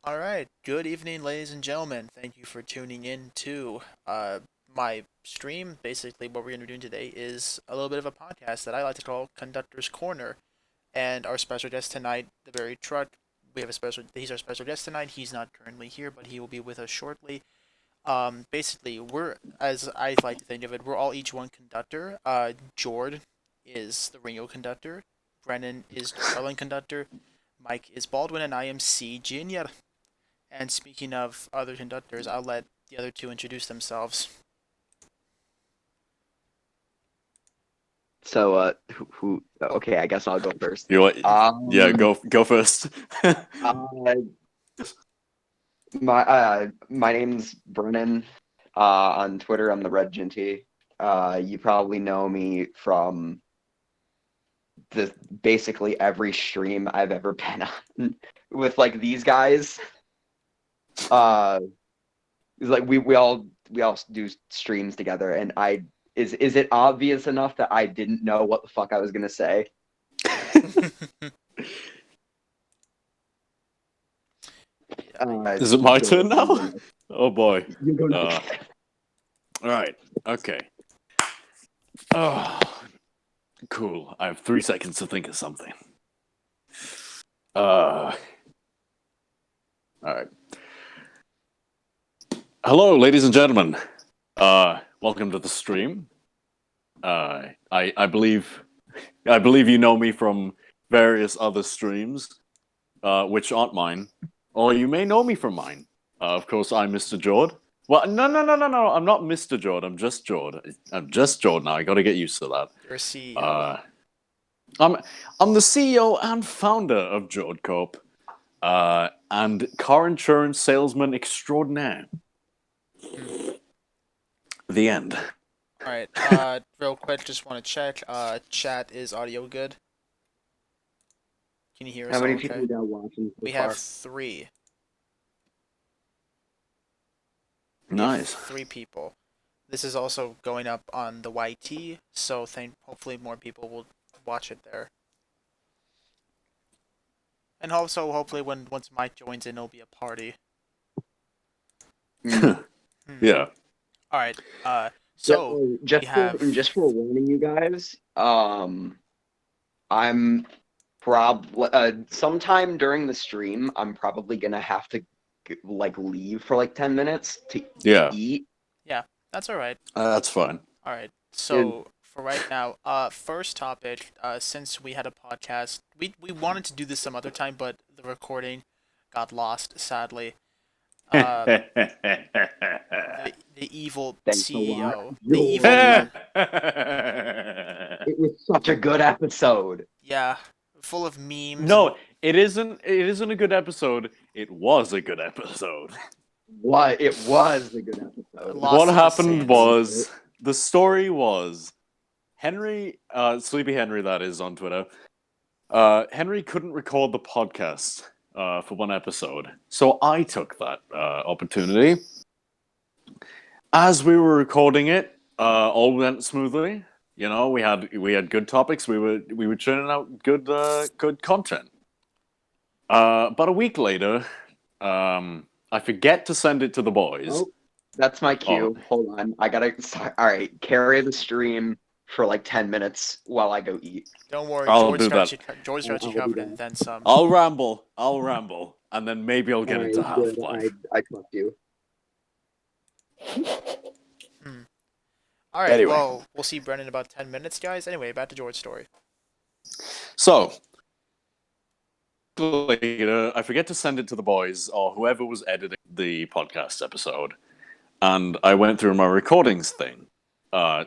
All right. Good evening, ladies and gentlemen. Thank you for tuning in to my stream. Basically, what we're going to be doing today is a little bit of a podcast that I like to call Conductor's Corner. And our special guest tonight, TheBuriedTruck. He's our special guest tonight. He's not currently here, but he will be with us shortly. Basically, we're, as I like to think of it, we're all each one conductor. Jord is the Ringo conductor. Brennan is the Talyllyn conductor. Mike is Baldwin, and I am C. Junior. And speaking of other conductors, I'll let the other two introduce themselves. Okay, I guess I'll go first. You want, yeah, go first. uh, my name's Brennan. On Twitter, I'm the Red Ginty. You probably know me from basically every stream I've ever been on with like these guys. Like we all do streams together, and is it obvious enough that I didn't know what the fuck I was gonna say? Is it my turn now? Oh boy. All right. Okay. Oh, cool. I have 3 seconds to think of something. All right. Hello, ladies and gentlemen. Welcome to the stream. I believe you know me from various other streams, which aren't mine, or you may know me from mine. Of course, I'm Mr. Jord. Well, no. I'm not Mr. Jord. I'm just Jord. I'm just Jord now. I got to get used to that. You're a CEO. I'm the CEO and founder of Jord Corp, and car insurance salesman extraordinaire. The end. All right. Real quick, just want to check. Chat, is audio good? Can you hear us? How many okay? people we got watching so We far? have 3. Nice. 3 people. This is also going up on the YT, so hopefully more people will watch it there. And also, hopefully, once Mike joins in, it'll be a party. Yeah. All right. So just for warning you guys, I'm sometime during the stream, I'm probably gonna have to leave for 10 minutes to eat. Yeah, that's all right. That's fine. All right. So for right now, first topic. Since we had a podcast, we wanted to do this some other time, but the recording got lost, sadly. The evil CEO. The evil. It was such a good episode. Yeah, full of memes. No, it isn't. It isn't a good episode. It was a good episode. What? It was a good episode. What happened was, the story was, Henry, Sleepy Henry, that is on Twitter. Henry couldn't record the podcast for one episode, so I took that opportunity. As we were recording it, all went smoothly. You know, we had good topics. We were churning out good content. About a week later, I forget to send it to the boys. Oh, that's my cue. Oh. Hold on, I gotta. All right, carry the stream for 10 minutes while I go eat. Don't worry, George's got you covered and then some. I'll ramble, and then maybe I'll get into Half-Life. I trust you. All right, anyway. Well, we'll see Brennan in about 10 minutes, guys. Anyway, back to George's story. So, later, I forget to send it to the boys or whoever was editing the podcast episode, and I went through my recordings thing,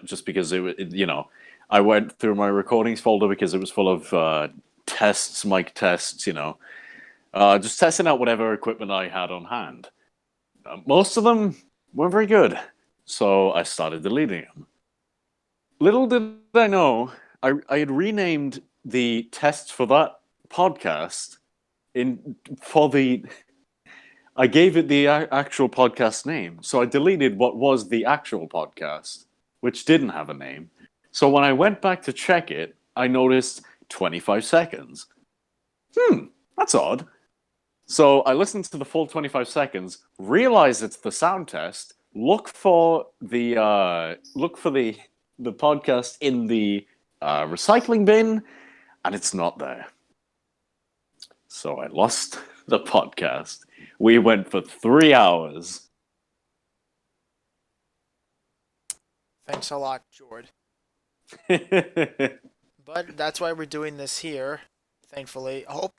just because I went through my recordings folder because it was full of tests, mic tests, just testing out whatever equipment I had on hand. Most of them weren't very good, so I started deleting them. Little did I know, I had renamed the tests for that podcast I gave it the actual podcast name. So I deleted what was the actual podcast, which didn't have a name. So when I went back to check it, I noticed 25 seconds. That's odd. So I listened to the full 25 seconds, realize it's the sound test, look for the podcast in the recycling bin, and it's not there. So I lost the podcast. We went for 3 hours. Thanks a lot, Jord. But that's why we're doing this here. Thankfully, I hope.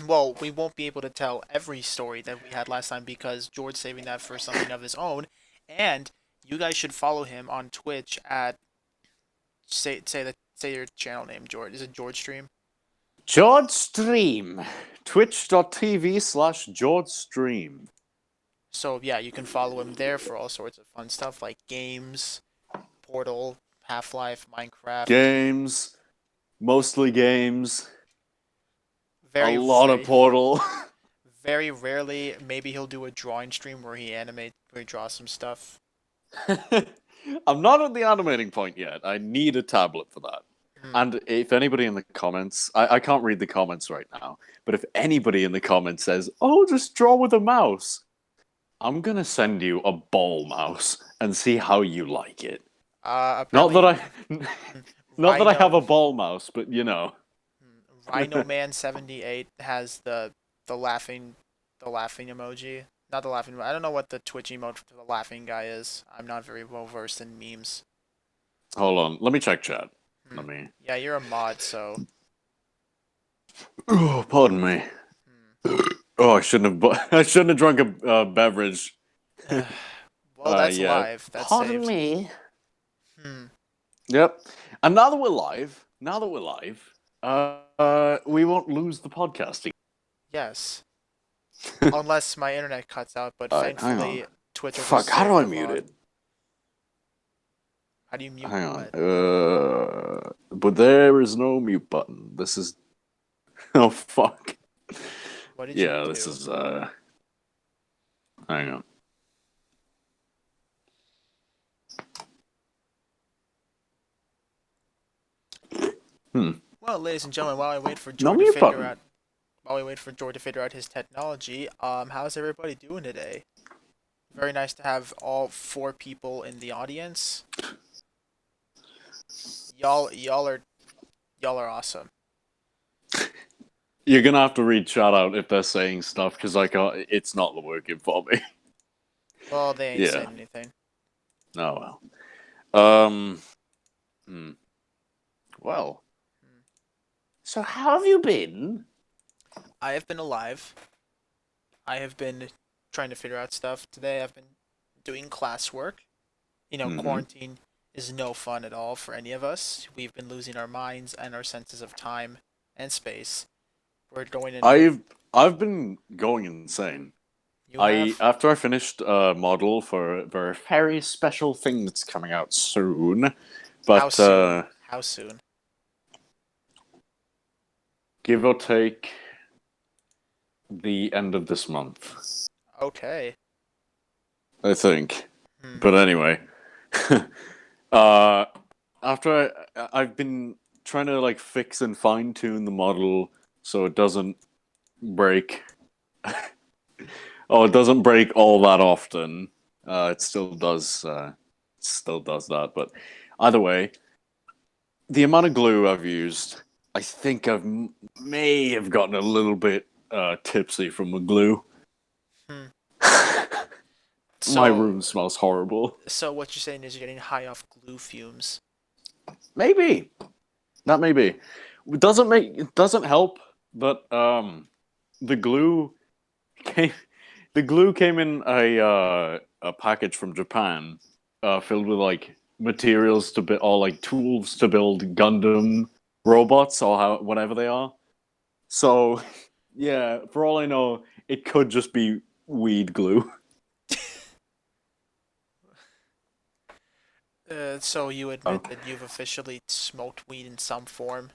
Well, we won't be able to tell every story that we had last time because George's saving that for something of his own. And you guys should follow him on Twitch at say your channel name, George. Is it George Stream? George Stream. Twitch.tv/George Stream. So yeah, you can follow him there for all sorts of fun stuff like games, Portal, Half-Life, Minecraft. Games. Mostly games. Very a lot very, of Portal. Very rarely, maybe he'll do a drawing stream where he draws some stuff. I'm not at the animating point yet. I need a tablet for that. And if anybody in the comments, I can't read the comments right now, but if anybody in the comments says, "Oh, just draw with a mouse," I'm gonna send you a ball mouse and see how you like it. Not that I have a ball mouse, but you know. Rhino Man 78 has the laughing emoji. Not the laughing. I don't know what the Twitch emote for the laughing guy is. I'm not very well versed in memes. Hold on, let me check chat. Let me. Yeah, you're a mod, so. Oh, pardon me. Oh, I shouldn't have drunk a beverage. Well, that's yeah. live. That's Pardon saved. me. Yep. And now that we're live, we won't lose the podcasting. Yes. Unless my internet cuts out, but thankfully Twitch. Fuck, how do I mute it? How do you mute? Hang on. But there is no mute button. This is. Oh fuck. What did you do? This is. Hang on. Well, ladies and gentlemen, while I wait for No George mute button. to figure out his technology, how's everybody doing today? Very nice to have all 4 people in the audience. Y'all are awesome. You're gonna have to read chat out if they're saying stuff because it's not working for me. Well, they ain't saying anything. Oh well. Well. So how have you been? I have been alive. I have been trying to figure out stuff. Today I've been doing classwork. You know, quarantine is no fun at all for any of us. We've been losing our minds and our senses of time and space. We're going in. I've been going insane. After I finished a model for a very special thing that's coming out soon. But How soon? Give or take the end of this month. Okay. I think. But anyway. After I've been trying to fix and fine tune the model so it doesn't break. It doesn't break all that often. It still does that, but either way, the amount of glue I've used, I think may have gotten a little bit tipsy from the glue. My room smells horrible. So what you're saying is you're getting high off glue fumes. Maybe. That may be. It doesn't help, but the glue came in a package from Japan, filled with materials to build, or tools to build Gundam robots or whatever they are. So yeah, for all I know, it could just be weed glue. So you admit that you've officially smoked weed in some form?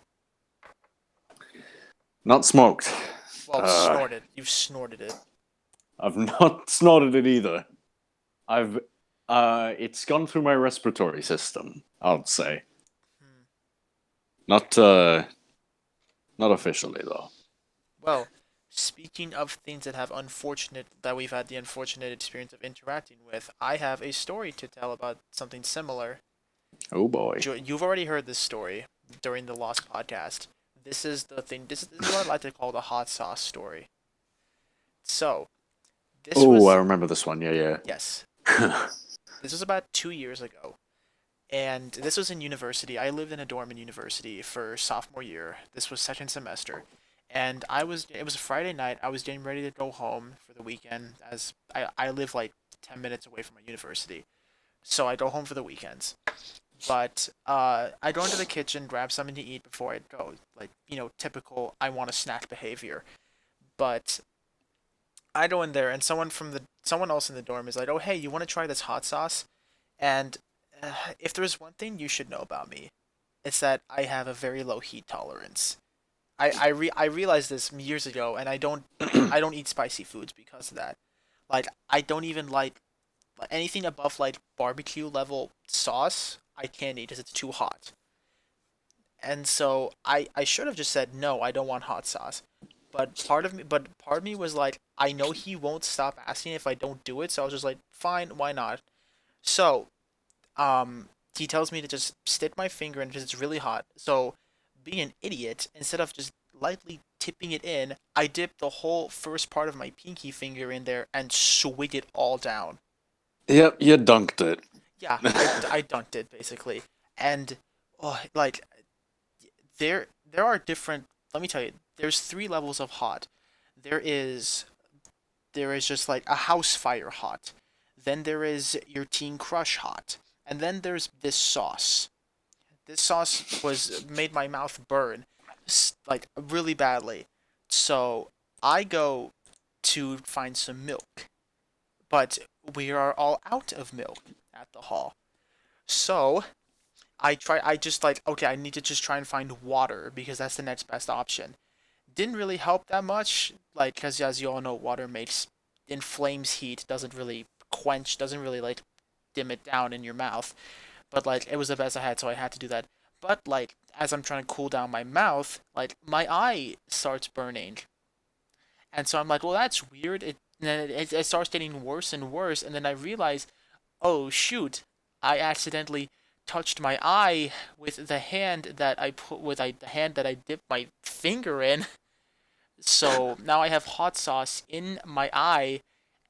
Not smoked. Well, snorted. You've snorted it. I've not snorted it either. It's gone through my respiratory system, I would say. Not officially though. Well, speaking of things that we've had the unfortunate experience of interacting with, I have a story to tell about something similar. Oh boy. You've already heard this story during the Lost podcast. This is the thing. This is what I like to call the hot sauce story. So, this Oh, I was remember this one. Yeah, yes, yeah. this was about 2 years ago, and this was in university. I lived in a dorm in university for sophomore year. This was second semester, and it was a Friday night. I was getting ready to go home for the weekend, as I live like 10 minutes away from my university, so I go home for the weekends. But I go into the kitchen, grab something to eat before I go. Like, typical I want a snack behavior. But I go in there and someone else in the dorm is like, "Oh, hey, you want to try this hot sauce?" And if there's one thing you should know about me, it's that I have a very low heat tolerance. I realized this years ago, and I don't eat spicy foods because of that. Like, I don't even like anything above like barbecue level sauce. I can't eat because it's too hot. And so I should have just said no. I don't want hot sauce. Part of me was like, I know he won't stop asking if I don't do it, so I was just like, fine, why not? So he tells me to just stick my finger in because it's really hot. So, being an idiot, instead of just lightly tipping it in, I dipped the whole first part of my pinky finger in there and swig it all down. Yep, you dunked it. Yeah, I dunked it basically, and oh, like there are different. Let me tell you, there's three levels of hot. There is there is just like a house fire hot. Then there is your teen crush hot, and then there's this sauce. This sauce was made my mouth burn, like really badly. So I go to find some milk, but we are all out of milk at the hall. So I just like, okay, I need to just try and find water because that's the next best option. Didn't really help that much, like, because as you all know, water makes, inflames heat, doesn't really quench, doesn't really, like, dim it down in your mouth. But, like, it was the best I had, so I had to do that. But, like, as I'm trying to cool down my mouth, like, my eye starts burning. And so I'm like, well, that's weird. It starts getting worse and worse, and then I realize, oh shoot, I accidentally touched my eye with the hand that I put with the hand that I dipped my finger in. So now I have hot sauce in my eye,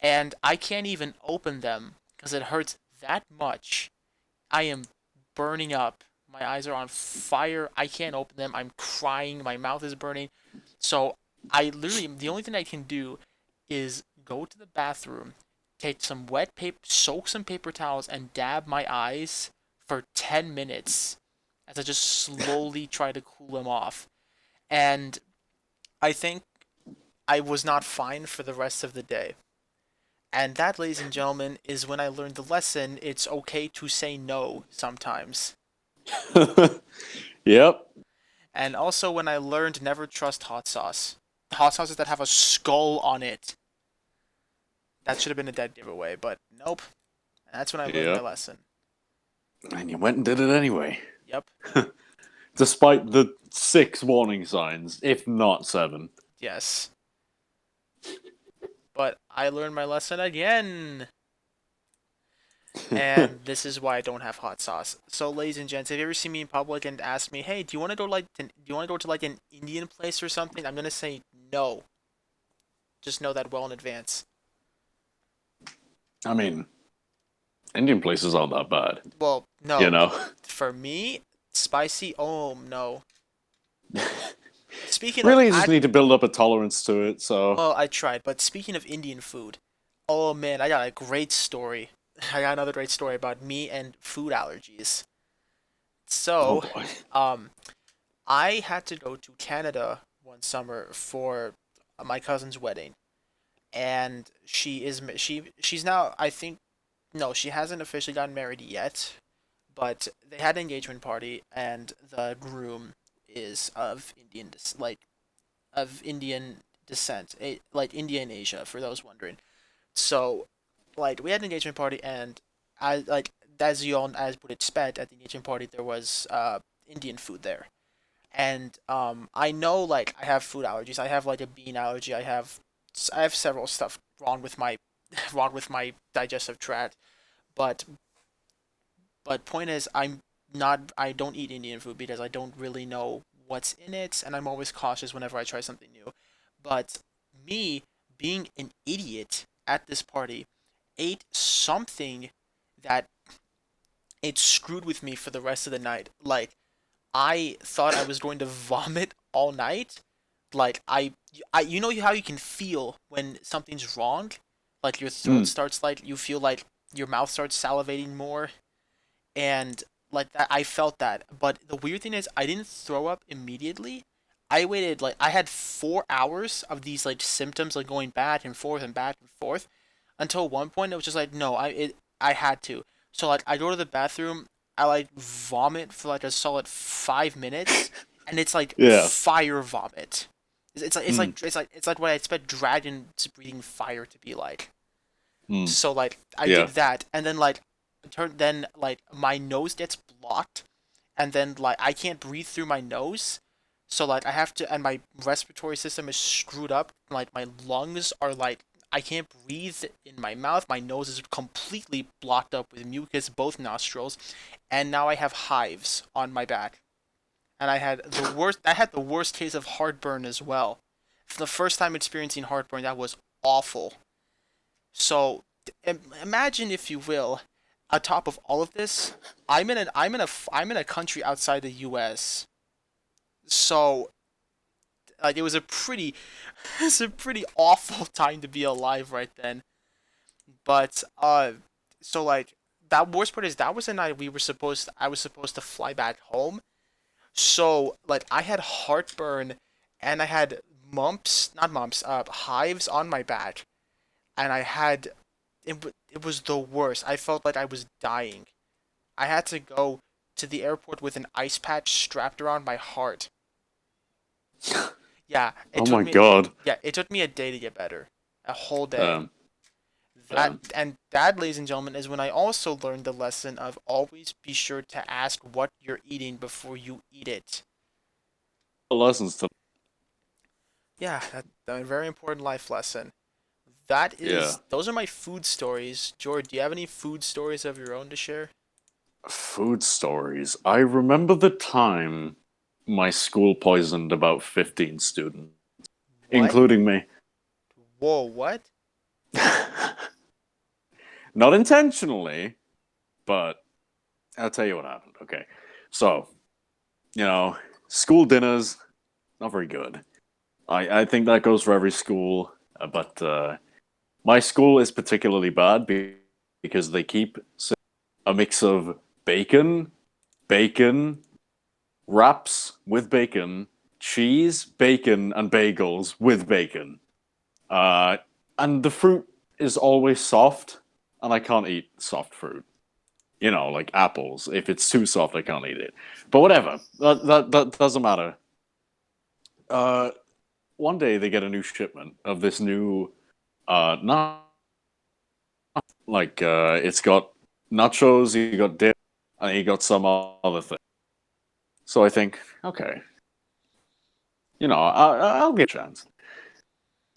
and I can't even open them because it hurts that much. I am burning up. My eyes are on fire. I can't open them. I'm crying. My mouth is burning. So I literally, the only thing I can do is go to the bathroom, take some wet paper, soak some paper towels, and dab my eyes for 10 minutes as I just slowly try to cool them off. And I think I was not fine for the rest of the day. And that, ladies and gentlemen, is when I learned the lesson it's okay to say no sometimes. Yep. And also when I learned never trust hot sauce. Hot sauces that have a skull on it. That should have been a dead giveaway, but nope. And that's when I learned my Yep. lesson. And you went and did it anyway. Yep. Despite the 6 warning signs, if not 7. Yes. But I learned my lesson again. And this is why I don't have hot sauce. So, ladies and gents, have you ever seen me in public and asked me, "Hey, do you want to go to like an Indian place or something?" I'm gonna say no. Just know that well in advance. I mean, Indian places aren't that bad, Well, you no. know? For me, spicy. Oh no. Speaking of, Really, you just need to build up a tolerance to it, so... well, I tried. But speaking of Indian food, oh man, I got a great story. I got another great story about me and food allergies. Oh So, boy. um, I had to go to Canada one summer for my cousin's wedding, and she's now, I think, no, she hasn't officially gotten married yet, but they had an engagement party, and the groom is of Indian descent, like India and Asia, for those wondering. So, like, we had an engagement party, and I like as you all as would expect at the engagement party, there was Indian food there. and I know like I have food allergies. I have like a bean allergy. I have several stuff wrong with my wrong with my digestive tract. But point is, I don't eat Indian food because I don't really know what's in it, and I'm always cautious whenever I try something new. But me being an idiot at this party ate something that it screwed with me for the rest of the night. Like I thought I was going to vomit all night. Like you know how you can feel when something's wrong, like your throat Mm. starts like you feel like your mouth starts salivating more, and like that I felt that. But the weird thing is I didn't throw up immediately. I waited like I had 4 hours of these like symptoms like going back and forth until one point it was just like no I had to. So like I go to the bathroom, I like vomit for like a solid 5 minutes, and it's like Yeah. fire vomit. Mm. It's like what I expect dragons breathing fire to be like. Mm. So like I did Yeah. that, and then like my nose gets blocked, and then like I can't breathe through my nose. So like I have to, and my respiratory system is screwed up. Like my lungs are like I can't breathe in my mouth. My nose is completely blocked up with mucus, both nostrils, and now I have hives on my back. And I had the worst case of heartburn as well. For the first time experiencing heartburn, that was awful. So imagine, if you will, on top of all of this, I'm in a country outside the U.S. So like it was a pretty it's a pretty awful time to be alive right then. But so like that worst part is that was the night I was supposed to fly back home. So like I had heartburn, and I had mumps, not mumps, hives on my back, and I had it was the worst. I felt like I was dying. I had to go to the airport with an ice patch strapped around my heart. Yeah, Oh my god. it took me a day to get better. A whole day. Um, um, That, ladies and gentlemen, is when I also learned the lesson of always be sure to ask what you're eating before you eat it. lessons to Yeah, that's a very important life lesson. yeah. Those are my food stories. George, do you have any food stories of your own to share? Food stories. I remember the time my school poisoned about 15 students, What? including me. Whoa, what? Not intentionally, but I'll tell you what happened. Okay. So, you know, school dinners, not very good. I think that goes for every school, but my school is particularly bad because they keep a mix of bacon, bacon, wraps with bacon, cheese, bacon, and bagels with bacon. Uh, and the fruit is always soft, and I can't eat soft fruit. You know, like apples. If it's too soft, I can't eat it. But whatever. That doesn't matter. Uh, One day they get a new shipment of this new not like it's got nachos, you got dip, and you got some other thing. So I think, okay, I'll get a chance.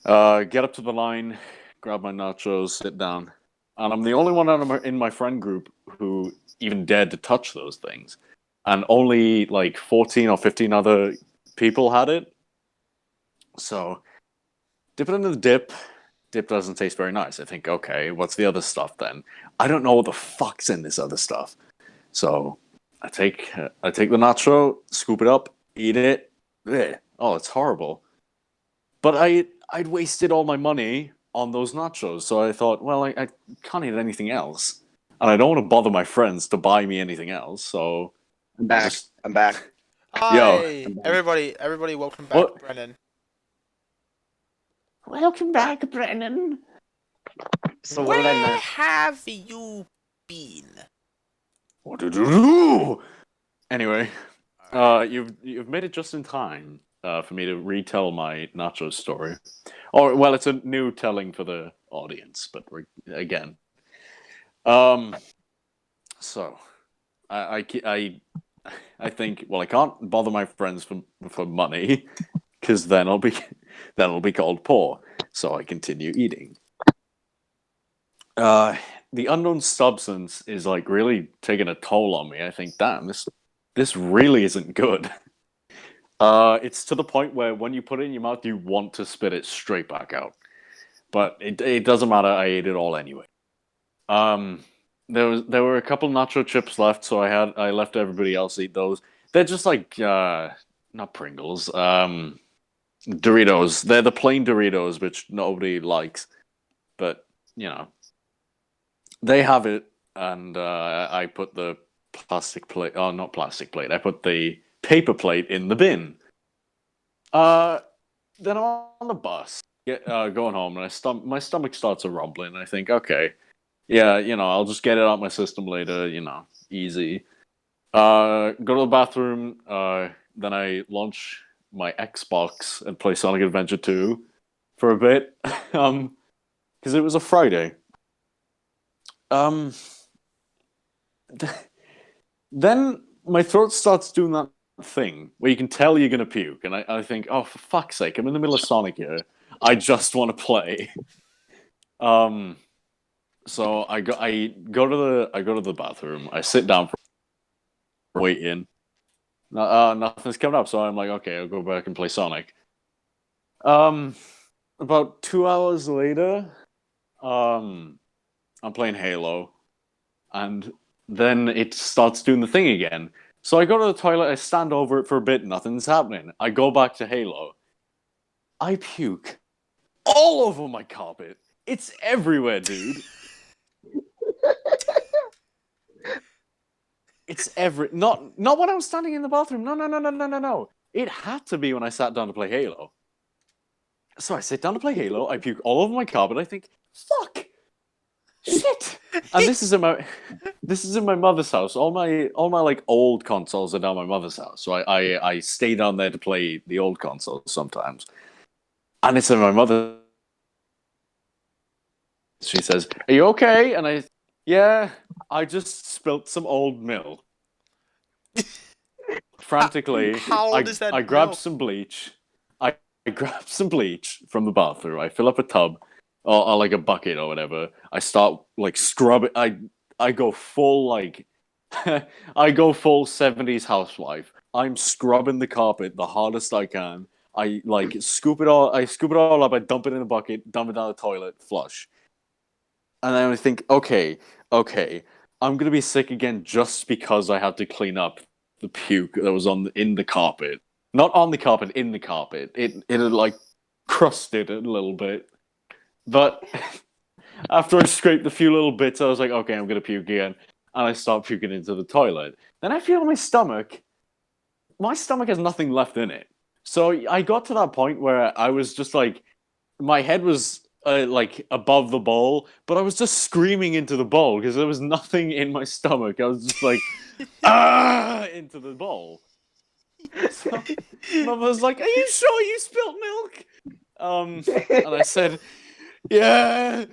Get up to the line, grab my nachos, sit down, and I'm the only one in my friend group who even dared to touch those things, and only like 14 or 15 other people had it. So dip it into the dip. Dip doesn't taste very nice. I think, okay, what's the other stuff then? I don't know what the fuck's in this other stuff. So I take the nacho, scoop it up, eat it. Blech. Oh, it's horrible. But I'd wasted all my money on those nachos, so I thought, well, I can't eat anything else, and I don't want to bother my friends to buy me anything else. So I'm I'll back. just I'm back. yo, Hi, I'm back. everybody, welcome back, what? Brennan. Welcome back, Brennan. So what did I Where miss? have you been? What did you do? Anyway, All right. you've made it just in time for me to retell my nachos story. Or well, it's a new telling for the audience, but again. Um, so I I think, well, I can't bother my friends for money because then I'll be called poor. So I continue eating. The unknown substance is like really taking a toll on me. I think, damn, this really isn't good. It's to the point where when you put it in your mouth, you want to spit it straight back out. But it doesn't matter. I ate it all anyway. There were a couple nacho chips left, so I left everybody else eat those. They're just like not Pringles, Doritos. They're the plain Doritos, which nobody likes, but you know they have it. And I put the plastic plate. Oh, not plastic plate. I put the paper plate in the bin. Then I'm on the bus, going home, and my stomach starts a rumbling. And I think, okay, yeah, I'll just get it out my system later. Easy. Go to the bathroom. Then I launch my Xbox and play Sonic Adventure 2 for a bit, because it was a Friday. Then my throat starts doing that thing where you can tell you're gonna puke, and I think, oh, for fuck's sake, I'm in the middle of Sonic here. I just want to play. So I go to the bathroom. I sit down for waiting. Nothing's coming up, so I'm like, okay, I'll go back and play Sonic. About 2 hours later, I'm playing Halo, and then it starts doing the thing again. So I go to the toilet, I stand over it for a bit, nothing's happening. I go back to Halo. I puke all over my carpet. It's everywhere, dude. It's not when I was standing in the bathroom. No. It had to be when I sat down to play Halo. So I sit down to play Halo, I puke all over my carpet, I think, fuck! Shit! And this is in my mother's house. All my like old consoles are down my mother's house. So I stay down there to play the old consoles sometimes. And it's in my mother. She says, "Are you okay?" And yeah, I just spilt some old milk. Frantically, How old is that I grabbed milk? some bleach. I grab some bleach from the bathroom. I fill up a tub or like a bucket or whatever. I start like scrubbing. I go full like I go full 70s housewife. I'm scrubbing the carpet the hardest I can. I like scoop it all. I scoop it all up. I dump it in a bucket. Dump it down the toilet. Flush. And then I think, okay, I'm gonna be sick again just because I had to clean up the puke that was in the carpet. Not on the carpet, in the carpet. It had like crusted a little bit. But after I scraped a few little bits, I was like, okay, I'm gonna puke again. And I start puking into the toilet. Then I feel my stomach has nothing left in it. So I got to that point where I was just like, my head was like above the bowl, but I was just screaming into the bowl because there was nothing in my stomach. I was just like, ah, into the bowl. So Mum was like, "Are you sure you spilt milk?" And I said, "Yeah."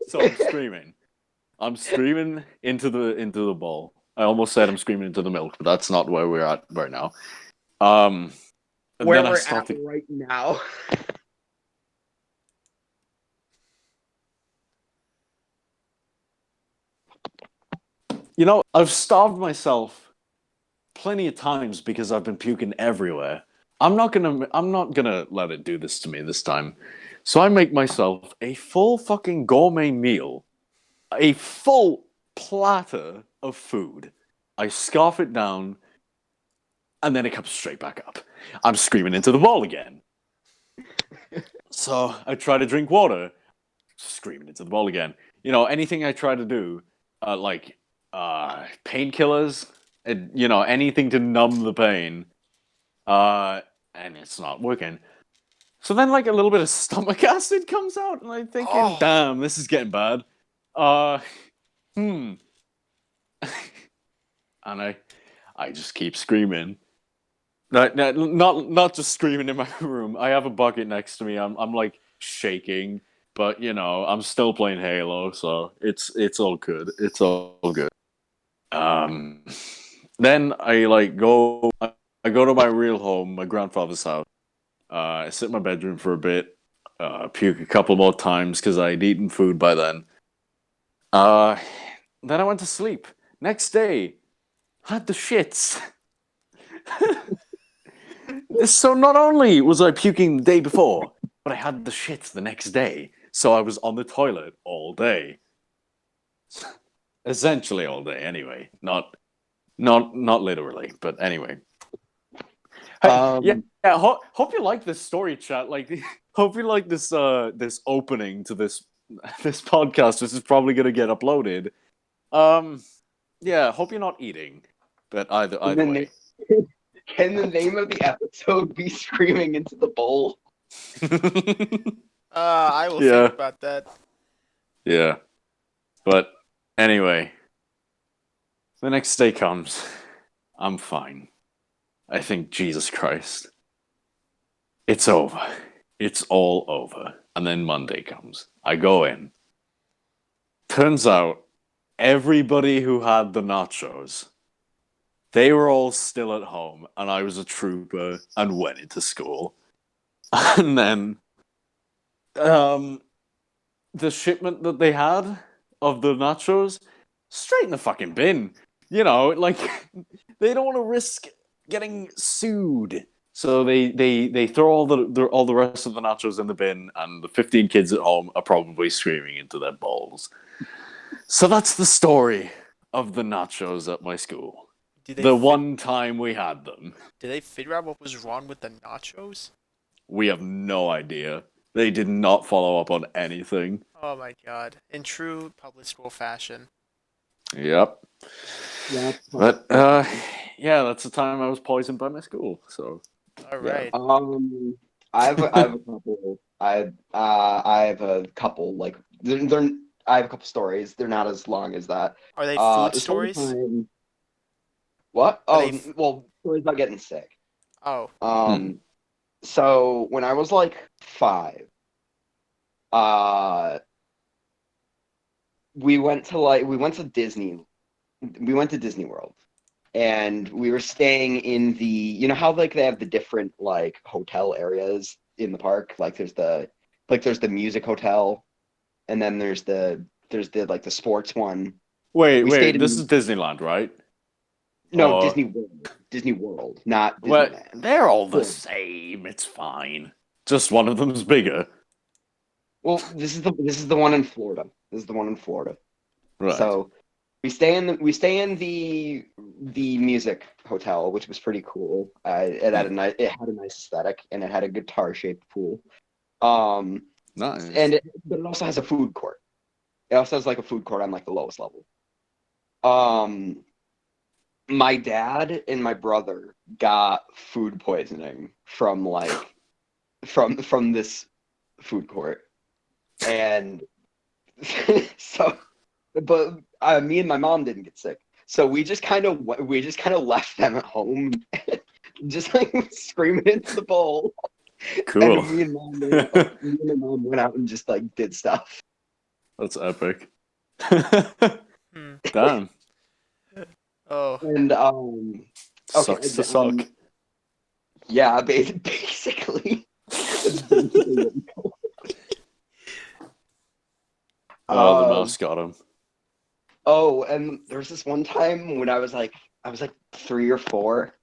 So I'm screaming. I'm screaming into the bowl. I almost said I'm screaming into the milk, but that's not where we're at right now. And Where then we're I started. at right now. I've starved myself plenty of times because I've been puking everywhere. I'm not gonna let it do this to me this time. So I make myself a full fucking gourmet meal, a full platter of food. I scarf it down, and then it comes straight back up. I'm screaming into the wall again. So I try to drink water, screaming into the wall again. Anything I try to do, like painkillers, anything to numb the pain, and it's not working. So then, like, a little bit of stomach acid comes out, and I'm thinking, damn, this is getting bad. And I just keep screaming. Not just screaming in my room. I have a bucket next to me. I'm like shaking. but I'm still playing Halo, so it's all good. It's all good. Then I go to my real home, my grandfather's house. I sit in my bedroom for a bit, puke a couple more times because I'd eaten food by then. Then I went to sleep. Next day, had the shits. So not only was I puking the day before, but I had the shits the next day. So I was on the toilet all day. Essentially all day, anyway. Not literally, but anyway. Hey, yeah. Hope you like this story, chat. Like, hope you like this opening to this podcast. This is probably gonna get uploaded. Yeah. Hope you're not eating, but either way. Can the name of the episode be "Screaming into the Bowl"? I will think about that. Yeah. But anyway, the next day comes. I'm fine. I think, Jesus Christ. It's over. It's all over. And then Monday comes. I go in. Turns out, everybody who had the nachos, they were all still at home, and I was a trooper and went into school. And then, the shipment that they had of the nachos, straight in the fucking bin. Like, they don't want to risk getting sued. So they throw all the rest of the nachos in the bin, and the 15 kids at home are probably screaming into their bowls. So that's the story of the nachos at my school. One time we had them. Did they figure out what was wrong with the nachos? We have no idea. They did not follow up on anything. Oh my god. In true public school fashion. Yep. But yeah, that's the time I was poisoned by my school. So. All right. I have a couple. I have a couple. Like I have a couple stories. They're not as long as that. Are they food stories? What? Well, stories about getting sick. Oh. So when I was like 5, we went to Disney World, and we were staying in the, how like they have the different like hotel areas in the park. Like there's the music hotel, and then there's the like the sports one. Wait, this is Disneyland, right? No, Disney World, not Disneyland. Well, they're all the same. It's fine. Just one of them's bigger. Well, this is the one in Florida. This is the one in Florida. Right. So we stay in the music hotel, which was pretty cool. It had a nice aesthetic, and it had a guitar-shaped pool. Nice. But it also has a food court. It also has like a food court on like the lowest level. My dad and my brother got food poisoning from this food court, and so, but me and my mom didn't get sick, so we just kind of left them at home, just like screaming into the bowl. Cool. And me and my mom went out and just like did stuff. That's epic. Damn. Oh. And sucks to suck. Yeah, basically. The mouse got him. Oh, and there was this one time when I was like 3 or 4.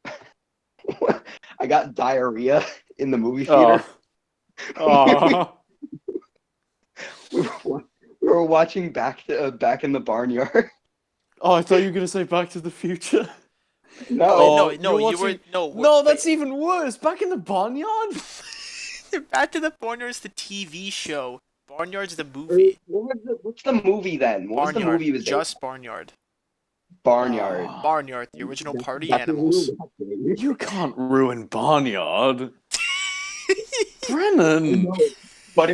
I got diarrhea in the movie theater. Oh. we were watching Back in the Barnyard. Oh, I thought you were gonna say Back to the Future. No, No, that's even worse. Back in the Barnyard. Back to the Barnyard is the TV show. Barnyard's the movie. What's the movie then? What was the movie? It was just Barnyard. Barnyard. Barnyard, the original party animals. You can't ruin Barnyard. Brennan. But I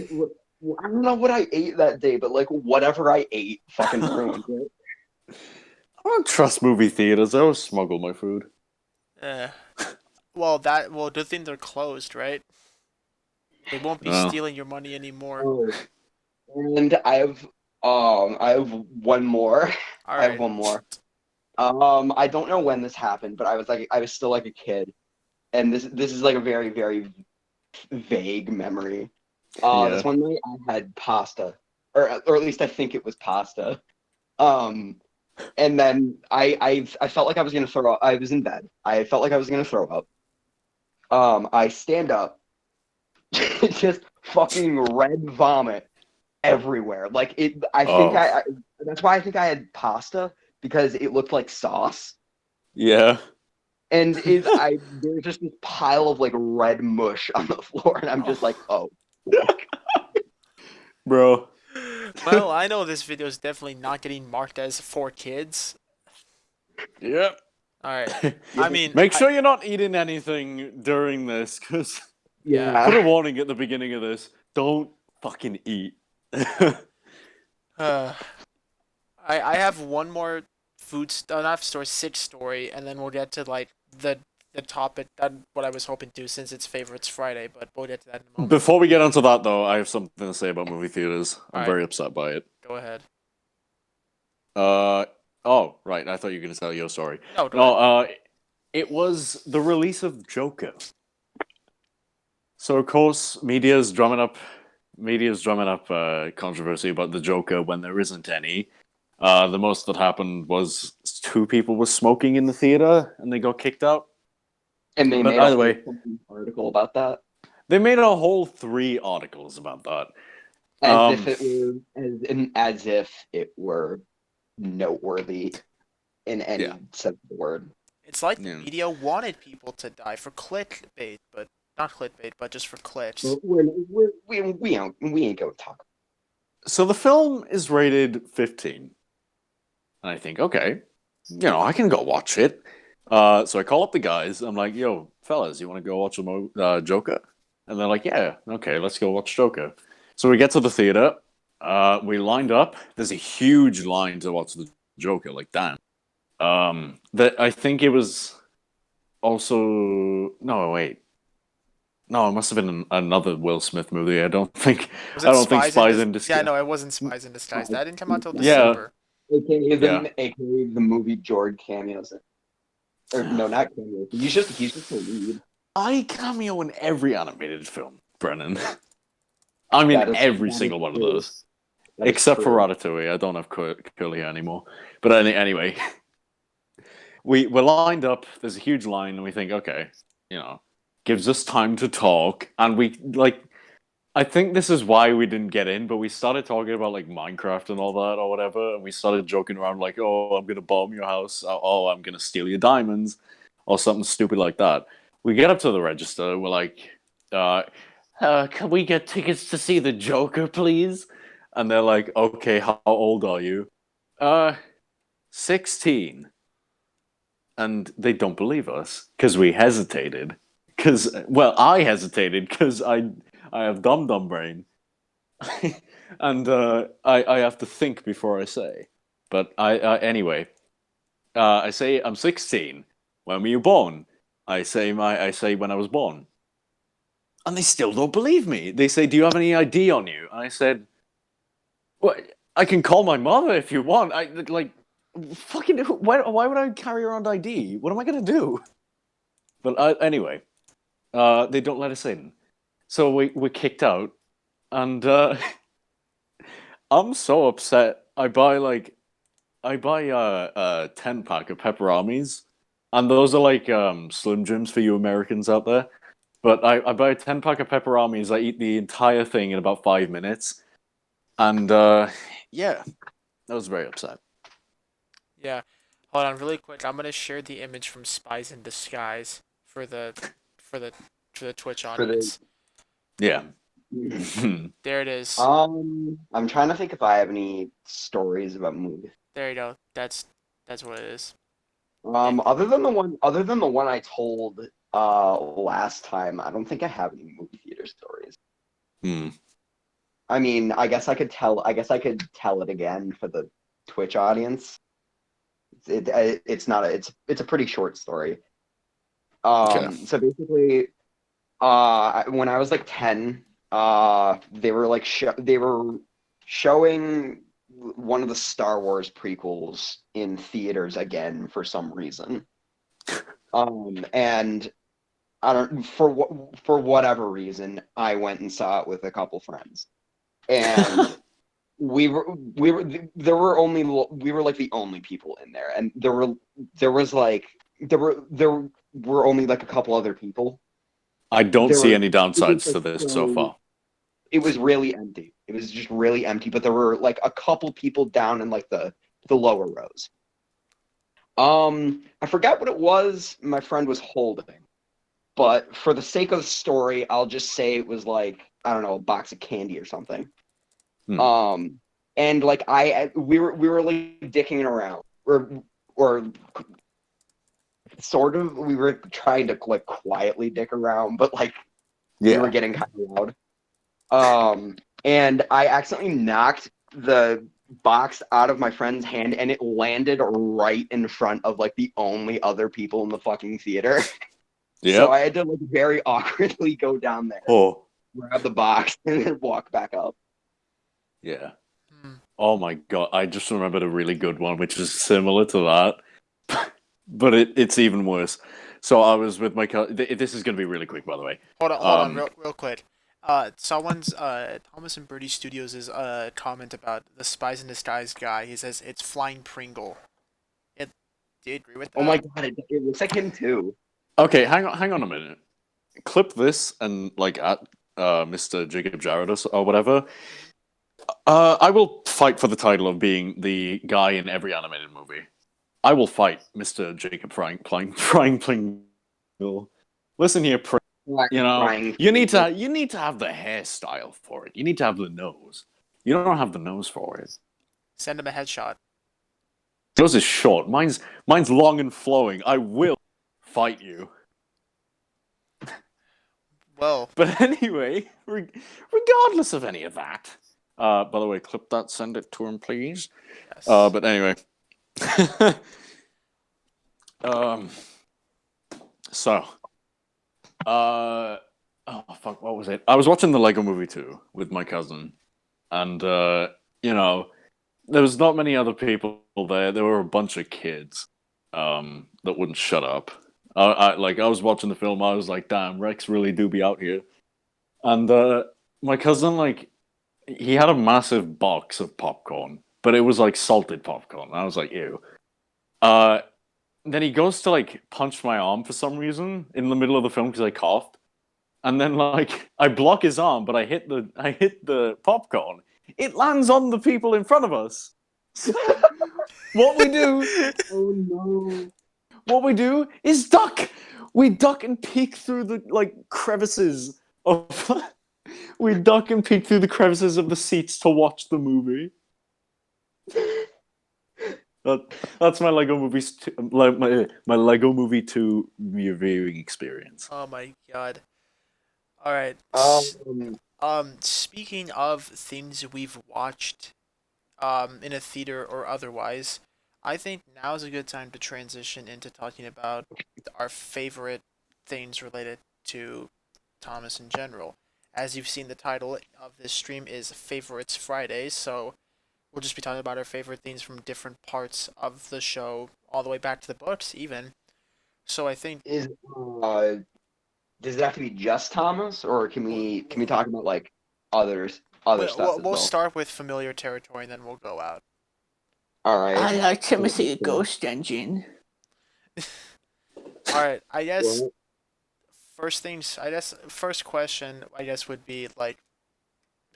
don't know what I ate that day, but like whatever I ate fucking ruined it. I don't trust movie theaters. I always smuggle my food. Well, good thing they're closed, right? They won't be stealing your money anymore. And I have one more. All I have right. one more. I don't know when this happened, but I was still like a kid, and this is like a very, very vague memory. Yeah. This one night I had pasta, or at least I think it was pasta. Um, and then I felt like I was gonna throw up. I was in bed. I felt like I was gonna throw up. I stand up, just fucking red vomit everywhere. Like it. Oh, That's why I think I had pasta because it looked like sauce. yeah, And there's just this pile of like red mush on the floor, and I'm just like, Oh. oh, fuck. bro. Well, I know this video is definitely not getting marked as for kids. Yep. All right. I Yeah, mean, Make sure you're not eating anything during this, because yeah. put a yeah. warning at the beginning of this. Don't fucking eat. Uh, I have one more not story, sick story, and then we'll get to like the topic that what I was hoping to since it's Favorites Friday, but we'll get to that in a moment. Before we get onto that, though, I have something to say about movie theaters. All I'm right, very upset by it. go ahead. Uh, oh, right. I thought you were going to tell your story. No, go No, ahead. it was the release of Joker. So, of course, media's drumming up controversy about the Joker when there isn't any. The most that happened was two people were smoking in the theater and they got kicked out. And they But made a either whole way, fucking article about that, they made a whole 3 articles about that. as if Um, it were as if it were noteworthy in yeah, any sense of the word. It's like the yeah. media wanted people to die for clickbait, but not clickbait, but just for clicks. We ain't gonna talk. So the film is rated 15. And I think, okay, I can go watch it. So I call up the guys. I'm like, yo, fellas, you want to go watch Joker? And they're like, yeah, okay, let's go watch Joker. So we get to the theater. We lined up. There's a huge line to watch the Joker. Like, damn. That I think it was also no, wait, no, it must have been another Will Smith movie. Was I it don't think Spies in Spies Dis? in Yeah, Disguise. no, it wasn't Spies in Disguise. That didn't come out till Yeah, December. yeah. AKA the movie George cameos in. Or no, not cameos. He's just the lead. I cameo in every animated film, Brennan. I mean, every That is single one of true. those, That is except for true. Ratatouille. I don't have curly hair anymore. But anyway, we're lined up. There's a huge line, and we think, okay, gives us time to talk, and we like. I think this is why we didn't get in, but we started talking about like Minecraft and all that or whatever, and we started joking around like, "Oh, I'm gonna bomb your house. Oh, I'm gonna steal your diamonds," or something stupid like that. We get up to the register. We're like, uh, "Can we get tickets to see the Joker, please?" And they're like, "Okay, how old are you?" Uh, 16. And they don't believe us because we hesitated. I hesitated because I have dum brain, and I have to think before I say. But anyway, I say I'm 16. When were you born? I say when I was born, and they still don't believe me. They say, "Do you have any ID on you?" And I said, "What? I can call my mother if you want. I like fucking why would I carry around ID? What am I gonna do?" But anyway, they don't let us in, so we're kicked out, and I'm so upset. I buy a 10 pack of pepperonis, and those are like Slim Jims for you Americans out there. But I buy a 10 pack of pepperonis. I eat the entire thing in about 5 minutes, and yeah, I was very upset. Yeah. Hold on, really quick. I'm gonna share the image from Spies in Disguise for the for the Twitch For the audience. Yeah. There it is. I'm trying to think if I have any stories about movies. There you go. That's what it is. Yeah. Other than the one I told last time, I don't think I have any movie theater stories. Hmm. I mean, I guess I could tell it again for the Twitch audience. It's not a it's a pretty short story. Okay. So basically, when I was like 10, they were showing one of the Star Wars prequels in theaters again for some reason. And I don't for whatever reason, I went and saw it with a couple friends, and we were like the only people in there, and there were only like a couple other people. I don't There see were any it was, downsides to like, this so far. it was really empty. It was just really empty, but there were like a couple people down in like the lower rows. I forgot what it was my friend was holding, but for the sake of the story, I'll just say it was like, I don't know, a box of candy or something. Hmm. And like we were like dicking around, or sort of, we were trying to like quietly dick around, but like we were Yeah. getting kind of loud. And I accidentally knocked the box out of my friend's hand, and it landed right in front of like the only other people in the fucking theater. So Yep. I had to like very awkwardly go down there, Oh. grab the box, and then walk back up. Yeah. Hmm. Oh my god! I just remembered a really good one, which is similar to that, but it's even worse. So I was with my cousin. This is going to be really quick, by the way. Hold on, real quick. Someone's Thomas and Birdie Studios' comment about the Spies in Disguise guy. He says it's Flying Pringle. Do you agree with Oh my that? god, it looks like him too. Okay, hang on a minute. Clip this and like at Mr. Jacob Jarrett or whatever. I will fight for the title of being the guy in every animated movie. I will fight Mr. Jacob Frying Pringle. Listen here, you know, Crying. you need to have the hairstyle for it. You need to have the nose. You don't have the nose for it. Send him a headshot. Yours is short. Mine's long and flowing. I will fight you. Well, But anyway, regardless of any of that. By the way, clip that. Send it to him, please. yes. But anyway. So. Oh fuck! What was it? I was watching the Lego Movie 2 with my cousin, and you know, there was not many other people there. There were a bunch of kids that wouldn't shut up. I was watching the film. I was like, "Damn, Rex really do be out here." And my cousin, like, he had a massive box of popcorn, but it was like salted popcorn. And I was like, "Ew." Uh, then he goes to like punch my arm for some reason in the middle of the film because I coughed. And then like I block his arm, but I hit the popcorn. It lands on the people in front of us. So what we do Oh no. what we do is duck. We duck and peek through the like crevices of we duck and peek through the crevices of the seats to watch the movie. That's my Lego movies my Lego Movie 2 viewing experience. Oh my god. All right. Speaking of things we've watched, in a theater or otherwise, I think now is a good time to transition into talking about our favorite things related to Thomas in general. As you've seen, the title of this stream is Favorites Fridays, so we'll just be talking about our favorite things from different parts of the show, all the way back to the books, even. So I think Is does it have to be just Thomas, or can we talk about like other stuff as we'll well? start with familiar territory and then we'll go out. All right. I like Timothy the Ghost Engine. All right, I guess Well, first question would be like,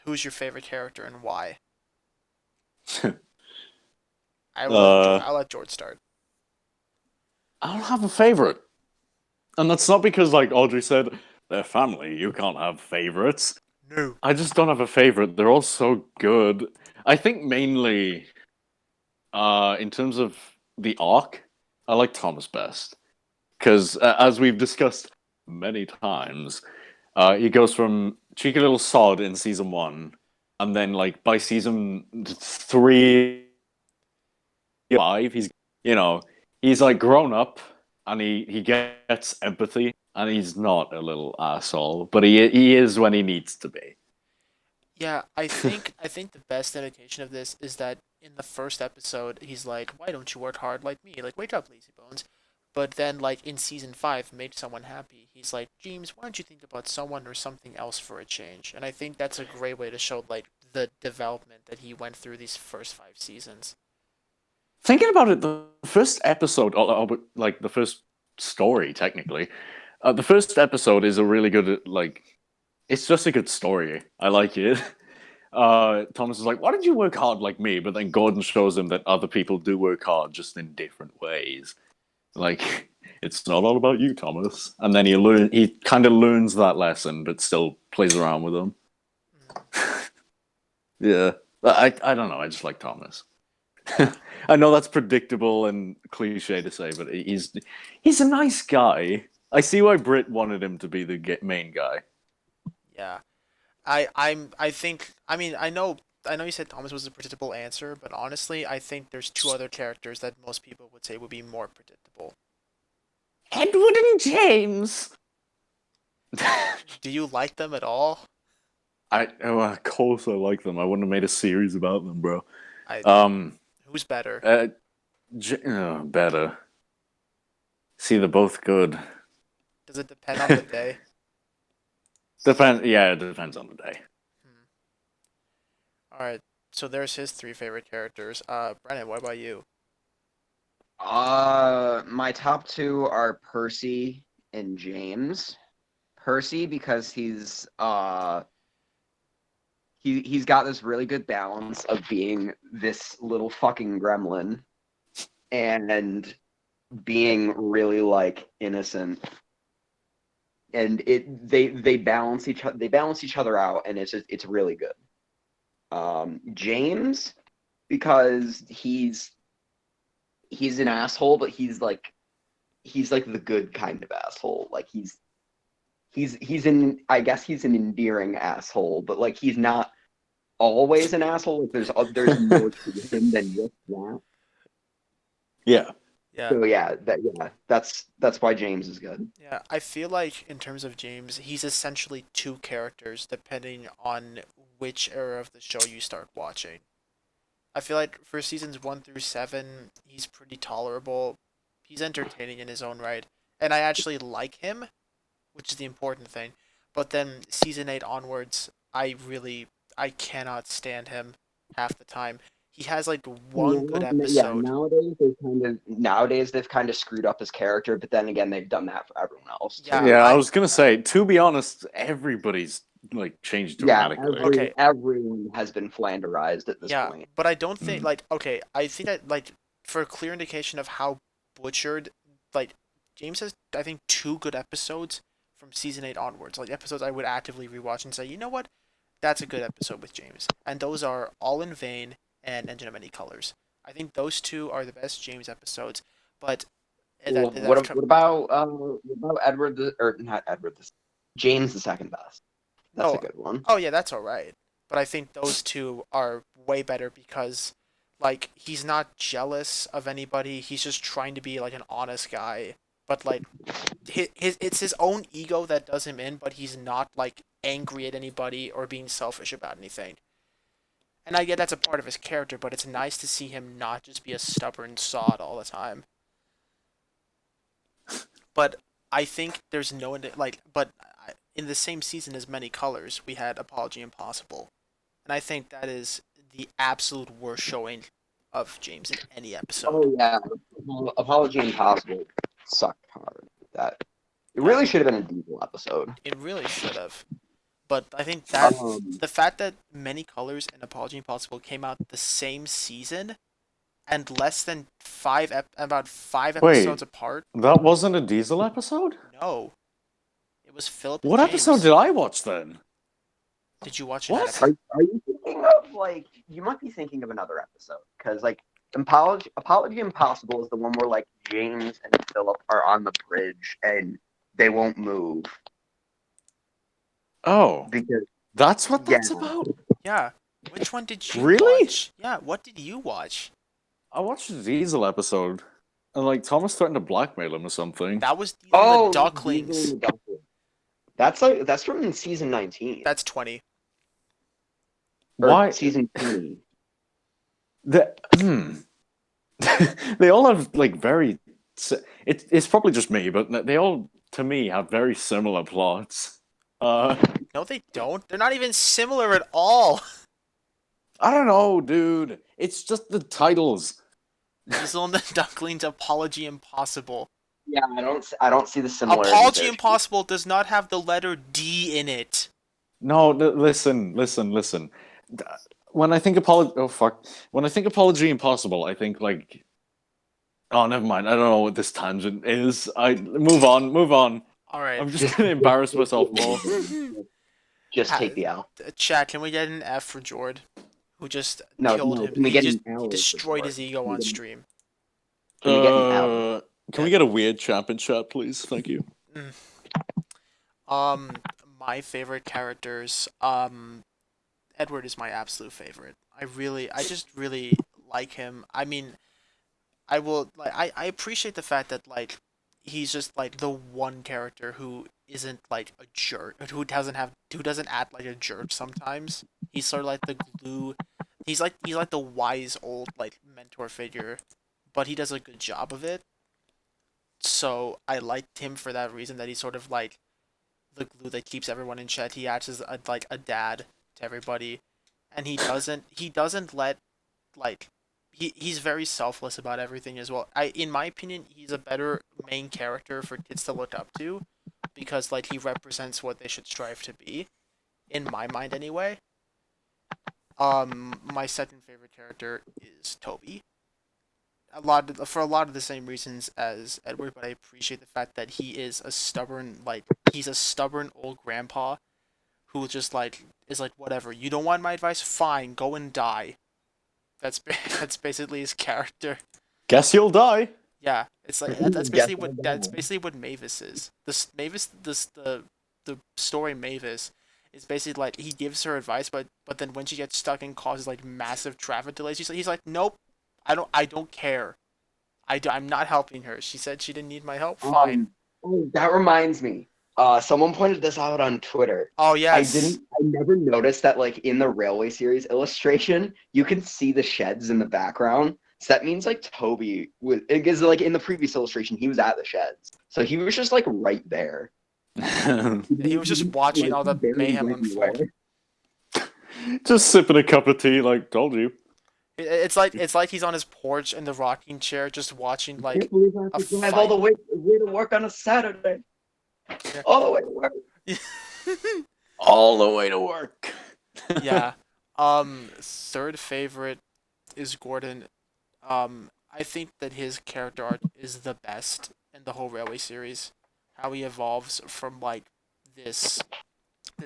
who's your favorite character and why? I'll let George start. I don't have a favorite. And that's not because, like Audrey said, they're family. You can't have favorites. No. I just don't have a favorite. They're all so good. I think mainly, in terms of the arc, I like Thomas best. Because, as we've discussed many times, he goes from cheeky little sod in season 1, and then, like, by season 3, 5, he's like grown up, and he gets empathy, and he's not a little asshole, but he is when he needs to be. Yeah, I think the best indication of this is that in the first episode he's like, "Why don't you work hard like me? Like, wake up, lazy bones." But then, like in season 5, Make Someone Happy, he's like, "James, why don't you think about someone or something else for a change?" And I think that's a great way to show like the development that he went through these first 5 seasons. Thinking about it, the first episode, like the first story, technically, the first episode is a really good, like, it's just a good story. I like it. Thomas is like, "Why did you work hard like me?" But then Gordon shows him that other people do work hard, just in different ways. Like, it's not all about you, Thomas. And then he kind of learns that lesson, but still plays around with him. Yeah, I don't know. I just like Thomas. I know that's predictable and cliche to say, but he's a nice guy. I see why Britt wanted him to be the main guy. Yeah. I think, I know you said Thomas was a predictable answer, but honestly, I think there's two other characters that most people would say would be more predictable. Edward and James. Do you like them at all? Of course I like them. I wouldn't have made a series about them, bro. I Um, Who's better? Better. See, they're both good. Does it depend on the day? Yeah, it depends on the day. All right. So there's his 3 favorite characters. Brennan, what about you? My top 2 are Percy and James. Percy because he's got this really good balance of being this little fucking gremlin and being really like innocent. And they balance each other out, and it's really good. James because he's an asshole, but he's like the good kind of asshole. Like I guess he's an endearing asshole, but like he's not always an asshole. Like there's more to him than just that. Yeah. Yeah. So that's why James is good. Yeah, I feel like in terms of James, he's essentially 2 characters depending on which era of the show you start watching. I feel like for seasons 1 through 7, he's pretty tolerable. He's entertaining in his own right, and I actually like him, which is the important thing. But then season 8 onwards, I cannot stand him half the time. He has like one good Yeah, episode. nowadays they've kind of screwed up his character, but then again they've done that for everyone else too. Yeah, Yeah, I was gonna say, to be honest, everybody's like changed dramatically. Okay. Everyone has been flanderized at this Yeah, point. but I don't think like okay. I think that like for a clear indication of how butchered, like James has I think 2 good episodes from season 8 onwards. Like episodes I would actively rewatch and say, you know what, that's a good episode with James. And those are All in Vain and Engine of Many Colors. I think those 2 are the best James episodes. But What about Edward or not Edward James the second best? That's a good one. Oh yeah, that's all right. But I think those 2 are way better because like he's not jealous of anybody. He's just trying to be like an honest guy. But like it's his own ego that does him in, but he's not like angry at anybody or being selfish about anything. And I get that's a part of his character, but it's nice to see him not just be a stubborn sod all the time. But I think there's no in the same season as Many Colors, we had Apology Impossible, and I think that is the absolute worst showing of James in any episode. Oh yeah, Apology Impossible sucked hard. That it really should have been a Diesel episode. It really should have. But I think that Um, the fact that Many Colors and Apology Impossible came out the same season and less than about 5 episodes apart. That wasn't a Diesel episode? No, it was Philip. What and episode James. did I watch then? Did you watch What? that? are you thinking of like you might be thinking of another episode because like Apology Impossible is the one where like James and Philip are on the bridge and they won't move Oh, because that's what that's about? Yeah. Which one did you Really? watch? Yeah, what did you watch? I watched the Diesel episode, and like Thomas threatened to blackmail him or something. That was the Diesel Ducklings. and the Ducklings. That's from season 19. That's 20. Or Why? season 20. They all have like very. It's probably just me, but they all, to me, have very similar plots. No, they don't. They're not even similar at all. I don't know, dude. It's just the titles. Diesel and the Ducklings Apology Impossible. Yeah, I don't see the similarities Apology there. Impossible does not have the letter D in it. No, listen. When I think when I think Apology Impossible, I think like, oh, never mind. I don't know what this tangent is. I move on. All right. I'm just gonna embarrass myself more. Just take the L. Chat, can we get an F for Jord? Who just No, killed no, him. can we He get just an L he for destroyed his Jord? ego on stream. Can we get an L? Can we get a weird champ in chat, please? Thank you. My favorite characters, Edward is my absolute favorite. I just really like him. I mean, I appreciate the fact that like he's just like the one character who isn't like a jerk, who doesn't act like a jerk sometimes. He's sort of like the glue. He's like the wise old like mentor figure, but he does a good job of it. So I liked him for that reason, that he's sort of like the glue that keeps everyone in check. He acts as like a dad to everybody, and he doesn't let like he's very selfless about everything as well. In my opinion, he's a better main character for kids to look up to, because like he represents what they should strive to be, in my mind anyway. My second favorite character is Toby. For a lot of the same reasons as Edward, but I appreciate the fact that he's a stubborn old grandpa who just like is like, whatever, you don't want my advice, fine, go and die. That's basically his character. Guess you'll die. Yeah, it's like that's basically what Mavis is. The story Mavis is basically like he gives her advice, but then when she gets stuck and causes like massive traffic delays, he's like, nope, I don't care. I'm not helping her. She said she didn't need my help. Fine. That reminds me. Someone pointed this out on Twitter. Oh yes. I never noticed that like in the Railway series illustration, you can see the sheds in the background. So that means like Toby was, because like in the previous illustration, he was at the sheds. So he was just like right there. He was just watching all the mayhem unfold. Just sipping a cup of tea, like, told you. It's like he's on his porch in the rocking chair, just watching like a drive all the way to work on a Saturday. Yeah. All the way to work. All the way to work. Yeah. Third favorite is Gordon. I think that his character arc is the best in the whole Railway series. How he evolves from like this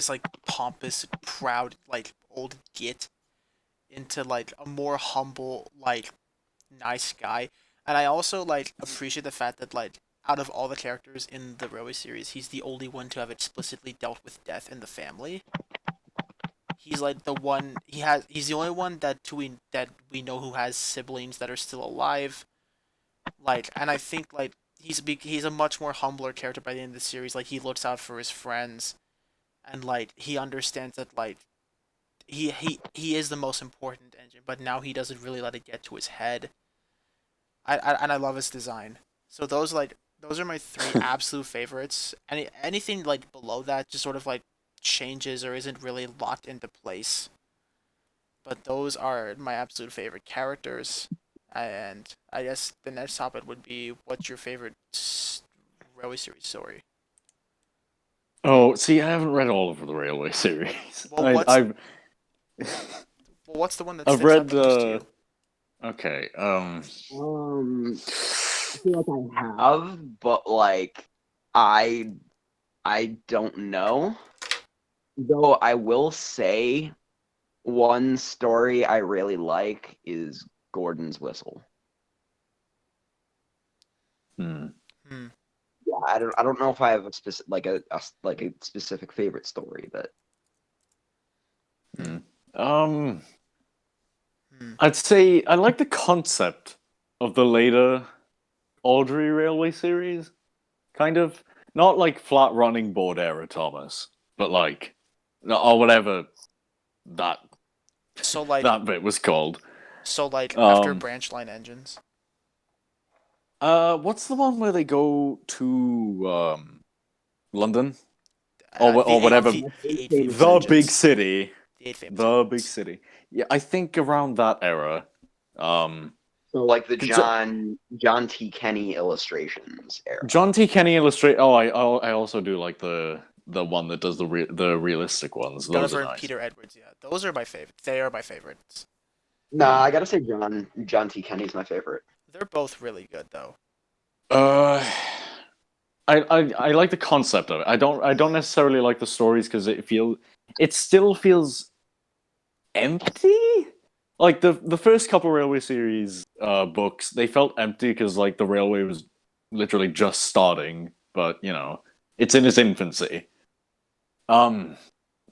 like pompous, proud, like old git into like a more humble, like nice guy. And I also like appreciate the fact that like out of all the characters in the Railway series, he's the only one to have explicitly dealt with death in the family. He's like the one he's the only one that we know who has siblings that are still alive. Like, and I think like he's a much more humbler character by the end of the series. Like he looks out for his friends, and like he understands that like he is the most important engine, but now he doesn't really let it get to his head. And I love his design. So those are my three absolute favorites. Anything like below that just sort of like changes or isn't really locked into place. But those are my absolute favorite characters. And I guess the next topic would be, what's your favorite Railway series story? Oh, see, I haven't read all of the Railway series. Well, I've what's the one that I've sticks out read the most to you? Okay. I feel like I have, but like I don't know. Though I will say one story I really like is Gordon's Whistle. Hmm. Yeah, I don't know if I have a specific a specific favorite story, but I'd say I like the concept of the later Audrey Railway series. Kind of. Not like flat running board era Thomas, but like, or whatever that So like, that bit was called. after branch line engines. What's the one where they go to London The or whatever? eight famous The big engines. city. The eight famous The big engines. city. Yeah, I think around that era. So like the 'Cause John T. Kenny illustrations era. John T. Kenny illustrate. Oh, I also do like the one that does the realistic ones. Those Gunnifer are and nice. Peter Edwards. Yeah, those are my favorite. They are my favorites. Nah, I gotta say John T. Kenny's my favorite. They're both really good though. Uh, I like the concept of it. I don't necessarily like the stories because it still feels empty. Like the first couple railway series books, they felt empty because like the railway was literally just starting, but you know it's in its infancy. But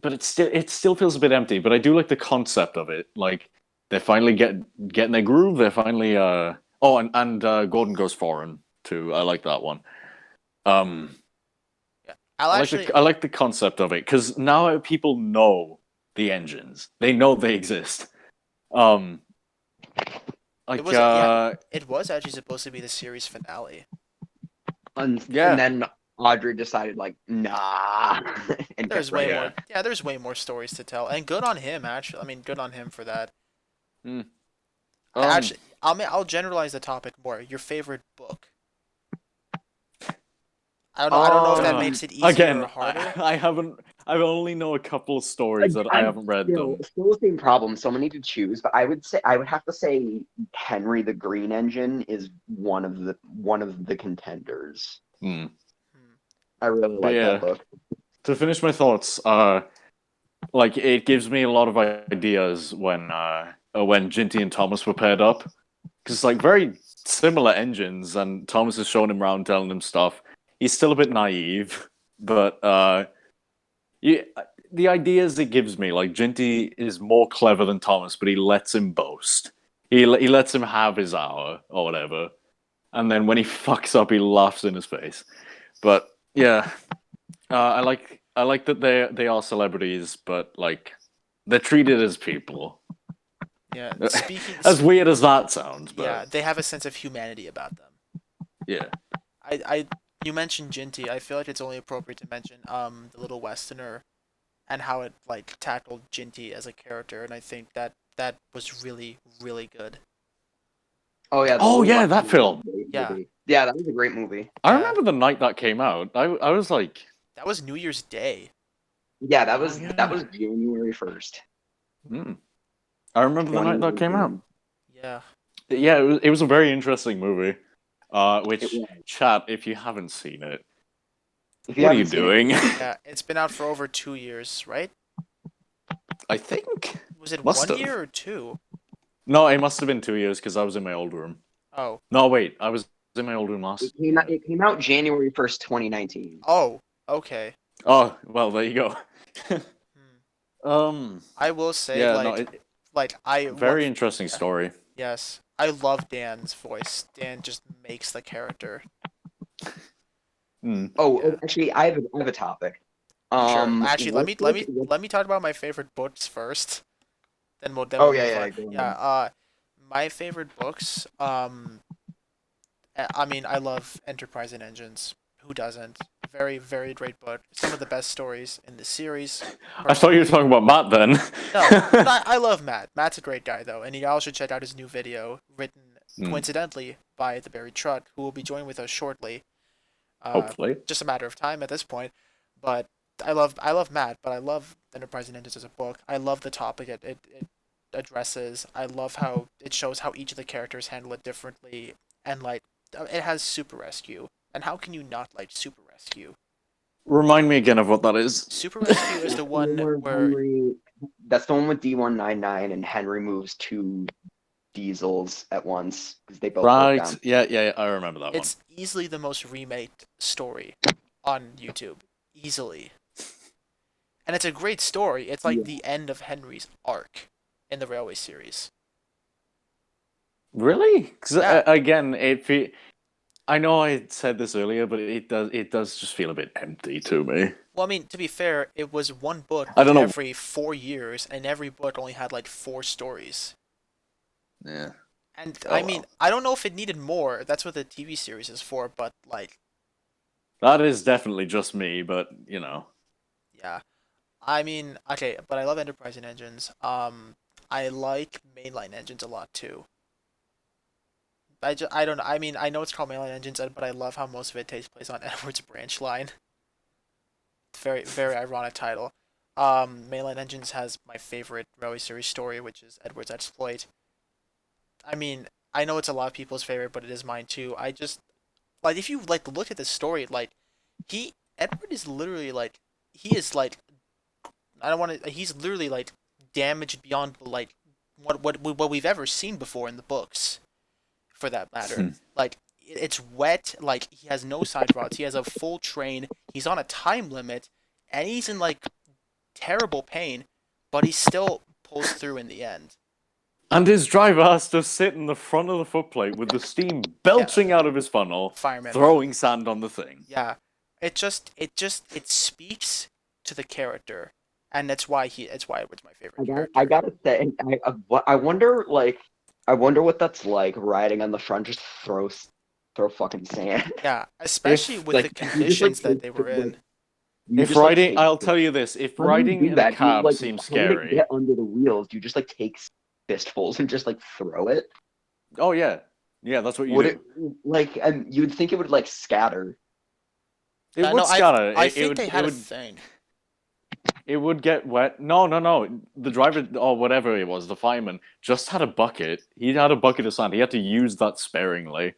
it still feels a bit empty. But I do like the concept of it. Like they finally getting their groove. They're finally and Gordon Goes Foreign too. I like that one. Yeah, I like the concept of it because now people know the engines. They know they exist. Like it was actually supposed to be the series finale. And Yeah. then Audrey decided like, nah, and There's kept way writing. more. Yeah, there's way more stories to tell, and good on him. Actually, I mean, good on him for that. Actually, I'll generalize the topic more. Your favorite book. I don't know if that makes it easier again, or harder. I only know a couple of stories that I haven't read them. Still the same problem. So many to choose, but I would have to say Henry the Green Engine is one of the contenders. I really like that book. To finish my thoughts, like it gives me a lot of ideas when Ginty and Thomas were paired up, because like very similar engines, and Thomas is showing him around, telling him stuff. He's still a bit naive, but the ideas it gives me, like Ginty is more clever than Thomas, but he lets him boast. He lets him have his hour or whatever, and then when he fucks up, he laughs in his face. But yeah, I like that they are celebrities, but like they're treated as people. Yeah, as weird as that sounds, but yeah, they have a sense of humanity about them. Yeah. You mentioned Ginty. I feel like it's only appropriate to mention the Little Westerner, and how it like tackled Ginty as a character, and I think that was really really good. Oh yeah. That film. Yeah. Yeah, that was a great movie. I remember the night that came out. I was like, that was New Year's Day. Yeah, that was January 1st. I remember the night that came out. Yeah. Yeah, it was a very interesting movie. Which, chat, if you haven't seen it, what are you doing? Yeah, it's been out for over 2 years, right? I think. Was it 1 year or 2? No, it must have been 2 years because I was in my old room. Oh. No, wait, I was in my old room last. It came out January 1st, 2019. Oh, okay. Oh, well, there you go. I will say, very interesting story. Yes, I love Dan's voice. Dan just makes the character. Actually, I have a topic. Sure. Actually, let me talk about my favorite books first. Then we'll. My favorite books. I mean, I love Enterprise and Engines. Who doesn't? Very, very great book. Some of the best stories in the series. I thought you were talking about Matt then. No, I love Matt. Matt's a great guy, though, and you all should check out his new video, written coincidentally by TheBuriedTruck, who will be joining with us shortly. Hopefully. Just a matter of time at this point. But I love Matt, but I love Enterprise and Engines as a book. I love the topic it addresses. I love how it shows how each of the characters handle it differently, and like it has Super Rescue. And how can you not like Super Rescue? Remind me again of what that is. Super Rescue is the one where that's the one with D199 and Henry moves 2 diesels at once because they both right. Down. Yeah, I remember that one. It's easily the most remade story on YouTube, easily. And it's a great story. It's like the end of Henry's arc in the Railway series. Really? Because again, I know I said this earlier, but it does just feel a bit empty to me. Well, I mean, to be fair, it was one book I don't know. every 4 years, and every book only had like 4 stories. Yeah. And Oh I mean, well. I don't know if it needed more. That's what the TV series is for, but like, That is definitely just me, but you know. yeah. I mean, okay, but I love Enterprise and engines. I like mainline engines a lot too. I don't know. I mean, I know it's called mainline engines, but I love how most of it takes place on Edward's branch line. Very, very ironic title. Mainline Engines has my favorite Railway series story, which is Edward's exploit. I mean, I know it's a lot of people's favorite, but it is mine too. I just like if you like look at the story, like Edward is literally like he is like I don't want to. He's literally like damaged beyond like what we've ever seen before in the books, for that matter. Like it's wet. Like he has no side rods. He has a full train. He's on a time limit, and he's in like terrible pain, but he still pulls through in the end. And his driver has to sit in the front of the footplate with the steam Yeah, belching out of his funnel, fireman. throwing sand on the thing. Yeah, it speaks to the character, and that's why it was my favorite character. I gotta say, I wonder, like, I wonder what that's like riding on the front, just throw fucking sand. Yeah, especially with Like, the you just, conditions like, that they were in. You If just, like, riding, take I'll tell you this: if how do you riding do in a that? Do you, cab like, seems how did it scary, get under the wheels? Do you just like take fistfuls and just like throw it? oh yeah, that's what you Would do. it like? And you'd think it would like scatter. It would No, scatter. I It, it think they would. It had a would. thing. It would get wet. No, no, no. The driver or whatever it was, the fireman, just had a bucket. He had a bucket of sand. He had to use that sparingly,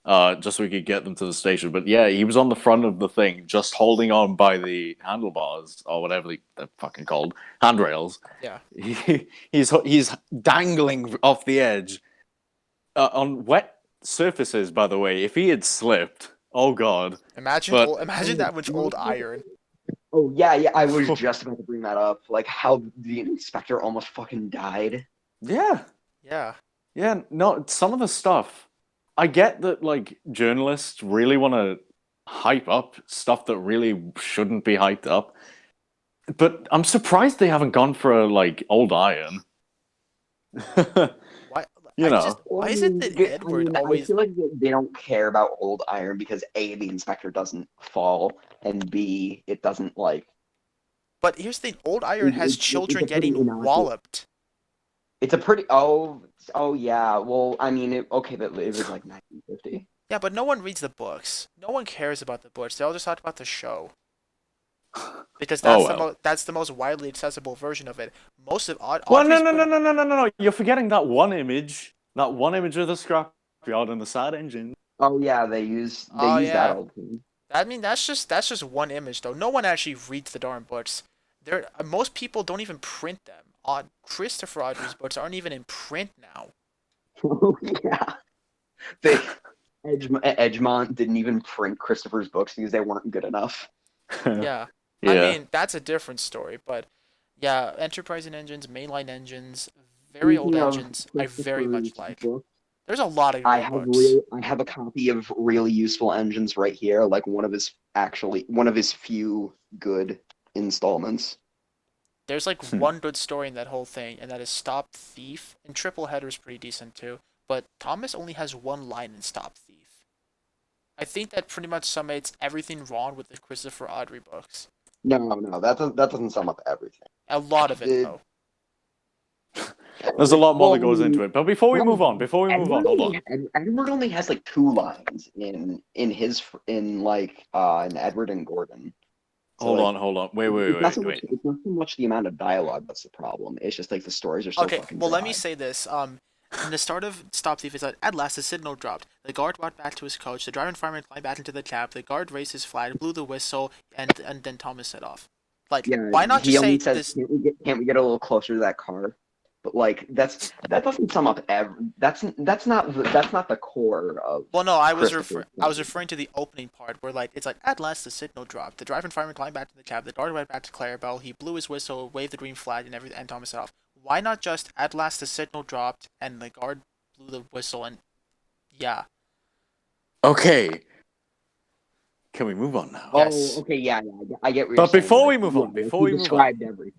just so we could get them to the station. But yeah, he was on the front of the thing, just holding on by the handlebars or whatever they're fucking called, handrails. Yeah. He's dangling off the edge on wet surfaces. By the way, if he had slipped, oh god. But Imagine that with old iron. Oh yeah, yeah. I was just about to bring that up. Like how the inspector almost fucking died. yeah. Yeah. Yeah, no, some of the stuff. I get that, like, journalists really want to hype up stuff that really shouldn't be hyped up. But I'm surprised they haven't gone for a, like, old iron. Why? You know. Why is it that Edward I always? feel like they don't care about old iron because A, the inspector doesn't fall, and B, it doesn't like. But here's the thing: old iron has It's children a pretty getting innocuous. walloped. It's a pretty. Oh yeah. Well, I mean, okay, but it was like 1950. Yeah, but no one reads the books. No one cares about the books. They all just talk about the show because Oh well. that's the most widely accessible version of it. Most of Well, no, Audrey's no, no, book. no, no, no, no, no. You're forgetting that one image. That one image of the scrapyard and the sad engine. Oh yeah, they use Oh that yeah. all the time. I mean, that's just one image though. No one actually reads the darn books. Most people don't even print them. Christopher Audrey's books aren't even in print now. Oh yeah. They Edgemont didn't even print Christopher's books because they weren't good enough. Yeah. Yeah. I mean, that's a different story, but yeah, Enterprise and engines, mainline engines, very old Speaking of engines, I very much Christopher's like. books, There's a lot of great books. I have a copy of really useful engines right here, like one of his few good installments. There's like one good story in that whole thing, and that is Stop Thief, and Triple Header's pretty decent too, but Thomas only has one line in Stop Thief. I think that pretty much summates everything wrong with the Christopher Audrey books. No, that doesn't sum up everything. A lot of it, though. There's a lot more that Well, goes into it. But before we move on, hold on. Edward only has like 2 lines in Edward and Gordon. So, Hold on. Wait. It's not so much the amount of dialogue that's the problem. It's just like the stories are so Okay, fucking well, let dry. me say this. In the start of Stop Thief, it said, at last the signal dropped. The guard walked back to his coach. The driver and fireman climbed back into the cab. The guard raised his flag, blew the whistle, and then Thomas set off. Like, Yeah, why not he just say only says, this? Can't we get a little closer to that car? But like that doesn't sum up that's not the core of. Well, no, I was Christopher's referring to the opening part where like it's like at last the signal dropped. The driver and fireman climbed back to the cab. The guard went back to Clarabelle. He blew his whistle, waved the green flag, and everything. And Thomas set off. Why not just at last the signal dropped and the guard blew the whistle and yeah. Okay. Can we move on now? Yes. Oh, okay, yeah, I get what you're But saying. before like, we move on, like, before he we move on, described everything.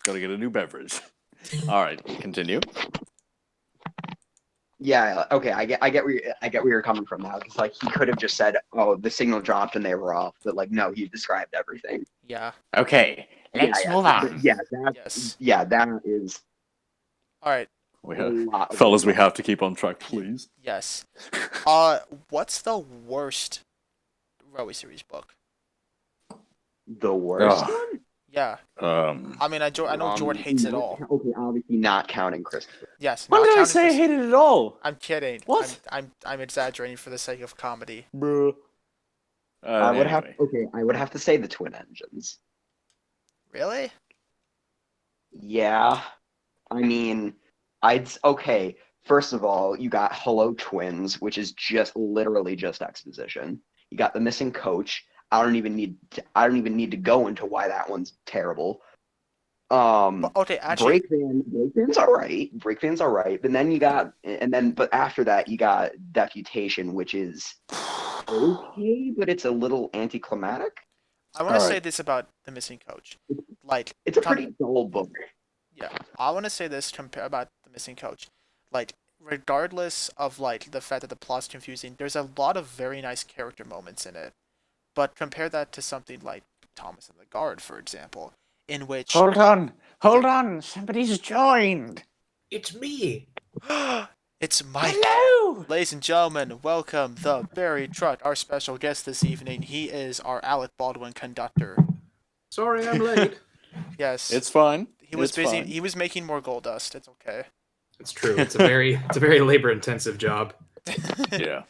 Gotta get a new beverage. All right, continue. Yeah, okay, I get where you're coming from now. It's like he could have just said, "Oh, the signal dropped and they were off," but like, no, he described everything. Yeah. Okay, let's move on. Yes. That is All right. We a lot. Of fellas, we have to keep on track, please. Yes. What's the worst Railway series book? the worst Ugh. one. Yeah. I mean, I know Jord hates it all. Okay, obviously not counting Christopher. Yes. When not did I counting say I Chris- hated it all? I'm kidding. What? I'm exaggerating for the sake of comedy. Bruh. I would Anyway. I would have to say the twin engines. Really? Yeah, I mean, okay. First of all, you got Hello Twins, which is just literally just exposition. You got the missing coach. I don't even need to go into why that one's terrible. But, okay, actually, Breakvan's all right. Breakvan's all right. But then but after that you got Deputation, which is okay, but it's a little anticlimactic. I want to All say right. this about the missing coach. Like, It's a pretty dull book. yeah, I want to say this about the missing coach. Like, regardless of like the fact that the plot's confusing, there's a lot of very nice character moments in it. But compare that to something like Thomas and the Guard, for example, in which Hold on. Somebody's joined. It's me. it's Mike. Hello. Ladies and gentlemen, welcome the Buried Truck, our special guest this evening. He is our Alec Baldwin conductor. Sorry I'm late. Yes, It's fine. he was It's busy. fine. He was making more gold dust. It's okay. It's true. It's a very labor intensive job. Yeah.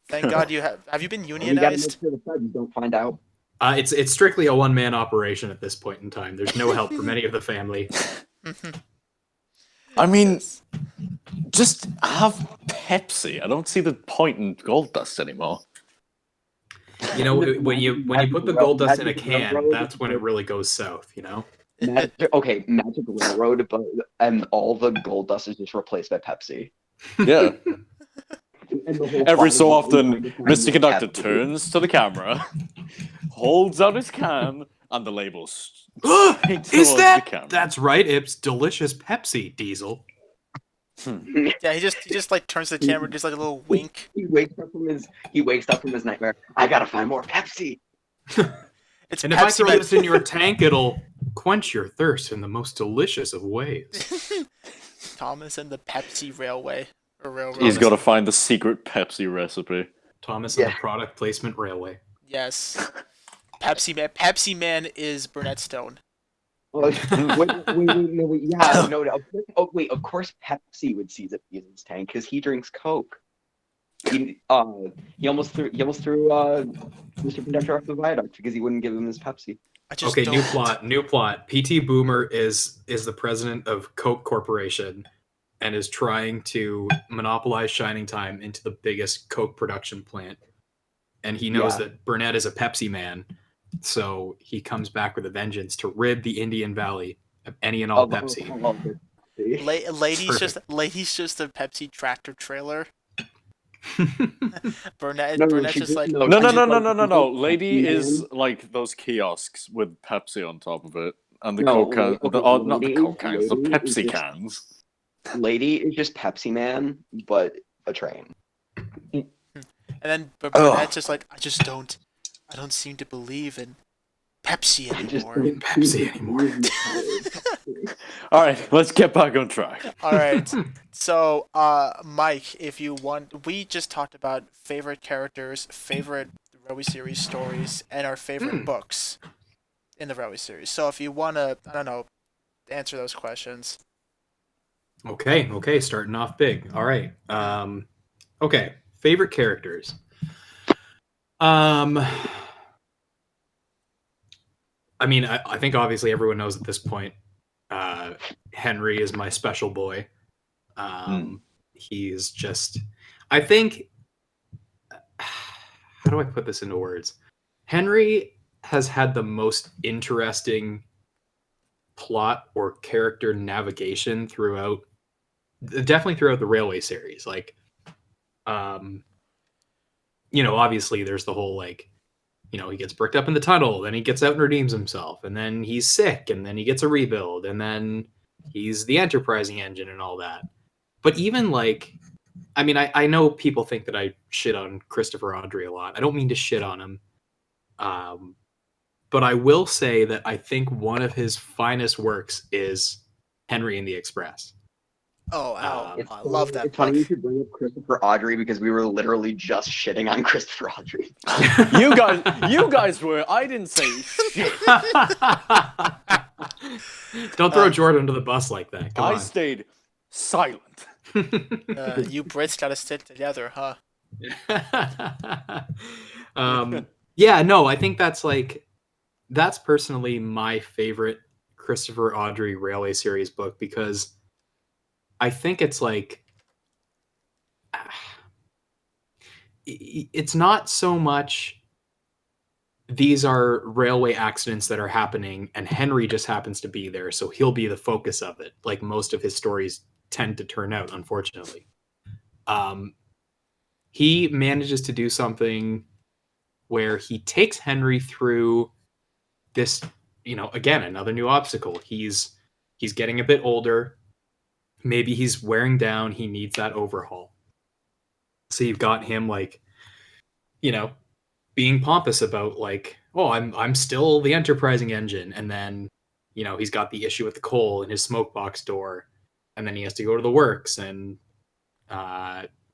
Thank God you have. Have you been You gotta make unionized? sure the feds don't find out. It's strictly a one-man operation at this point in time. There's no help from any of the family. I mean, Yes. just have Pepsi. I don't see the point in gold dust anymore. You know, when you put the gold dust in a can, that's when it really goes south. You know. Magic Railroad, and all the gold dust is just replaced by Pepsi. Yeah. And the whole Every plot so is often, trying to find Mr. more Conductor Pepsi. turns to the camera, holds out his can, and the label's straight Is towards that? the camera. That's right. It's delicious Pepsi, Diesel. Yeah, he just like turns to the camera, just like a little wink. He wakes up from his nightmare. I gotta find more Pepsi. It's And if I Pepsi throw Man. this in your tank, it'll quench your thirst in the most delicious of ways. Thomas and the Pepsi Railway or Railroad. He's got to find the secret Pepsi recipe. Thomas and the Product Placement Railway. Yes. Pepsi Man. Pepsi Man is Burnett Stone. Wait, yeah, no. Of course Pepsi would seize a piece of his tank because he drinks Coke. He almost threw Mr. Conductor off the viaduct because he wouldn't give him his Pepsi. I just Okay, don't. new plot. PT Boomer is the president of Coke Corporation and is trying to monopolize Shining Time into the biggest Coke production plant. And he knows that Burnett is a Pepsi man, so he comes back with a vengeance to rid the Indian Valley of any and all Pepsi. Lady's just a Pepsi tractor trailer. Burnett's just like No. Lady is like those kiosks with Pepsi on top of it. And the Coke cans. Not the Coke cans, the Pepsi cans. Lady is just Pepsi Man, but a train. and then Burnett's just like I don't seem to believe in Pepsi anymore. All right, let's get back on track. All right. So, Mike, if you want, we just talked about favorite characters, favorite Railway series stories, and our favorite books in the Railway series. So, if you want to, I don't know, answer those questions. Okay, starting off big. All right. Okay, favorite characters. I mean, I think obviously everyone knows at this point. Henry is my special boy. He's just, I think, how do I put this into words? Henry has had the most interesting plot or character navigation throughout definitely throughout the Railway series. Like, obviously there's the whole like, he gets bricked up in the tunnel, then he gets out and redeems himself, and then he's sick, and then he gets a rebuild, and then he's the enterprising engine and all that. But even like, I mean, I know people think that I shit on Christopher Audrey a lot. I don't mean to shit on him. But I will say that I think one of his finest works is Henry and the Express. Oh, wow. It's I love that It's funny book. you should bring up Christopher Audrey because we were literally just shitting on Christopher Audrey. You guys were. I didn't say shit. Don't throw Jordan under the bus like that. Come I on. stayed silent. You Brits gotta stick together, huh? Yeah, no, I think that's personally my favorite Christopher Audrey Railway series book, because I think it's like, it's not so much these are railway accidents that are happening and Henry just happens to be there, so he'll be the focus of it, like most of his stories tend to turn out, unfortunately. He manages to do something where he takes Henry through this, again, another new obstacle. He's getting a bit older. Maybe he's wearing down. He needs that overhaul. So you've got him like, being pompous about like, oh, I'm still the enterprising engine. And then, he's got the issue with the coal in his smoke box door. And then he has to go to the works, and,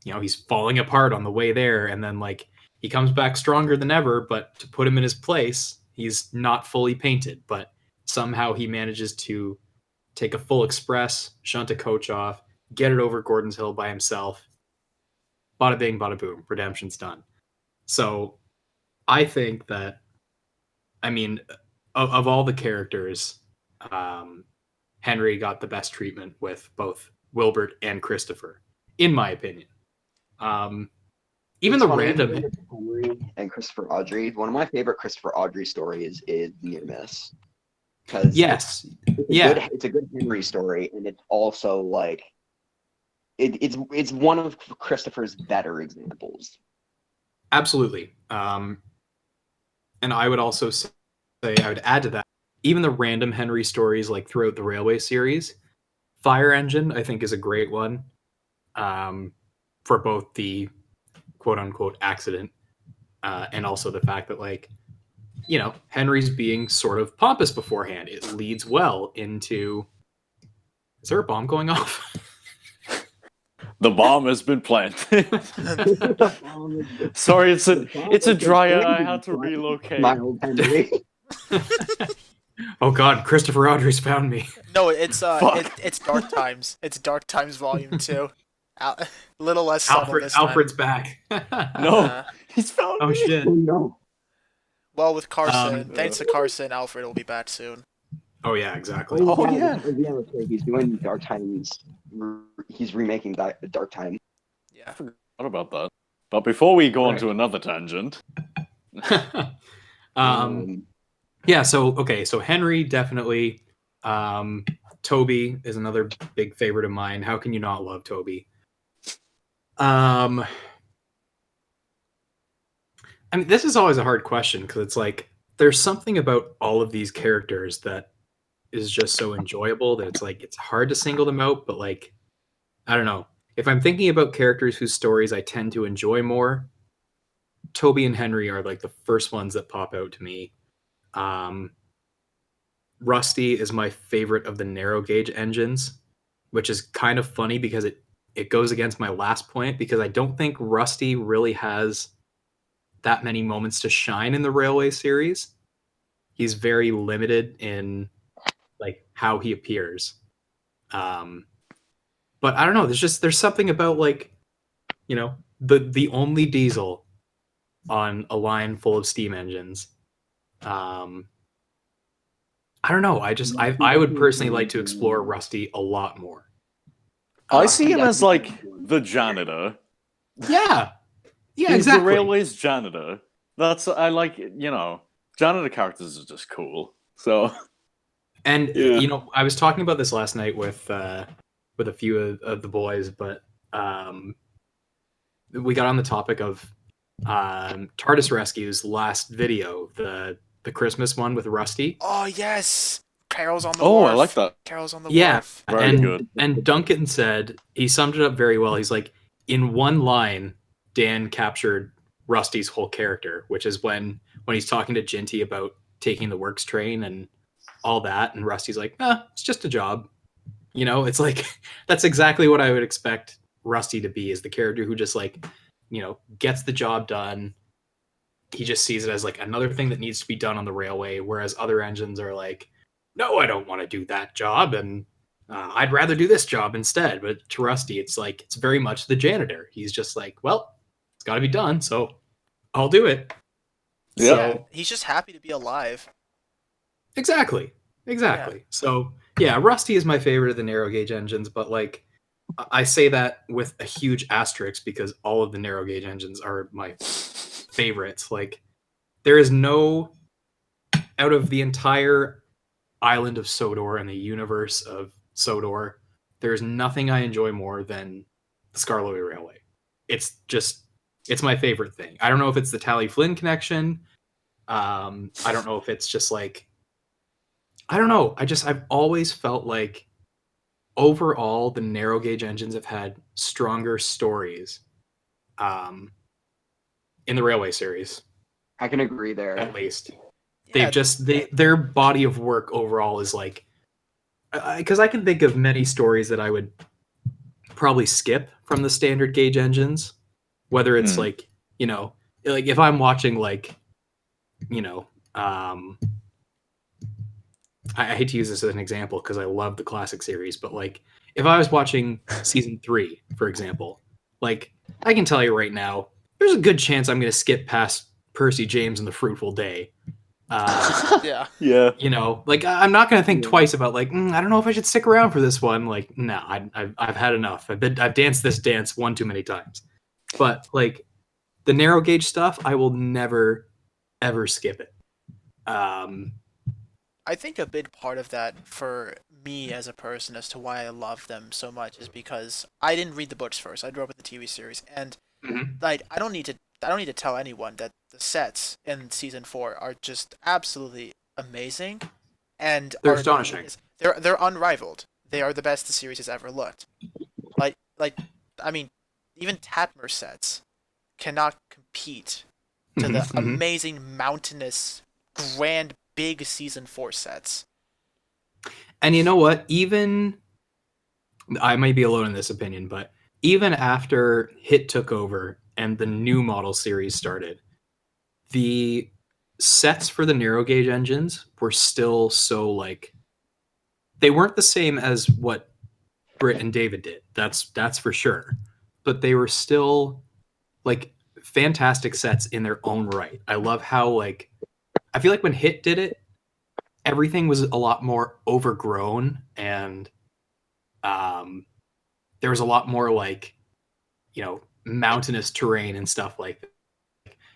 he's falling apart on the way there. And then like, he comes back stronger than ever, but to put him in his place, he's not fully painted, but somehow he manages to take a full express, shunt a coach off, get it over Gordon's Hill by himself. Bada bing, bada boom, redemption's done. So I think that, I mean, of all the characters, Henry got the best treatment with both Wilbert and Christopher, in my opinion. Even It's the funny, random... Henry and Christopher Audrey. One of my favorite Christopher Audrey stories is Near Miss. Because Yes. it's a good Henry story, and it's also like it's one of Christopher's better examples. Absolutely. And I would also say, I would add to that, even the random Henry stories like throughout the Railway series, Fire Engine, I think, is a great one, for both the quote-unquote accident and also the fact that, like, Henry's being sort of pompous beforehand. It leads well into... Is there a bomb going off? The bomb has been planted. Sorry, it's a dryer. I had to relocate. My old Henry. Oh God, Christopher Audrey's found me. No, it's Dark Times. It's Dark Times Volume 2. Little less subtle this time. Alfred's back. No, he's found Oh me. shit. Oh no. Well, with Carson, thanks to Carson, Alfred will be back soon. Oh yeah, exactly. Oh, yeah. He's doing Dark Times. He's remaking Dark Time. Yeah. I forgot about that. But before we go on Right. to another tangent, Yeah, so Henry definitely. Toby is another big favorite of mine. How can you not love Toby? I mean, this is always a hard question because it's like there's something about all of these characters that is just so enjoyable that it's like it's hard to single them out, but like I don't know. If I'm thinking about characters whose stories I tend to enjoy more, Toby and Henry are like the first ones that pop out to me. Rusty is my favorite of the narrow gauge engines, which is kind of funny because it goes against my last point, because I don't think Rusty really has that many moments to shine in the Railway series. He's very limited in like how he appears. But I don't know, there's something about like, the only diesel on a line full of steam engines. I don't know. I would personally like to explore Rusty a lot more. I see him as like the janitor. Yeah. Yeah, He's exactly. the railway's janitor. I like, janitor characters are just cool. So, And Yeah. I was talking about this last night with with a few of the boys, but we got on the topic of TARDIS Rescue's last video, the Christmas one with Rusty. Oh yes, Carol's on the Oh, wharf. I like that. Carol's on the Yeah, wharf. Very good. And Duncan said, he summed it up very well. He's like, in one line, Dan captured Rusty's whole character, which is when he's talking to Ginty about taking the works train and all that, and Rusty's like, it's just a job. You know, it's like, that's exactly what I would expect Rusty to be, is the character who just like, you know, gets the job done. He just sees it as like another thing that needs to be done on the railway, whereas other engines are like, no, I don't want to do that job, and I'd rather do this job instead. But to Rusty, it's like, it's very much the janitor. He's just like, well, it's got to be done, so I'll do it. Yeah. So, He's just happy to be alive. exactly. Yeah. So yeah, Rusty is my favorite of the narrow gauge engines, but like, I say that with a huge asterisk because all of the narrow gauge engines are my favorites. Like, there is no, out of the entire island of Sodor and the universe of Sodor, there's nothing I enjoy more than the Skarloey Railway. It's my favorite thing. I don't know if it's the Tally Flynn connection. I don't know if it's just like, I don't know. I've always felt like overall the narrow gauge engines have had stronger stories in the Railway series, I can agree there. at least. Yeah, Their body of work overall is like, because I can think of many stories that I would probably skip from the standard gauge engines, whether it's like, you know, like if I'm watching like, you know, I hate to use this as an example because I love the classic series, but like if I was watching season 3, for example, like I can tell you right now, there's a good chance I'm going to skip past Percy James and the Fruitful Day. yeah. Yeah. You know, like I'm not going to think twice about like, I don't know if I should stick around for this one. Like, no, I've had enough. I've danced this dance one too many times. But like the narrow gauge stuff, I will never ever skip it. I think a big part of that for me as a person as to why I love them so much is because I didn't read the books first. I grew up with the TV series, and like I don't need to tell anyone that the sets in season 4 are just absolutely amazing, and They're are astonishing. They're unrivaled. They are the best the series has ever looked. Like I mean, even Tatmer sets cannot compete to the amazing mountainous, grand, big season 4 sets. And you know what? Even I might be alone in this opinion, but even after Hit took over and the new model series started, the sets for the narrow gauge engines were still so like, they weren't the same as what Britt and David did. That's for sure. But they were still like fantastic sets in their own right. I love how like, I feel like when Hit did it, everything was a lot more overgrown, and there was a lot more like, you know, mountainous terrain and stuff like that.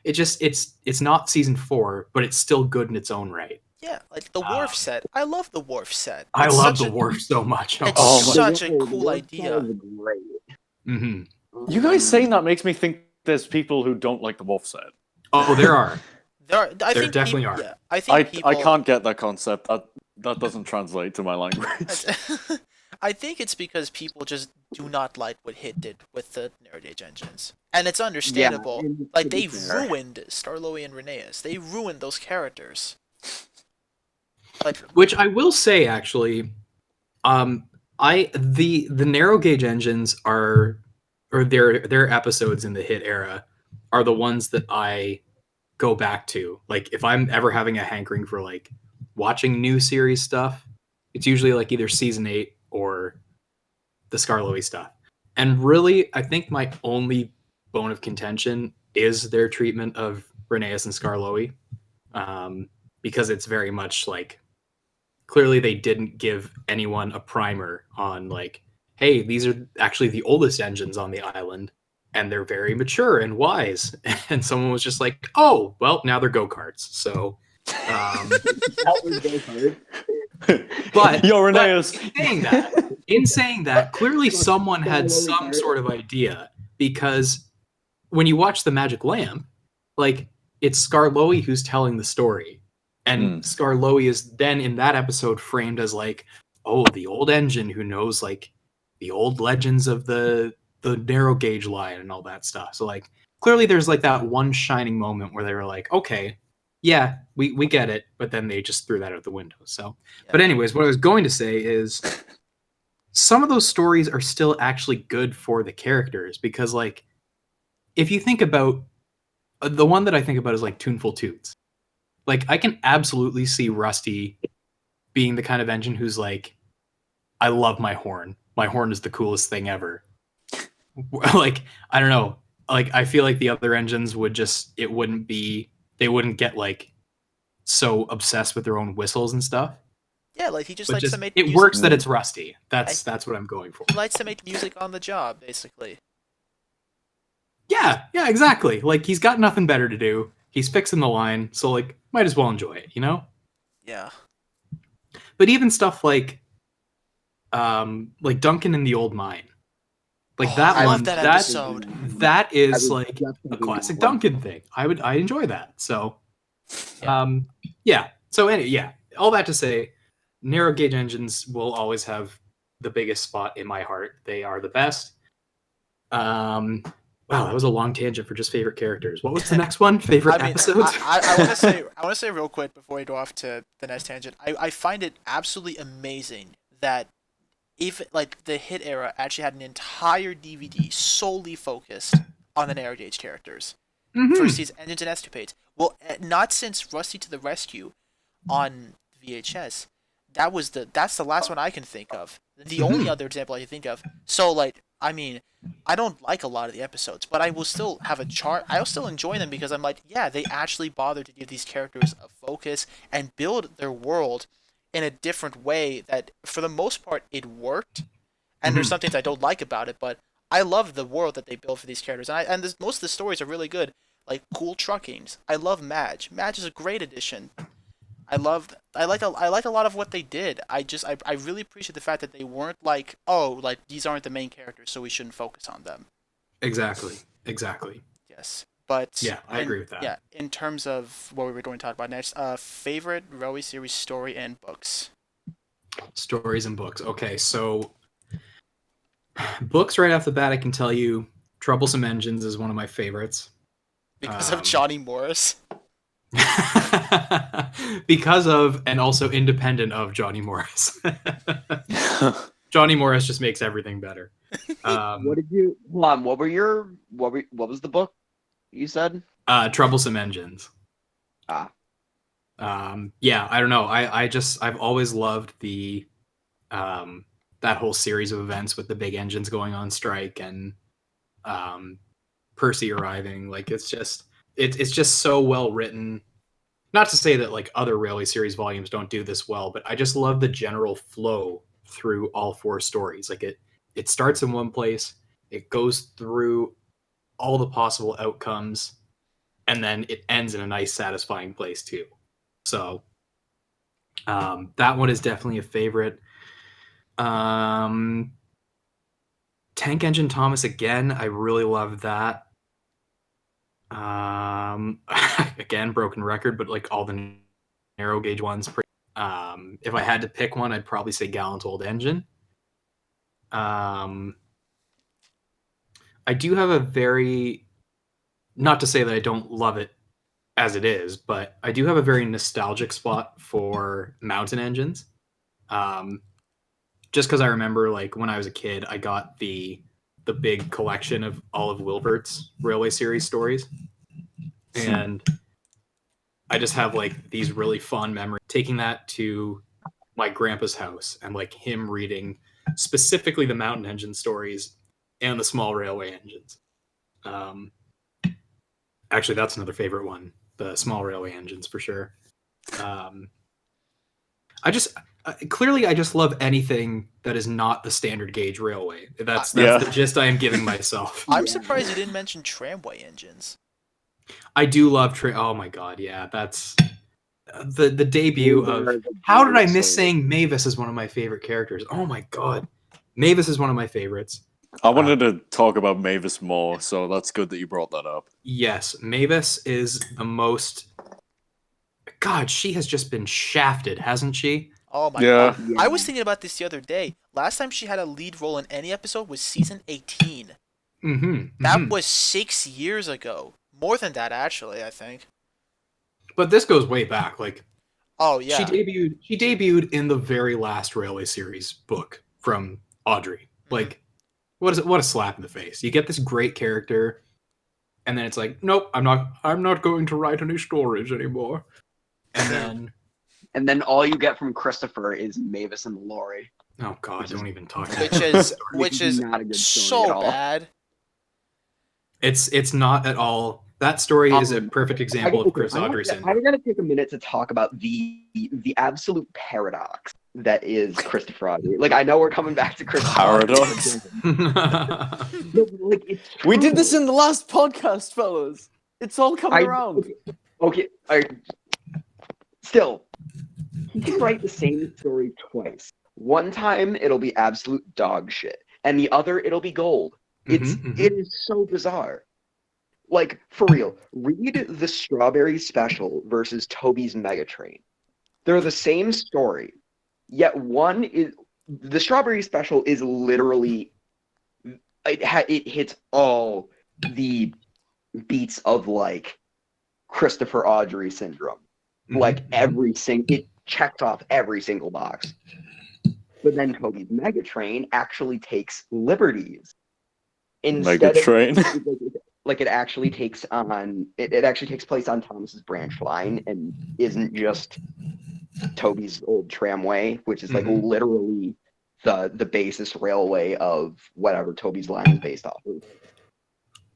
It's not season 4, but it's still good in its own right. Yeah, like the Wharf set. I love the Wharf set. I It's love such the a- Wharf so much. It's Oh, such a cool idea. Great. hmm You guys saying that makes me think there's people who don't like the wolf set. Oh, there are. I There think definitely peop- are. Yeah, I think people. I can't get that concept. That doesn't translate to my language. I think it's because people just do not like what Hit did with the narrow gauge engines, and it's understandable. and Like to be they fair- ruined Starloey and Rheneas. They ruined those characters. Like Which I will say, actually, the narrow gauge engines are, or their episodes in the Hit era are the ones that I go back to. Like if I'm ever having a hankering for like watching new series stuff, it's usually like either season 8 or the Skarloey stuff. And really, I think my only bone of contention is their treatment of Rheneas and Skarloey, because it's very much like, clearly they didn't give anyone a primer on like, hey, these are actually the oldest engines on the island, and they're very mature and wise. And someone was just like, oh, well, now they're go-karts. So That was go-kart. But Irenaeus. in saying that, clearly someone had some sort of idea, because when you watch The Magic Lamp, like, it's Skarloey who's telling the story. And Skarloey is then in that episode framed as like, oh, the old engine who knows like the old legends of the narrow gauge line and all that stuff. So like clearly there's like that one shining moment where they were like, okay, yeah, we get it, but then they just threw that out the window. So but anyways, what I was going to say is some of those stories are still actually good for the characters, because like if you think about the one that I think about is like Tuneful Toots. Like, I can absolutely see Rusty being the kind of engine who's like, I love my horn. My horn is the coolest thing ever. Like, I don't know. Like, I feel like the other engines would just, they wouldn't get like so obsessed with their own whistles and stuff. Yeah, like he just But likes to make it music. works that it's Rusty. That's what I'm going for. He likes to make music on the job, basically. Yeah, exactly. Like, he's got nothing better to do. He's fixing the line, so like, might as well enjoy it, you know? Yeah. But even stuff like Duncan in the Old Mine. Like that I one, love that episode. That is like a classic Duncan thing. I enjoy that. So all that to say, narrow gauge engines will always have the biggest spot in my heart. They are the best. Wow, that was a long tangent for just favorite characters. What was the next one? Favorite episodes? I want to say real quick before we go off to the next tangent. I find it absolutely amazing that if like the Hit era actually had an entire DVD solely focused on the narrow gauge characters versus engines and escapades. Well, not since Rusty to the Rescue on VHS. That's the last one I can think of. The only other example I can think of. So like, I mean, I don't like a lot of the episodes, but I will still have a chart. I'll still enjoy them because I'm like, yeah, they actually bothered to give these characters a focus and build their world in a different way that, for the most part, it worked. And there's some things I don't like about it, but I love the world that they build for these characters. And most of the stories are really good. Like Cool Truckings. I love Madge. Madge is a great addition. I like a lot of what they did. I really appreciate the fact that they weren't like, oh, like these aren't the main characters, so we shouldn't focus on them. Exactly. Yes, but yeah, I agree with that. Yeah, in terms of what we were going to talk about next, favorite Railway series story and books. Stories and books. Okay, so books right off the bat, I can tell you, Troublesome Engines is one of my favorites because of Johnny Morris. Because of, and also independent of Johnny Morris. Johnny Morris just makes everything better. What did you? What was the book you said? Troublesome Engines. Yeah, I don't know. I've always loved the that whole series of events with the big engines going on strike and Percy arriving. Like it's just so well written. Not to say that like other Railway series volumes don't do this well, but I just love the general flow through all four stories. Like it starts in one place, it goes through all the possible outcomes, and then it ends in a nice, satisfying place too. So that one is definitely a favorite. Tank Engine Thomas again, I really love that. Again, broken record, but like all the narrow gauge ones. If I had to pick one, I'd probably say Gallant Old Engine. I do have a very, not to say that I don't love it as it is, but I do have a very nostalgic spot for mountain engines. Just because I remember, like, when I was a kid, I got the big collection of all of Wilbert's Railway series stories. And I just have, like, these really fond memories. Taking that to my grandpa's house and, like, him reading specifically the mountain engine stories and the small railway engines. Actually, that's another favorite one. The small railway engines, for sure. I just love anything that is not the standard gauge railway. That's the gist I am giving myself. I'm surprised you didn't mention tramway engines. I do love oh my god, yeah, that's the debut of There's a how did I great miss story. saying Mavis is one of my favorite characters? Oh my god, Mavis is one of my favorites. I wanted to talk about Mavis more, so that's good that you brought that up. Yes, Mavis is the most. God, she has just been shafted, hasn't she? Oh my Yeah. god. I was thinking about this the other day. Last time she had a lead role in any episode was season 18. That was 6 years ago. More than that, actually, I think. But this goes way back. Like Oh, yeah. she debuted in the very last Railway series book from Audrey. Like, what is it? What a slap in the face! You get this great character, and then it's like, nope, I'm not going to write any stories anymore. And then, all you get from Christopher is Mavis and Lori. oh god, Which is- don't even talk about Which is not a good story at so all. bad. It's not at all. That story is a perfect example of Chris Audrey I syndrome. gotta take a minute to talk about the absolute paradox that is Christopher Audrey. Like, I know we're coming back to Christopher Paradox? Audrey. No, like, it's We did true. this in the last podcast, fellas. It's all coming around. Okay, still, he can write the same story twice. One time it'll be absolute dog shit, and the other it'll be gold. It is so bizarre. Like, for real, read the Strawberry Special versus Toby's Megatrain. They're the same story, yet one is the Strawberry Special is literally it hits all the beats of like Christopher Audrey syndrome. Like it checked off every single box. But then Toby's Megatrain actually takes liberties. Megatrain. Like it actually takes place on Thomas's branch line and isn't just Toby's old tramway, which is like literally the basis railway of whatever Toby's line is based off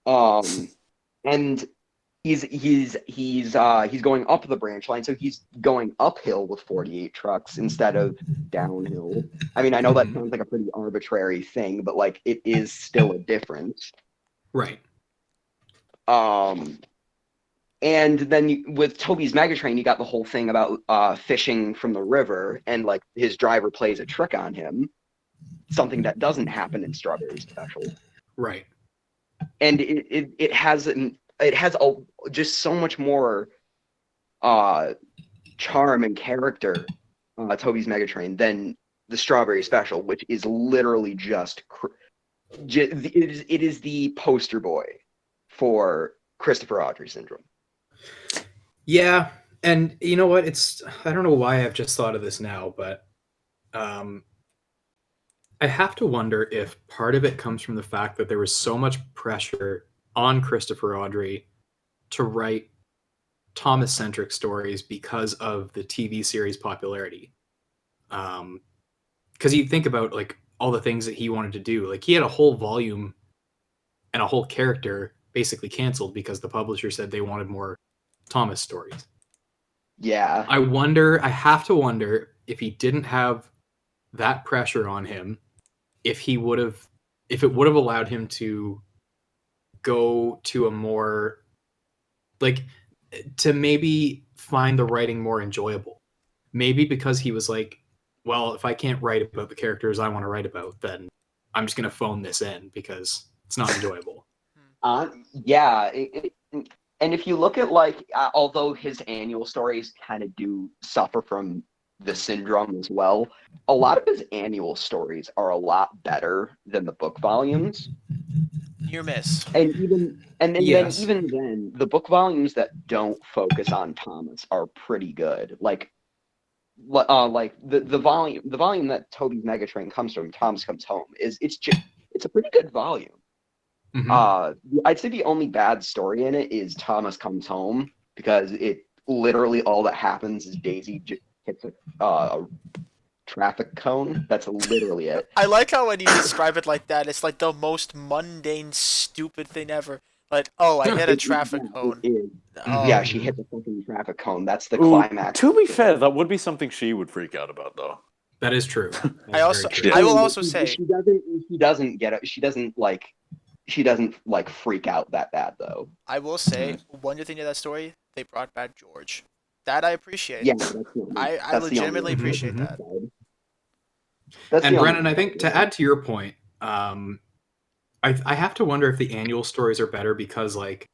of. And he's going up the branch line, so he's going uphill with 48 trucks instead of downhill. I mean, I know that sounds like a pretty arbitrary thing, but like it is still a difference. Right. And then with Toby's Megatrain, you got the whole thing about fishing from the river, and like his driver plays a trick on him, something that doesn't happen in Strawberry Special. Right. And it has just so much more charm and character, Toby's Megatrain, than the Strawberry Special, which is literally just it is the poster boy for Christopher Audrey syndrome. Yeah, and you know what? I don't know why I've just thought of this now, but I have to wonder if part of it comes from the fact that there was so much pressure on Christopher Audrey to write Thomas-centric stories because of the TV series popularity. Because you think about like all the things that he wanted to do. Like he had a whole volume and a whole character basically canceled because the publisher said they wanted more Thomas stories. Yeah. I have to wonder if he didn't have that pressure on him, if it would have allowed him to go to a more like to maybe find the writing more enjoyable. Maybe because he was like, well, if I can't write about the characters I want to write about, then I'm just going to phone this in because it's not enjoyable. Yeah. And if you look at like, although his annual stories kind of do suffer from the syndrome as well, a lot of his annual stories are a lot better than the book volumes. Near miss. And even Yes. then, the book volumes that don't focus on Thomas are pretty good. Like the volume that Toby's Megatrain comes from, Thomas Comes Home, it's a pretty good volume. I'd say the only bad story in it is Thomas Comes Home, because it literally all that happens is Daisy hits a traffic cone. That's literally it. I like how when you describe it like that, it's like the most mundane, stupid thing ever. Like, oh, I hit a traffic cone. Oh. Yeah, she hit the fucking traffic cone. That's the climax. To be fair, that would be something she would freak out about, though. That is true. I will also say she doesn't get it. She doesn't like freak out that bad though. I will say one good thing to that story, they brought back George. That I appreciate. Yeah, that's the only, I that's the only legitimately one. appreciate Mhm. that. That's And the only Brennan, I one. think to add to your point, I have to wonder if the annual stories are better because like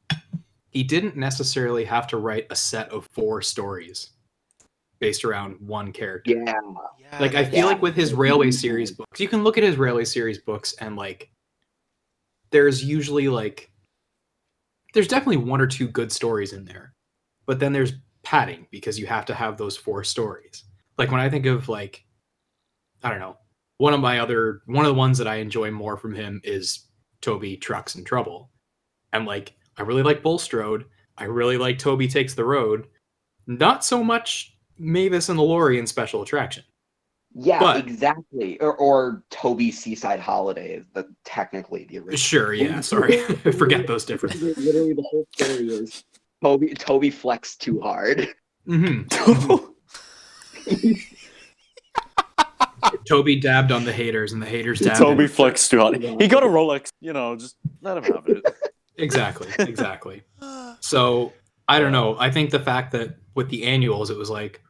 he didn't necessarily have to write a set of 4 stories based around one character. Yeah, Yeah, Like I that is feel yeah. like with his Railway series books, you can look at his Railway series books and like there's usually like there's definitely 1 or 2 good stories in there. But then there's padding because you have to have those 4 stories. Like when I think of like I don't know, one of the ones that I enjoy more from him is Toby Trucks in Trouble. And like I really like Bulstrode. I really like Toby Takes the Road. Not so much Mavis and the Lorry in Special Attraction. Yeah, But exactly. Or Toby's Seaside Holiday is technically the original. sure, yeah, sorry. Forget those differences. Literally, the whole story is Toby flexed too hard. Mm-hmm. Toby dabbed on the haters, and the haters dabbed. Toby flexed too hard. He got a Rolex. Just let him have it. Exactly. So I don't know. I think the fact that with the annuals, it was like,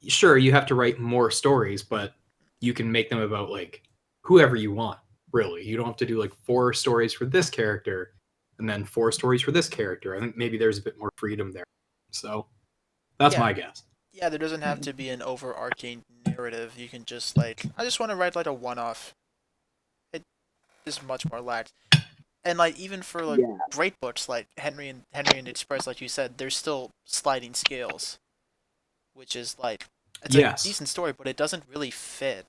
sure, you have to write more stories, but you can make them about like whoever you want. Really, you don't have to do like 4 stories for this character and then 4 stories for this character. I think maybe there's a bit more freedom there. So that's yeah, my guess. yeah. There doesn't have to be an overarching narrative. You can just like, I just want to write like a one-off. It is much more lax. And like even for like Yeah, great books like Henry and Express, like you said, there's still sliding scales, which is like it's a Yes. decent story, but it doesn't really fit.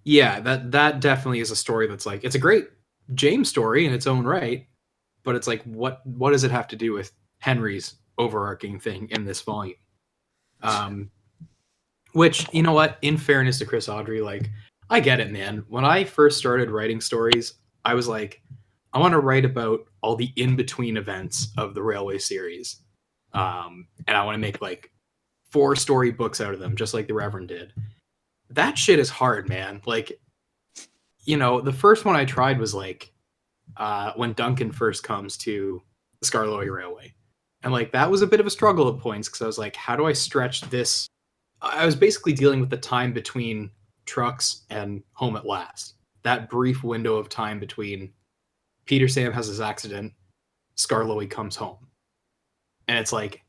Yeah, that definitely is a story that's like it's a great James story in its own right, but it's like what does it have to do with Henry's overarching thing in this volume? Um, which you know what, in fairness to Chris Audrey, like I get it, man. When I first started writing stories, I was like, I want to write about all the in between events of the Railway series, and I want to make like 4 story books out of them, just like the Reverend did. That shit is hard, man. Like the first one I tried was like when Duncan first comes to the Skarloey Railway. And like that was a bit of a struggle at points because I was like, how do I stretch this? I was basically dealing with the time between Trucks and Home at Last. That brief window of time between Peter Sam has his accident, Skarloey comes home. And it's like,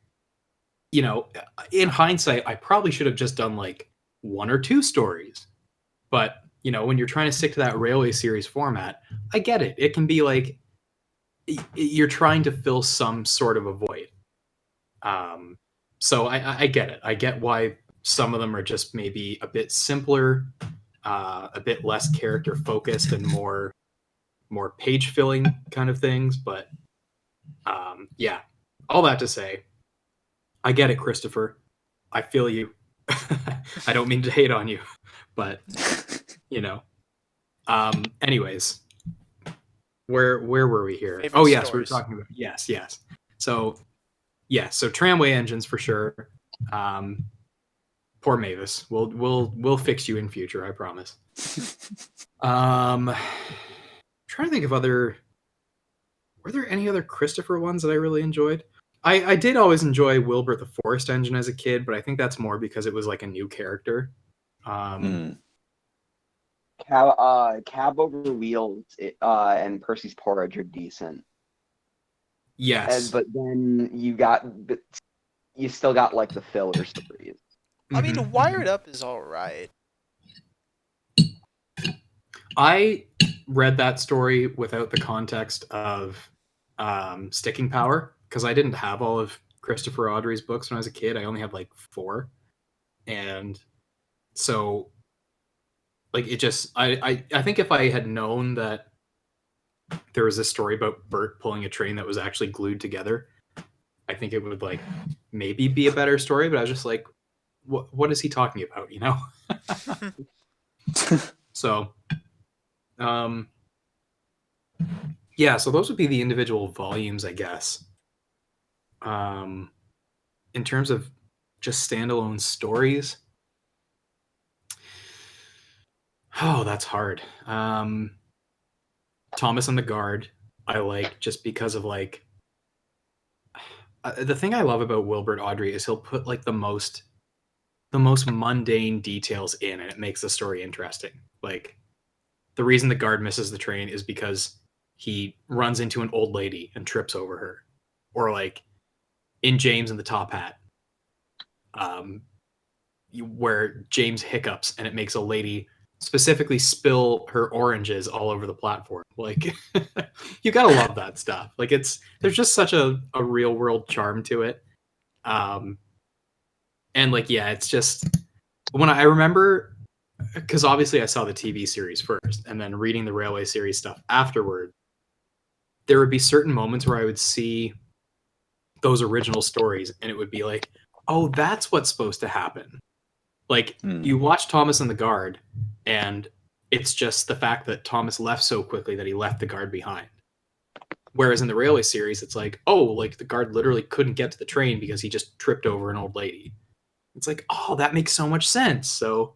in hindsight, I probably should have just done like 1 or 2 stories. But, when you're trying to stick to that Railway series format, I get it. It can be like you're trying to fill some sort of a void. So I get it. I get why some of them are just maybe a bit simpler, a bit less character focused, and more page filling kind of things. But yeah, all that to say, I get it, Christopher. I feel you. I don't mean to hate on you, but you know. Anyways, where were we here? Favorite Oh yes, we were stories. talking about yes. So tramway engines for sure. Poor Mavis. We'll fix you in future, I promise. Trying to think of other. Were there any other Christopher ones that I really enjoyed? I did always enjoy Wilbur the Forest Engine as a kid, but I think that's more because it was like a new character. Cab Over Wheels and Percy's Porridge are decent. Yes. But then you still got like the filler stories. I mean, Mhm. Wired Up is all right. I read that story without the context of Sticking Power because I didn't have all of Christopher Audrey's books when I was a kid. I only had like 4, and so like it just I think if I had known that there was a story about Bert pulling a train that was actually glued together, I think it would like maybe be a better story. But I was just like, what is he talking about? So, yeah. So those would be the individual volumes, I guess. In terms of just standalone stories, oh, that's hard. Thomas and the Guard, I like just because of like the thing I love about Wilbert Audrey is he'll put like the most mundane details in, and it makes the story interesting. Like the reason the guard misses the train is because he runs into an old lady and trips over her, or like in James and the Top Hat, where James hiccups and it makes a lady specifically spill her oranges all over the platform. Like you gotta love that stuff. Like there's just such a real world charm to it. And like, yeah, it's just when I remember, because obviously I saw the TV series first and then reading the Railway series stuff afterward, there would be certain moments where I would see those original stories and it would be like, oh, that's what's supposed to happen. Like you watch Thomas and the Guard and it's just the fact that Thomas left so quickly that he left the guard behind. Whereas in the Railway series, it's like, oh, like the guard literally couldn't get to the train because he just tripped over an old lady. It's like, oh, that makes so much sense. So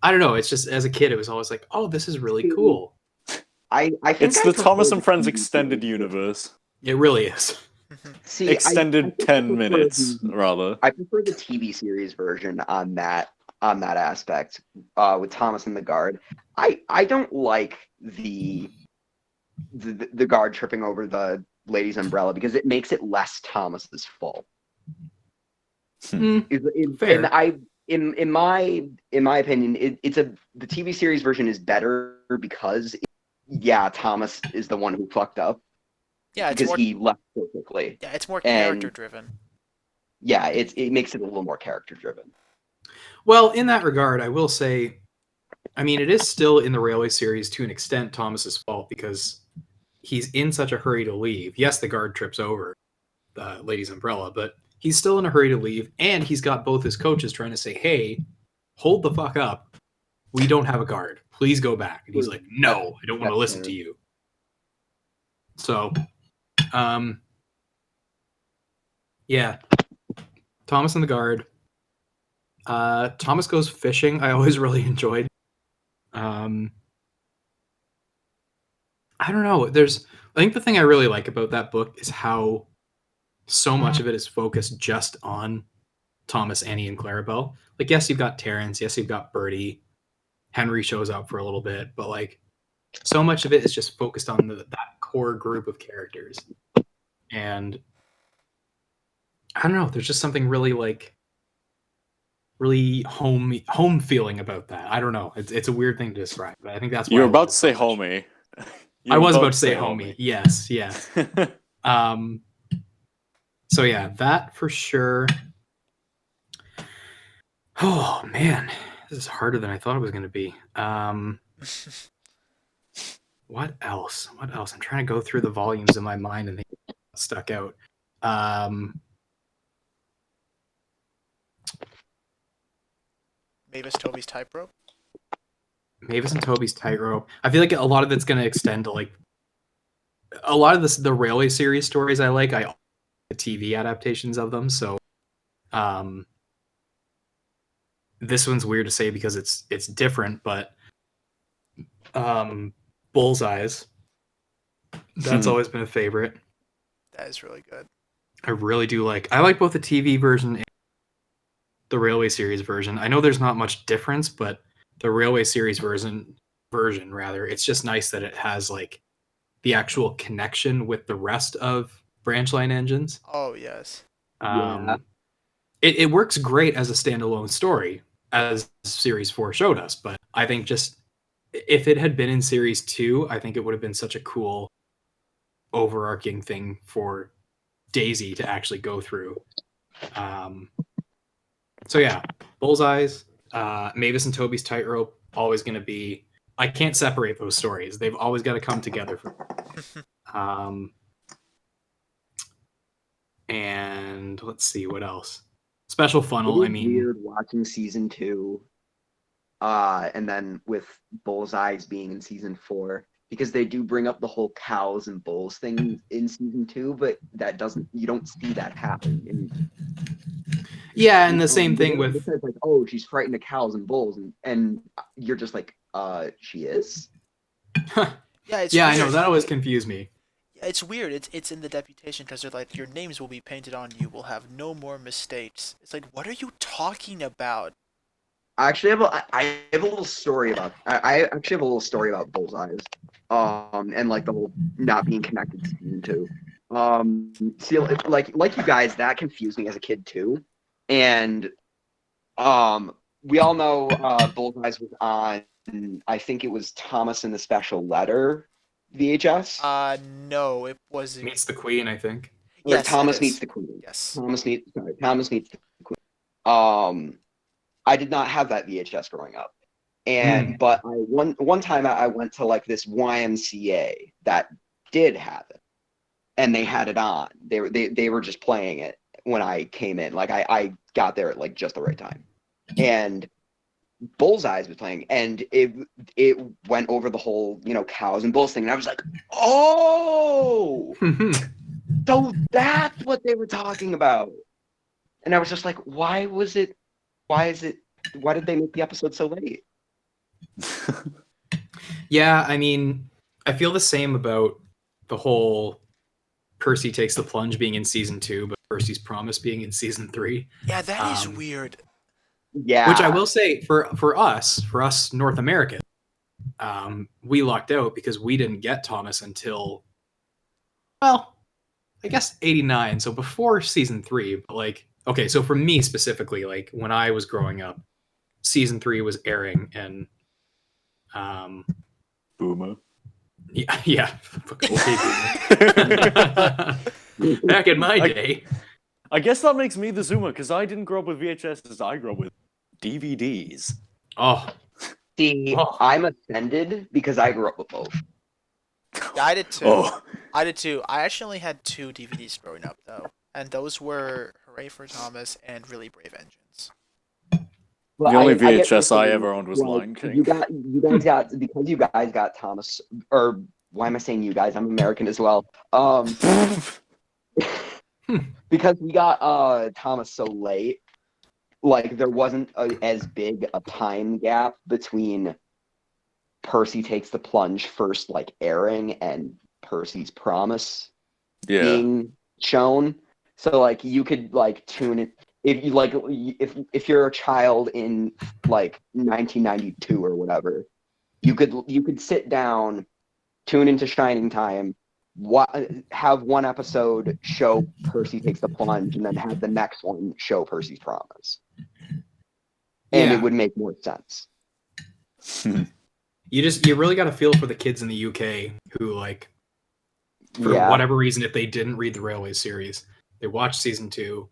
I don't know. It's just as a kid, it was always like, oh, this is really cool. I think It's I the prefer Thomas and the Friends TV extended series. universe. It really is. See, Extended I 10 prefer minutes, rather. I prefer the TV series version on that aspect with Thomas and the Guard. I don't like the guard tripping over the lady's umbrella because it makes it less Thomas's fault. Fair. In my opinion, the TV series version is better because Thomas is the one who fucked up. Yeah, it's because more. he left so quickly. Yeah, it's more And- character driven. Yeah, it makes it a little more character driven. Well, in that regard, I will say, I mean, it is still in the Railway series to an extent Thomas's fault because he's in such a hurry to leave. Yes, the guard trips over the lady's umbrella, but he's still in a hurry to leave, and he's got both his coaches trying to say, hey, hold the fuck up. We don't have a guard. Please go back. And he's like, no, I don't want to listen to you. So, yeah. Thomas and the Guard. Thomas Goes Fishing, I always really enjoyed. I don't know. I think the thing I really like about that book is how so much of it is focused just on Thomas, Annie, and Clarabelle. Like, yes, you've got Terrence. Yes, you've got Bertie. Henry shows up for a little bit, but like, so much of it is just focused on that core group of characters. And I don't know. There's just something really home feeling about that. I don't know. It's a weird thing to describe, but I think that's why You're I about love to it say so much. homie. I was about to say homie. Yes. So yeah, that for sure. Oh man, this is harder than I thought it was going to be. What else? I'm trying to go through the volumes in my mind and think stuck out. Mavis Toby's Tightrope. Mavis and Toby's Tightrope. I feel like a lot of it's going to extend to like a lot of the Railway series stories I like. I the TV adaptations of them. So, this one's weird to say because it's different, but Bullseyes. That's always been a favorite. That is really good. I really do I like both the TV version and the Railway series version. I know there's not much difference, but the Railway series version rather, it's just nice that it has like the actual connection with the rest of branch line engines. Oh yes. It works great as a standalone story, as Series 4 showed us, but I think just if it had been in Series 2, I think it would have been such a cool overarching thing for Daisy to actually go through. So yeah, Bullseyes, Mavis and Toby's Tightrope, always going to be... I can't separate those stories. They've always got to come together for me. And let's see, what else? Special Funnel, I mean... weird watching season 2, and then with Bullseyes being in season 4, because they do bring up the whole cows and bulls thing in season 2, but you don't see that happen. Yeah, and the same thing with... It's like, oh, she's frightened of cows and bulls, and you're just like, she is? Yeah, it's yeah, weird. I know, that always confused me. It's weird. It's in the deputation because they're like, your names will be painted on you. We'll have no more mistakes. It's like, what are you talking about? I actually I have a little story about I actually have a little story about Bullseyes, and like the whole not being connected to season two. See, like you guys, that confused me as a kid too, and we all know Bullseyes was on. I think it was Thomas and the Special Letter VHS. No, it wasn't. Meets the Queen, I think. Or Yes, Thomas it Meets is. the Queen. Yes. Thomas Meets the Queen. I did not have that VHS growing up, and but one time I went to like this YMCA that did have it, and they had it on. They were just playing it when I came in. Like I got there at like just the right time, and Bullseyes was playing, and it went over the whole cows and bulls thing, and I was like, oh, so that's what they were talking about, and I was just like, why did they make the episode so late? Yeah, I mean, I feel the same about the whole Percy Takes the Plunge being in season 2, but Percy's Promise being in season 3. Yeah, that is weird. Yeah. Which I will say, for us North Americans, we lucked out because we didn't get Thomas until, well, I guess 89, so before season 3. But like, okay, so for me specifically, like when I was growing up, season 3 was airing, and Boomer. yeah. Back in my day. I guess that makes me the Zoomer, because I didn't grow up with VHSs, I grew up with DVDs. Oh. See, I'm offended because I grew up with both. Yeah, I did too. Oh. I did too. I actually only had 2 DVDs growing up though, and those were Hooray for Thomas and Really Brave Engines. Well, The only I get VHS I frustrated. ever owned was Lion King. You guys got because you guys got Thomas, or why am I saying you guys? I'm American as well. Because we got Thomas so late, like there wasn't as big a time gap between Percy Takes the Plunge first like airing and Percy's Promise being shown. So like you could like tune it if you like if you're a child in like 1992 or whatever, you could sit down, tune into Shining Time, have one episode show Percy Takes the Plunge, and then have the next one show Percy's Promise, and it would make more sense. You really got to feel for the kids in the UK who, like, for whatever reason, if they didn't read the Railway series, they watched season 2,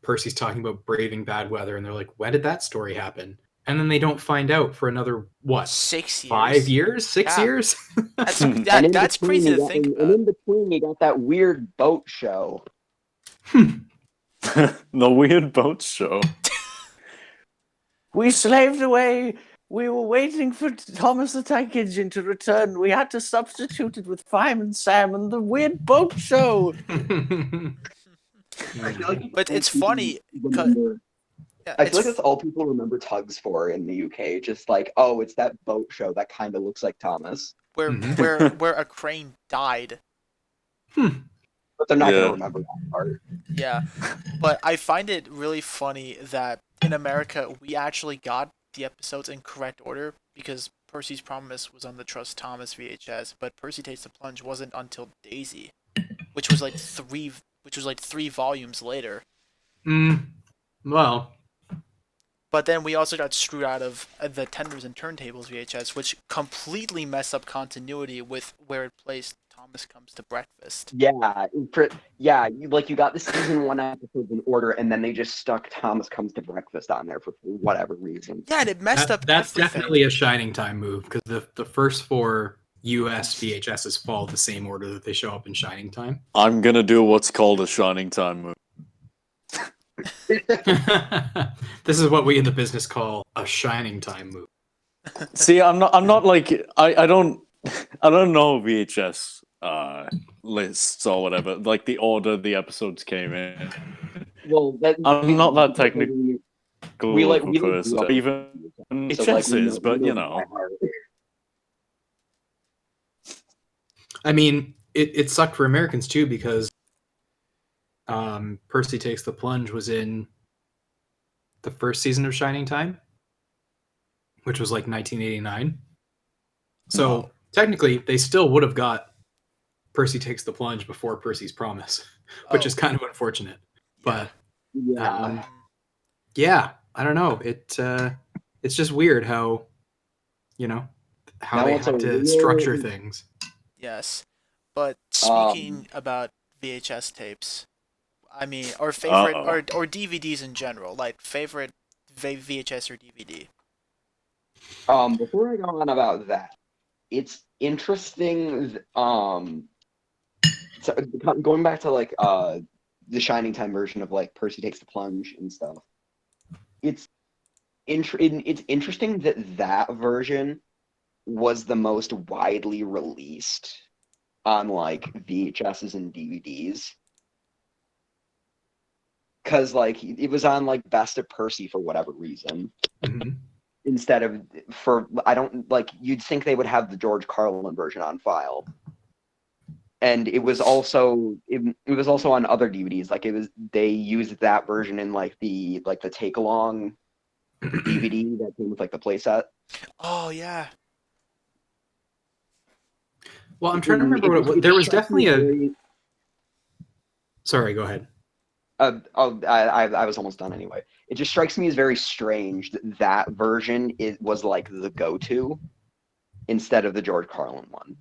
Percy's talking about braving bad weather, and they're like, when did that story happen? And then they don't find out for another, 6 years? 5 years? 6 years? That's crazy to think about. And in between, you got that weird boat show. The weird boat show. We slaved away. We were waiting for Thomas the Tank Engine to return. We had to substitute it with Fireman Sam and the weird boat show. But it's funny. I feel like that's all people remember Tugs for in the UK. Just like, oh, it's that boat show that kind of looks like Thomas. Where a crane died. But they're not going to remember that part. Yeah. But I find it really funny that in America, we actually got the episodes in correct order because Percy's Promise was on the Trust Thomas VHS, but Percy Takes the Plunge wasn't until Daisy, which was like 3 volumes later. Well. But then we also got screwed out of the Tenders and Turntables VHS, which completely messed up continuity with where it placed Thomas Comes to Breakfast. Yeah, you got the season 1 episodes in order, and then they just stuck Thomas Comes to Breakfast on there for whatever reason. Yeah, and it messed up That's everything. definitely a Shining Time move, because the first 4 US VHSs follow the same order that they show up in Shining Time. I'm gonna do what's called a Shining Time move. This is what we in the business call a Shining Time move. See, I'm not like I don't know VHS lists or whatever, like the order the episodes came in. Well, I'm not that technical. We person, even VHSs, but you know. I mean, it sucked for Americans too because Percy Takes the Plunge was in the first season of Shining Time, which was like 1989. So Oh. technically, they still would have got Percy Takes the Plunge before Percy's Promise, which is kind of unfortunate. But Yeah. yeah, I don't know. It's just weird how how Now they it's a had to real- structure things. Yes. But speaking about VHS tapes, I mean, or favorite or DVDs in general, like favorite VHS or DVD. Before I go on about that, it's interesting. So going back to like the Shining Time version of like Percy Takes the Plunge and stuff. It's it's interesting that that version was the most widely released on like VHSs and DVDs. Because like it was on like Best of Percy for whatever reason. Mhm. Instead of I don't like you'd think they would have the George Carlin version on file. And it was also on other DVDs. Like they used that version in like the take along DVD that came with like the playset. Oh yeah. Well, I'm trying to remember what there was definitely a. Sorry, go ahead. I was almost done anyway. It just strikes me as very strange that that version was like the go-to instead of the George Carlin one.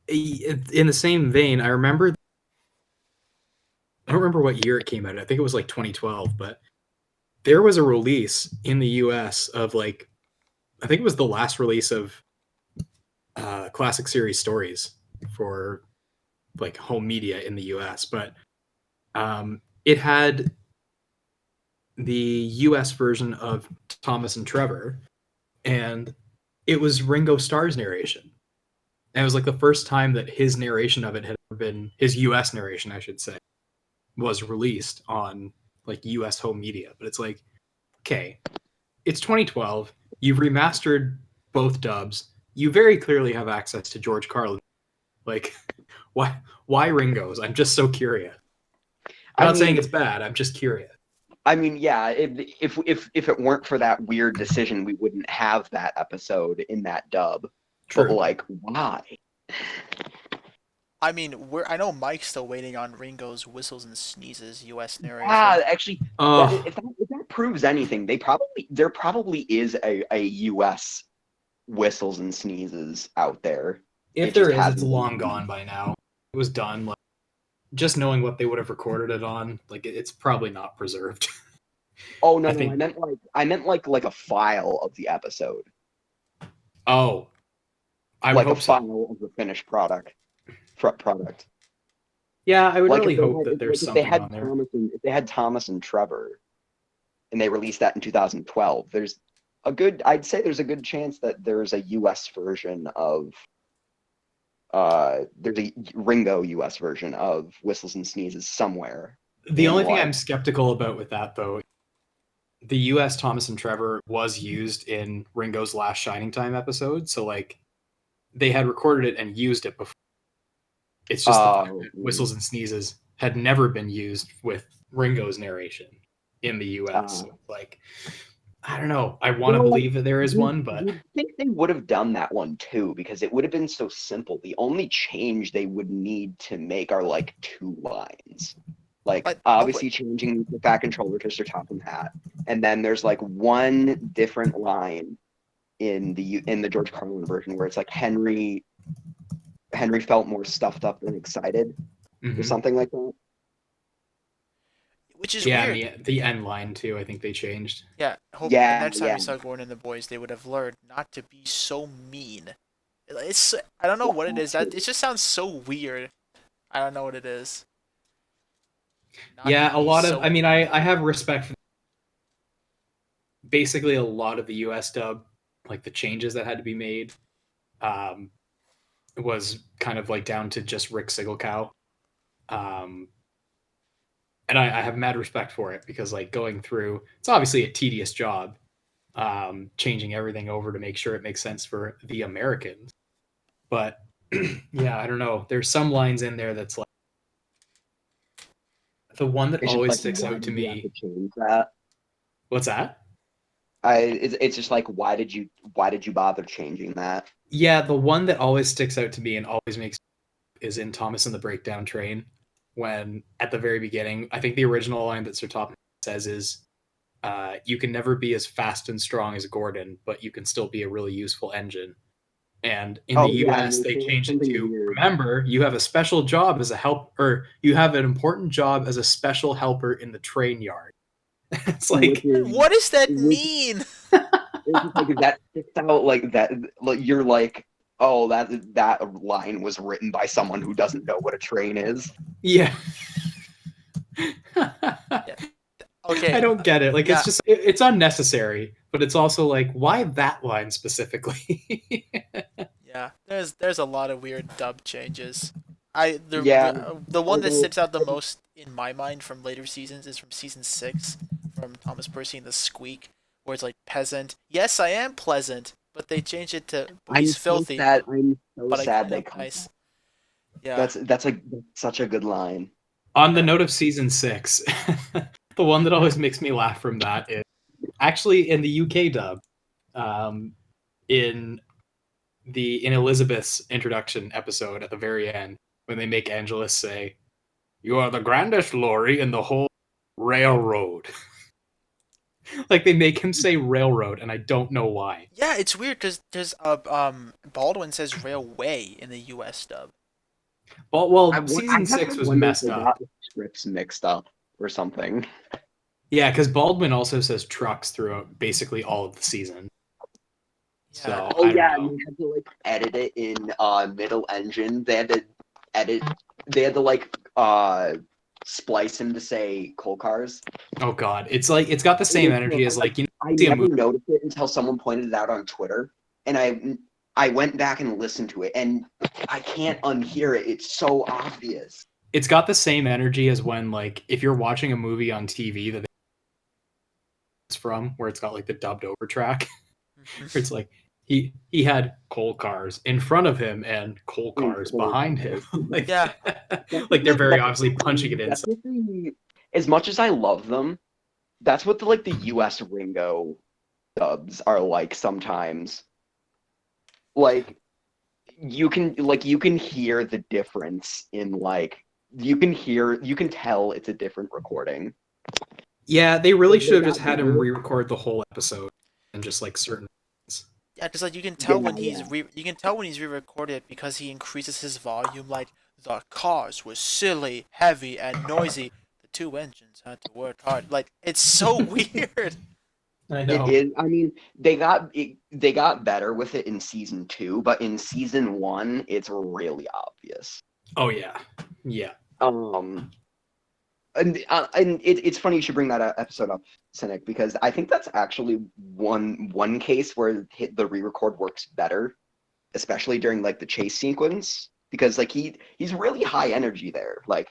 In the same vein, I don't remember what year it came out. I think it was like 2012, but there was a release in the US of like, I think it was the last release of classic series stories for like home media in the US, but it had the US version of Thomas and Trevor, and it was Ringo Starr's narration. And it was like the first time that his narration of it had ever been, his US narration, I should say, was released on like US home media. But it's like, okay, it's 2012. You've remastered both dubs. You very clearly have access to George Carlin. Like, why Ringo's? I'm just so curious. I'm not saying it's bad. I'm just curious. I mean, yeah, if it weren't for that weird decision, we wouldn't have that episode in that dub. True. But like, why? I mean, I know Mike's still waiting on Ringo's Whistles and Sneezes US narration. Actually, if that proves anything, there probably is a US Whistles and Sneezes out there. If there is, it's long gone by now. It was done. Like, just knowing what they would have recorded it on, like it's probably not preserved. Oh no, I meant like a file of the episode. Oh, I like hope a file of the finished product. Yeah, I would like really hope that there's something on there. If they had Thomas and Trevor, and they released that in 2012, I'd say there's a good chance that there's a US version of there's a Ringo US version of Whistles and Sneezes somewhere. The only thing I'm skeptical about with that, though, the US Thomas and Trevor was used in Ringo's last Shining Time episode, so like they had recorded it and used it before. It's just the fact that Whistles and Sneezes had never been used with Ringo's narration in the US. So like, I don't know. I want to believe that there is one, but I think they would have done that one too, because it would have been so simple. The only change they would need to make are like 2 lines. Like obviously changing the back controller to Sir Topham Hatt, and then there's like one different line in the George Carlin version where it's like Henry felt more stuffed up than excited, or something like that. Which is weird. And the end line too, I think they changed. Yeah, hope the next time we saw Gordon and the boys, they would have learned not to be so mean. I don't know what it is. It just sounds so weird. I don't know what it is. A lot of. I mean, I have respect for. Basically, a lot of the US dub, like the changes that had to be made, was kind of like down to just Rick Sigelkow. And I have mad respect for it because like going through, it's obviously a tedious job, changing everything over to make sure it makes sense for the Americans. But yeah, I don't know. There's some lines in there that's like the one that It's just always like, sticks why out to did you have to me. change that? What's that? It's just like, why did you bother changing that? Yeah, the one that always sticks out to me and always makes is in Thomas and the Breakdown Train, when at the very beginning, I think the original line that Sir Thomas says is, "You can never be as fast and strong as Gordon, but you can still be a really useful engine." And in the Oh yeah, and US, they they changed changed it something to, weird. "Remember, you have a special job as a help, or you have an important job as a special helper in the train yard." It's Which like, is What does that which mean? it's just like that sticks out like that. Like you're like, oh, that line was written by someone who doesn't know what a train is. yeah. Yeah. Okay. I don't get it. Like, Yeah. it's just, it's unnecessary, but it's also like, why that line specifically? Yeah. There's a lot of weird dub changes. Yeah, The one that although sticks out the most in my mind from later seasons is from season 6, from Thomas Percy and the Squeak, where it's like peasant. Yes, I am pleasant, but they changed it to I'm he's so filthy, sad. I'm so but I sad clean they up cut nice. that. Yeah. That's such a good line. On the note of season 6, the one that always makes me laugh from that is actually in the UK dub, um, in Elizabeth's introduction episode at the very end, when they make Angelus say, "You are the grandest lorry in the whole railroad." Like, they make him say railroad, and I don't know why. Yeah, it's weird because Baldwin says railway in the US dub. Well, I season have 6 to was wonder if messed they up. got the scripts mixed up or something. Yeah, because Baldwin also says trucks throughout basically all of the season. Yeah. So Oh I don't yeah, and know. they had to like edit it in middle engine. They had to edit. They had to like splice him to say coal cars. Oh god, it's like it's got the same energy as like, I see a never movie. noticed it until someone pointed it out on Twitter, and I went back and listened to it, and I can't unhear it. It's so obvious. It's got the same energy as when, like, if you're watching a movie on TV that it's from, where it's got like the dubbed over track, where it's like he had coal cars in front of him and coal cars behind him. Like, Yeah. like they're very obviously punching it That's inside. what as much as I love them, that's what the US Ringo dubs are like sometimes. Like you can hear the difference in like you can tell it's a different recording. Yeah, they really They should have got just had him better. re-record the whole episode and just like certain. Yeah, because like you can tell when Yeah. you can tell when he's re-recorded because he increases his volume. Like the cars were silly, heavy, and noisy. The two engines had to work hard. Like it's so weird. I It know. is. I mean, they got better with it in season 2, but in season 1, it's really obvious. Oh yeah, yeah. And it's funny you should bring that episode up, Cynic, because I think that's actually one case where the re-record works better, especially during like the chase sequence, because like he's really high energy there. Like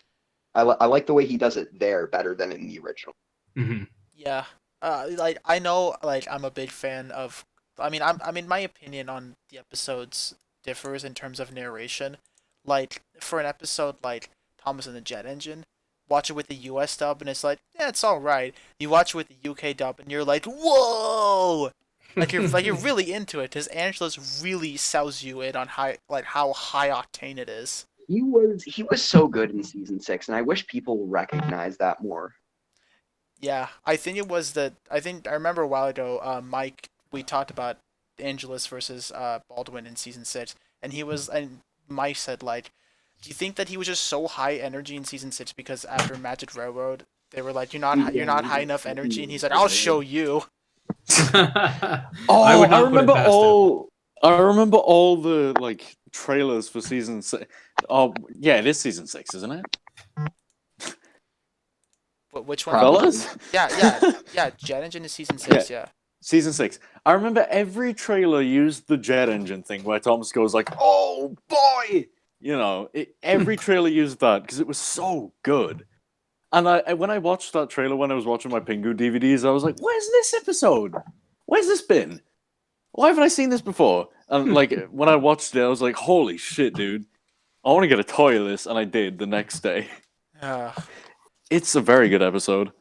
I like the way he does it there better than in the original. Mm-hmm. Yeah. Like I know, like I'm a big fan of. I mean, my opinion on the episodes differs in terms of narration. Like for an episode like Thomas and the Jet Engine, watch it with the US dub and it's like, yeah, it's all right. You watch it with the UK dub and you're like, whoa! Like you're really into it because Angelus really sells you in on how high octane it is. He was so good in season 6, and I wish people recognize that more. Yeah, I think it was I think I remember a while ago, Mike, we talked about Angelus versus Baldwin in season 6, and Mike said like, do you think that he was just so high energy in season 6 because after Magic Railroad they were like, you're not high enough energy, and he's like, I'll show you. Oh, I would not put it remember past him. I remember all the like trailers for season 6. Oh, yeah, it is season 6, isn't it? Which one? Fellas? Yeah. Jet Engine is season 6. Yeah. Season 6. I remember every trailer used the jet engine thing where Thomas goes like, "Oh boy!" You know, every trailer used that because it was so good. And when I watched that trailer when I was watching my Pingu DVDs, I was like, "Where's this episode? Where's this been? why haven't I seen this before? And like when I watched it, I was like, holy shit, dude. I want to get a toy of this, and I did the next day. It's a very good episode.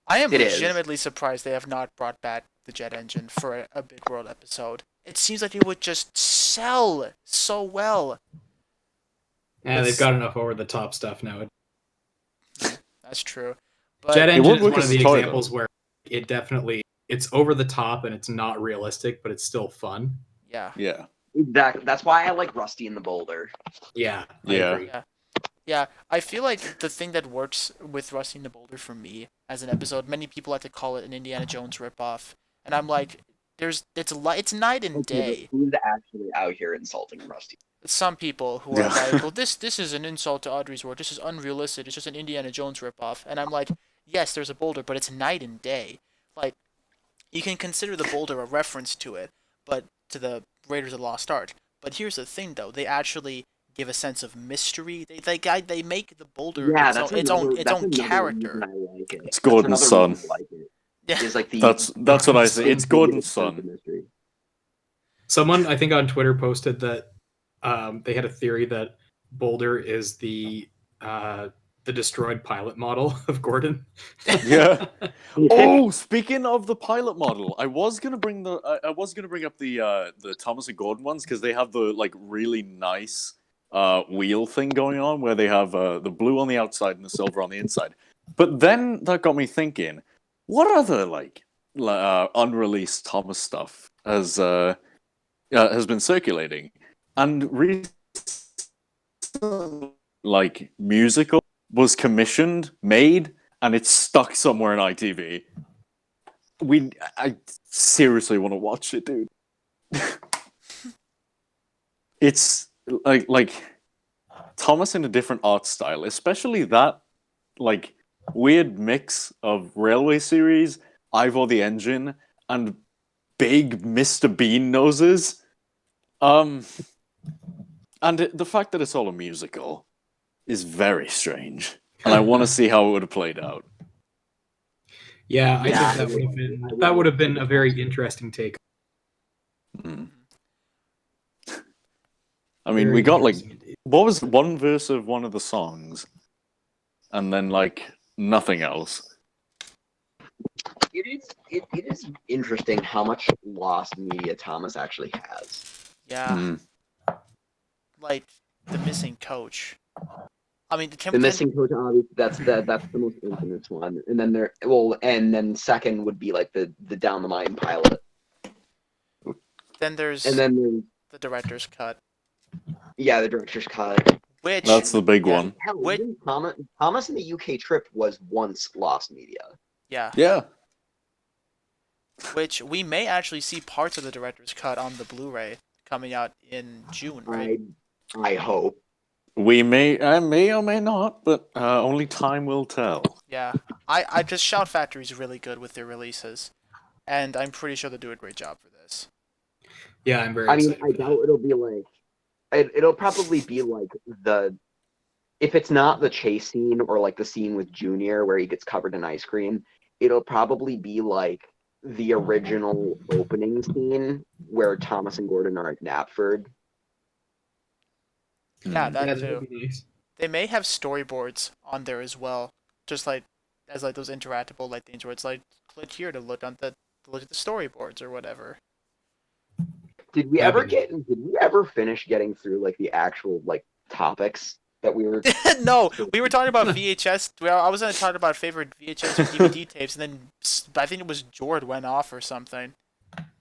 I am It is. legitimately surprised they have not brought back the jet engine for a Big World episode. It seems like it would just sell so well. Yeah, they've got enough over the top stuff now. That's true. But Jet engine is work one as of a the toy, examples where it's over the top and it's not realistic, but it's still fun. yeah. Yeah. Exactly. That's why I like Rusty and the Boulder. Yeah, I Yeah. agree. Yeah, I feel like the thing that works with Rusty and the Boulder for me as an episode, many people like to call it an Indiana Jones ripoff, and I'm like, it's night and day. Who's actually out here insulting Rusty? Some people who are like, well, this is an insult to Audrey's world. This is unrealistic. It's just an Indiana Jones ripoff, and I'm like, yes, there's a boulder, but it's night and day. Like, you can consider the boulder a reference to it, but to the Raiders of the Lost Ark. But here's the thing, though, they actually give a sense of mystery. They make the boulder its own character. I like it. It's Gordon's son. Like it. Yeah. Is like the That's what I say. It's Gordon's son. Someone, I think on Twitter, posted that they had a theory that Boulder is the destroyed pilot model of Gordon. Yeah. Oh, speaking of the pilot model, I was gonna bring up the Thomas and Gordon ones because they have the like really nice wheel thing going on where they have the blue on the outside and the silver on the inside. But then that got me thinking, what other like unreleased Thomas stuff has been circulating? And recently, like musical was commissioned, made, and it's stuck somewhere in ITV. I seriously want to watch it, dude. It's like Thomas in a different art style, especially that like weird mix of Railway series, Ivor the Engine, and big Mr. Bean noses. And the fact that it's all a musical is very strange, and I want to see how it would have played out. Yeah, I think that would have been a very interesting take. Mm. I mean, we got like what was one verse of one of the songs, and then like nothing else. It is interesting how much lost media Thomas actually has. Yeah. Mm. Like the missing coach. I mean, The missing coach, obviously, that's the most infamous one, and then second would be like the down the line pilot. Then there's the director's cut, the director's cut. which That's the big one. Hell, Wait. even Thomas in the UK trip was once lost media. yeah, Yeah. which we may actually see parts of the director's cut on the Blu-ray coming out in June, right? I hope. We may or may not, but only time will tell. Yeah, I just Shout Factory's really good with their releases, and I'm pretty sure they'll do a great job for this. Yeah, I'm very I mean, excited. I doubt it'll be like. It'll probably be like if it's not the chase scene or like the scene with Junior where he gets covered in ice cream, it'll probably be like the original opening scene where Thomas and Gordon are at Knapford. Yeah, that That'd too. be nice. They may have storyboards on there as well, just like as like those interactable like things where it's like click here to look at the storyboards or whatever. Did we ever finish getting through like the actual like topics that we were? No, we were talking about VHS. I was going to talk about favorite VHS or DVD tapes, and then I think it was Jord went off or something.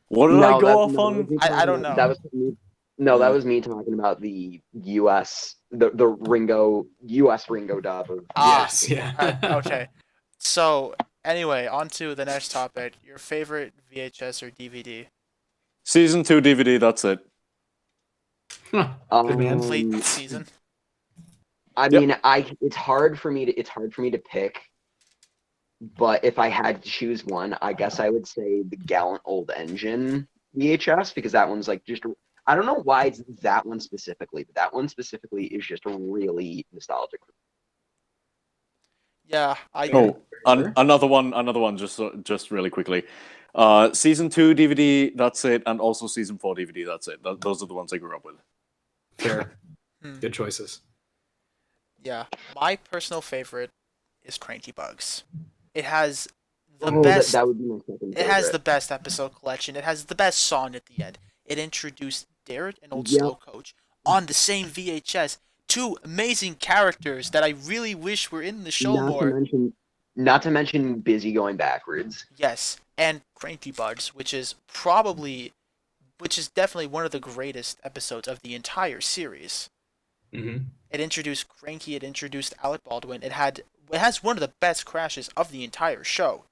What did I go off on? I don't know. That was me. No, that was me talking about the US, the Ringo US Ringo dub of. Yes, yeah. Okay. So anyway, on to the next topic. Your favorite VHS or DVD? Season 2 DVD, that's it. Good man. Complete season. I mean, it's hard for me to pick, but if I had to choose one, I guess I would say the Gallant Old Engine VHS, because that one's like just, I don't know why it's that one specifically, but that one specifically is just really nostalgic. Yeah, another one, just really quickly. Season 2 DVD, that's it, and also Season 4 DVD, that's it. Those are the ones I grew up with. Fair. Hmm. Good choices. Yeah, my personal favorite is Cranky Bugs. It has the Oh, best. that would be my second It has favorite. the best episode collection. It has the best song at the end. It introduced Derek and Old Yep. Slow Coach on the same VHS. Two amazing characters that I really wish were in the show more. Not to mention Busy going backwards. Yes, and Cranky Bugs, which is definitely one of the greatest episodes of the entire series. Mm-hmm. It introduced Cranky. It introduced Alec Baldwin. It has one of the best crashes of the entire show.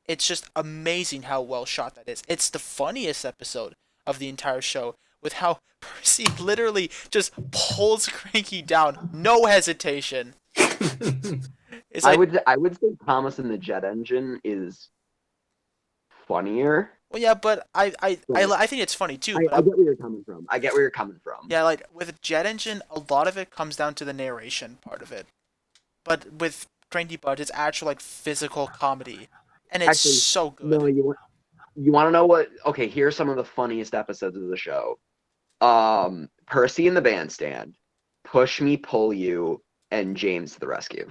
It's just amazing how well shot that is. It's the funniest episode of the entire show, with how Percy literally just pulls Cranky down, no hesitation. It's like, I would say Thomas and the Jet Engine is funnier. well, yeah, but I think it's funny too. I But get where you're coming from. yeah, like with Jet Engine, a lot of it comes down to the narration part of it. But with Cranky Bugs, it's actual like physical comedy, and it's Actually, so good. No, you want to know what? Okay, here's some of the funniest episodes of the show. Percy in the Bandstand, Push Me, Pull You, and James to the Rescue.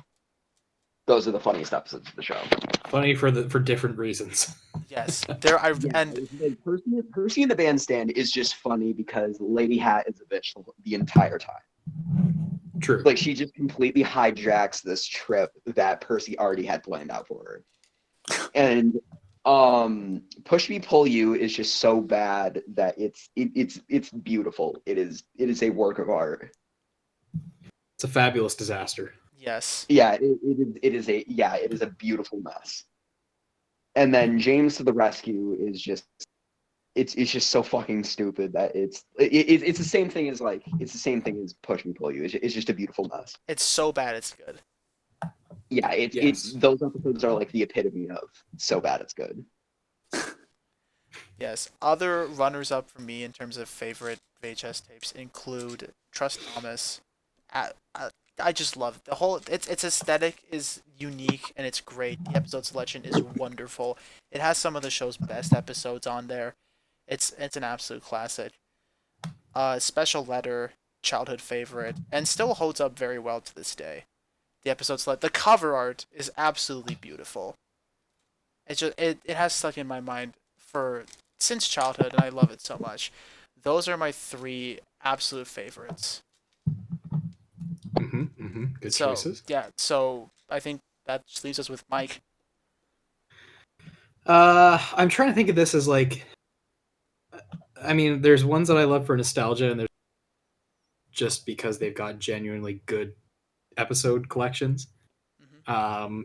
Those are the funniest episodes of the show. Funny for different reasons. Yes, Percy in the Bandstand is just funny because Lady Hat is a bitch the entire time. True. Like, she just completely hijacks this trip that Percy already had planned out for her. And Push Me Pull You is just so bad that it's beautiful. It is a work of art. It's a fabulous disaster. yes, Yeah, it is a beautiful mess. And then James to the Rescue is just it's just so fucking stupid that it's the same thing as Push Me Pull You. It's just a beautiful mess. it's so bad it's good. Yeah, Yes. those episodes are like the epitome of so bad it's good. Yes, other runners up for me in terms of favorite VHS tapes include Trust Thomas. I just love it. The whole its aesthetic is unique and it's great. The episode selection is wonderful. It has some of the show's best episodes on there. It's an absolute classic. Special Letter, childhood favorite, and still holds up very well to this day. The episode's the cover art is absolutely beautiful. It has stuck in my mind since childhood, and I love it so much. Those are my three absolute favorites. Mm-hmm, mm-hmm. Good So choices. yeah, so I think that just leaves us with Mike. I'm trying to think of this as like, I mean, there's ones that I love for nostalgia, and there's just because they've got genuinely good episode collections. Mm-hmm.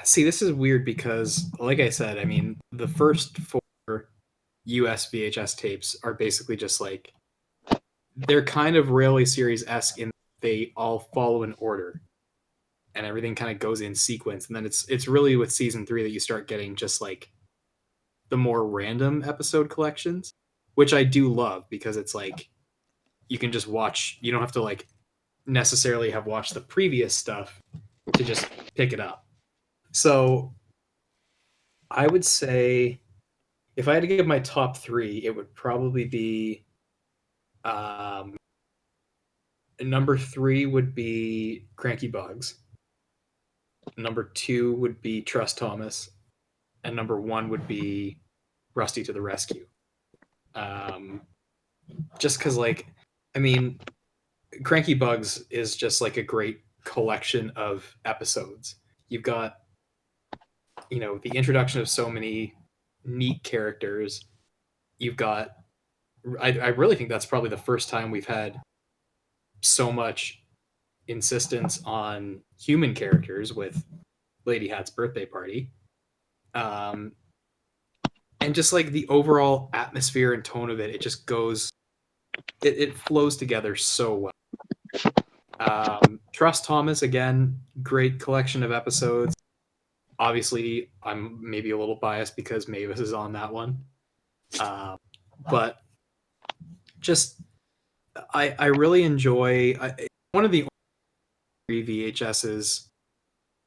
See, this is weird because, like I said, I mean, the first 4 US VHS tapes are basically just like, they're kind of Railway Series-esque in they all follow an order, and everything kind of goes in sequence. And then it's really with season 3 that you start getting just like the more random episode collections, which I do love because it's like you can just watch. You don't have to like necessarily have watched the previous stuff to just pick it up. So I would say if I had to give my top 3, it would probably be number 3 would be Cranky Bugs. Number 2 would be Trust Thomas. And number 1 would be Rusty to the Rescue. Just because, like, I mean, Cranky Bugs is just like a great collection of episodes. You've got, the introduction of so many neat characters. You've got, I really think that's probably the first time we've had so much insistence on human characters with Lady Hat's birthday party. And just like the overall atmosphere and tone of it, it just goes, it flows together so well. Trust Thomas, again, great collection of episodes. Obviously, I'm maybe a little biased because Mavis is on that one. But just, I really enjoy, one of the only VHSs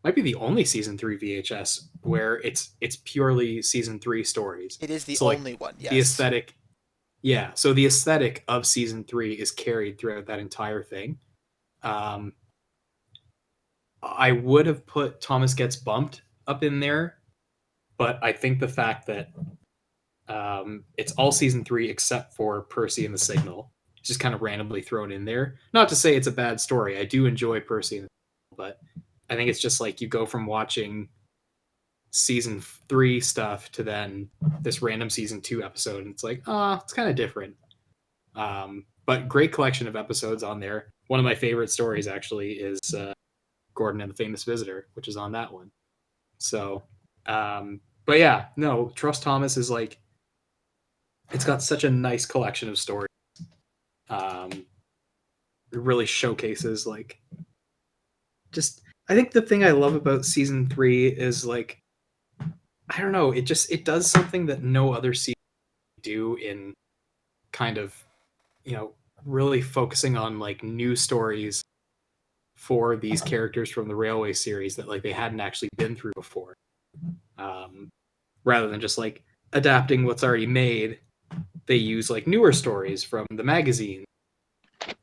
might be the only season 3 VHS where it's purely season 3 stories. It is the So, like, only one. Yes. the aesthetic, yeah. So the aesthetic of season 3 is carried throughout that entire thing. I would have put Thomas Gets Bumped up in there, but I think the fact that it's all season 3 except for Percy and the Signal, just kind of randomly thrown in there. Not to say it's a bad story. I do enjoy Percy and the Signal, but I think it's just like you go from watching season 3 stuff to then this random season 2 episode, and it's like, it's kind of different. But great collection of episodes on there. One of my favorite stories actually is Gordon and the Famous Visitor, which is on that one. So, but yeah, no, Trust Thomas is like, it's got such a nice collection of stories. It really showcases like, just, I think the thing I love about season 3 is like, I don't know, it does something that no other season do in kind of, really focusing on like new stories for these characters from the Railway series that like they hadn't actually been through before. Rather than just like adapting what's already made, they use like newer stories from the magazine,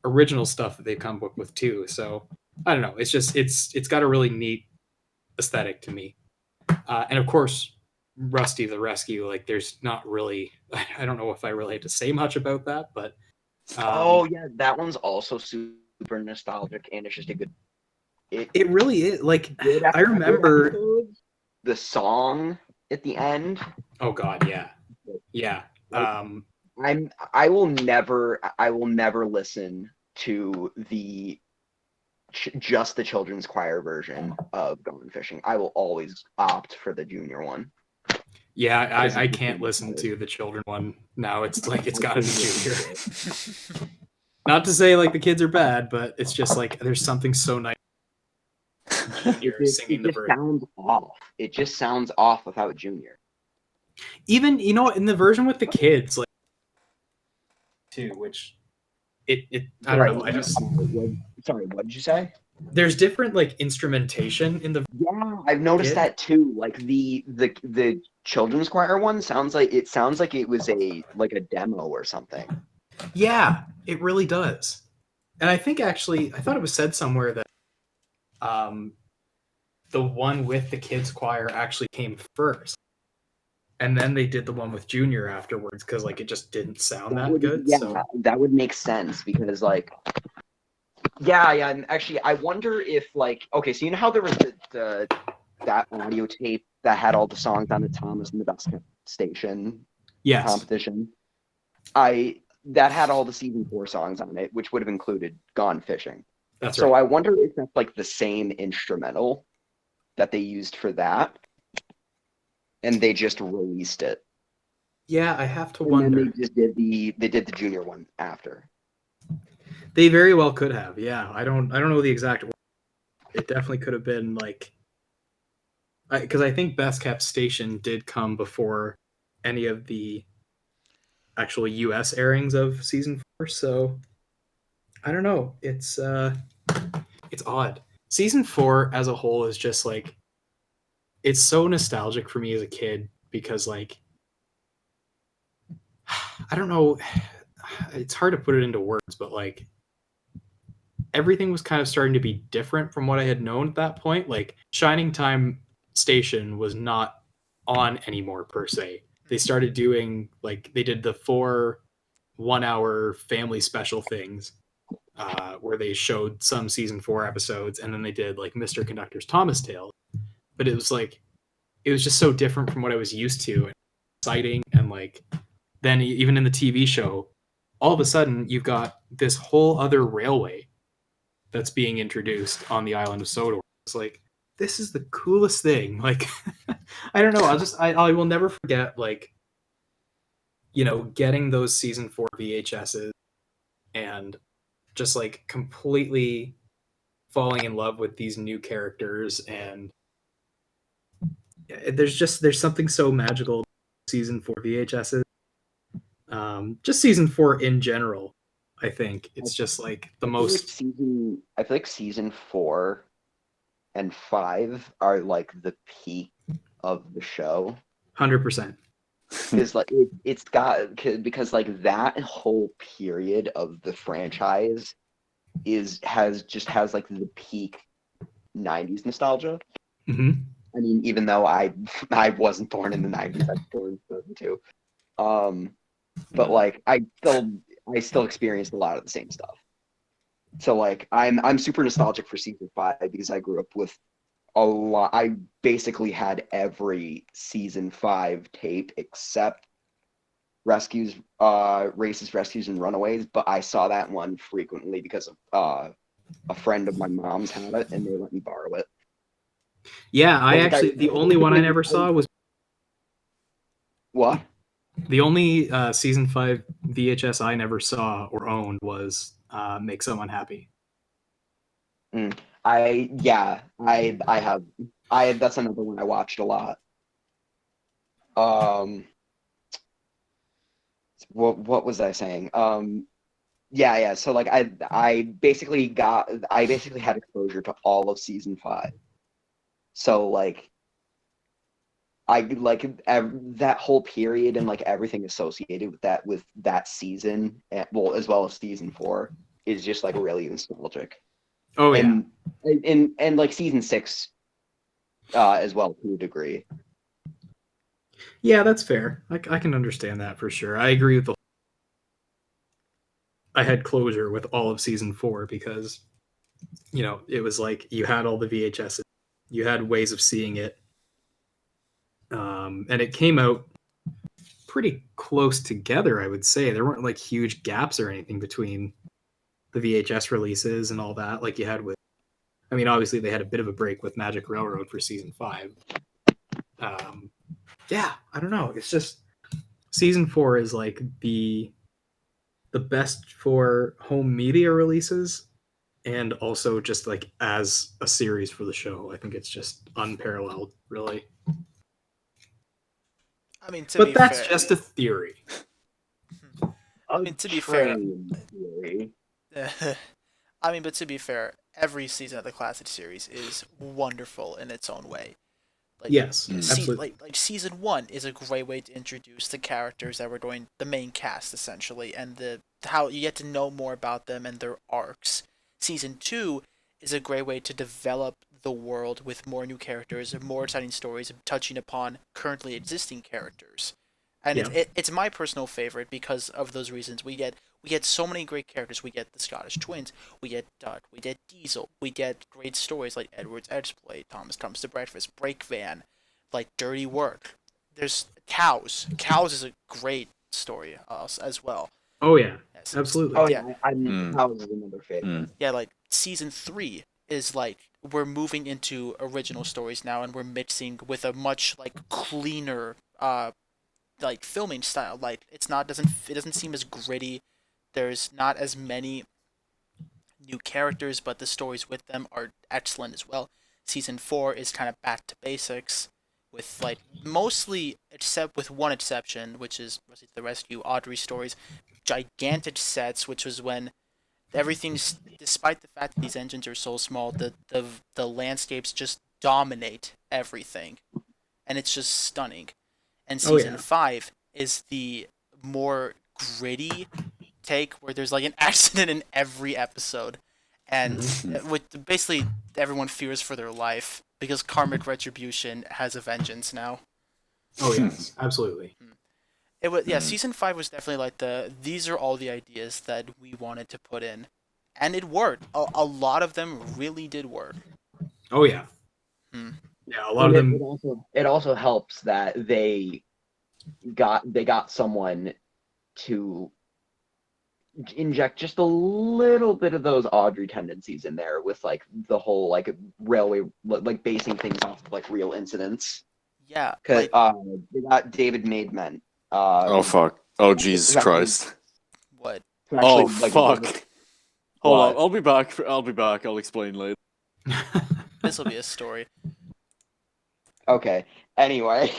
original stuff that they've come up with too. So I don't know. It's just it's got a really neat aesthetic to me. And of course, Rusty the Rescue. Like, there's not really. I don't know if I really had to say much about that, but oh yeah, that one's also super nostalgic, and it's just a good. It really is. Like, Good I remember episodes, the song at the end. Oh God, yeah, yeah. I will never listen to just the children's choir version of Gone Fishing. I will always opt for the junior one. Yeah, I can't listen to the children one now. It's like it's got to be junior. Not to say like the kids are bad, but it's just like there's something so nice. Singing the bird. Sounds off. It just sounds off without Junior. Even in the version with the kids, like too, which it I don't know. I just sorry. What did you say? There's different like instrumentation in the. Yeah, I've noticed that too. Like the children's choir one sounds like it was a demo or something. Yeah, it really does. And I think actually, I thought it was said somewhere that the one with the kids choir actually came first, and then they did the one with Junior afterwards because like it just didn't sound that good. Yeah, so. That would make sense because like. Yeah, and actually, I wonder if okay, so you know how there was that audio tape that had all the songs on the Thomas and the Best Station competition. That had all the season 4 songs on it, which would have included Gone Fishing. That's so right. I wonder if that's like the same instrumental that they used for that, and they just released it. Yeah, I have to wonder. And they did the Junior one after. They very well could have. Yeah, I don't know the exact. It definitely could have been like, because I think Best Kept Station did come before any of the actual U.S. airings of season 4. So I don't know. It's odd. Season 4 as a whole is just like, it's so nostalgic for me as a kid because like, I don't know. It's hard to put it into words, but like. Everything was kind of starting to be different from what I had known at that point. Like Shining Time Station was not on anymore per se. They started doing they did the 4 1-hour family special things where they showed some season 4 episodes, and then they did like Mr. Conductor's Thomas Tale. But it was just so different from what I was used to, and exciting, and like then even in the TV show, all of a sudden you've got this whole other railway that's being introduced on the island of Sodor. It's like, this is the coolest thing. Like, I don't know. I will never forget, like, getting those season 4 VHSs and just like completely falling in love with these new characters. And there's something so magical season 4 VHSs. Just season 4 in general. I think it's just like the most. I feel like season 4 and 5 are like the peak of the show. 100%. Because like it's got because like that whole period of the franchise has like the peak 90s nostalgia. Hmm. I mean, even though I wasn't born in the 90s, I was born in 2002. But like I still experienced a lot of the same stuff. So like I'm super nostalgic for season 5 because I grew up with a lot. I basically had every season 5 tape except Rescues, Races, Rescues, and Runaways. But I saw that one frequently because of a friend of my mom's had it, and they let me borrow it. Yeah, Like, the only one I never saw was What? the only season 5 VHS I never saw or owned was Make Someone Happy. I have that's another one I watched a lot. What was I saying? Yeah. So like I basically had exposure to all of season 5. So like I like that whole period and like everything associated with that season, well, as well as season 4, is just like really nostalgic. Oh yeah. And like season 6 as well to a degree. Yeah, that's fair. I can understand that for sure. I agree with I had closure with all of season 4 because, it was like you had all the VHS, you had ways of seeing it, and it came out pretty close together. I would say there weren't like huge gaps or anything between the VHS releases and all that, like you had with. I mean, obviously they had a bit of a break with Magic Railroad for season 5. Yeah, I don't know. It's just season 4 is like the best for home media releases and also just like as a series for the show. I think it's just unparalleled, really. I mean, to But be that's fair, just a theory. I mean, to be fair, Theory. I mean, but to be fair, every season of the classic series is wonderful in its own way. Like, Yes, absolutely. like season 1 is a great way to introduce the characters that we're doing, the main cast essentially, and the how you get to know more about them and their arcs. Season 2 is a great way to develop the world with more new characters and more exciting stories touching upon currently existing characters. And Yeah. it's my personal favorite because of those reasons. We get so many great characters. We get the Scottish twins. We get Dud. We get Diesel. We get great stories like Edward's Exploit, Thomas Comes to Breakfast, Break Van, like Dirty Work. There's Cows. Cows is a great story as well. Oh yeah, Yes. absolutely. Oh Yeah. yeah, House is another favorite. Yeah, like season 3 is like we're moving into original stories now, and we're mixing with a much like cleaner like filming style. Like it doesn't seem as gritty. There's not as many new characters, but the stories with them are excellent as well. Season 4 is kind of back to basics, with like mostly, except with one exception, which is the Rescue Audrey stories, gigantic sets, which was when everything's, despite the fact that these engines are so small, the landscapes just dominate everything, and it's just stunning. And Oh, season yeah. 5 is the more gritty take where there's like an accident in every episode, and with basically everyone fears for their life because karmic retribution has a vengeance now. Oh yes, absolutely. It was, yeah, season 5 was definitely like these are all the ideas that we wanted to put in, and it worked. A lot of them really did work. Oh yeah. Hmm. Yeah, a lot of them. It also helps that they got someone to inject just a little bit of those Audrey tendencies in there with like the whole like railway, like basing things off of like real incidents. Yeah, Because like they got David Maidment. Oh fuck! Oh Jesus Christ! what? Oh Like, fuck! Hold What? on, I'll be back. I'll be back. I'll explain later. This will be a story. Okay. Anyway,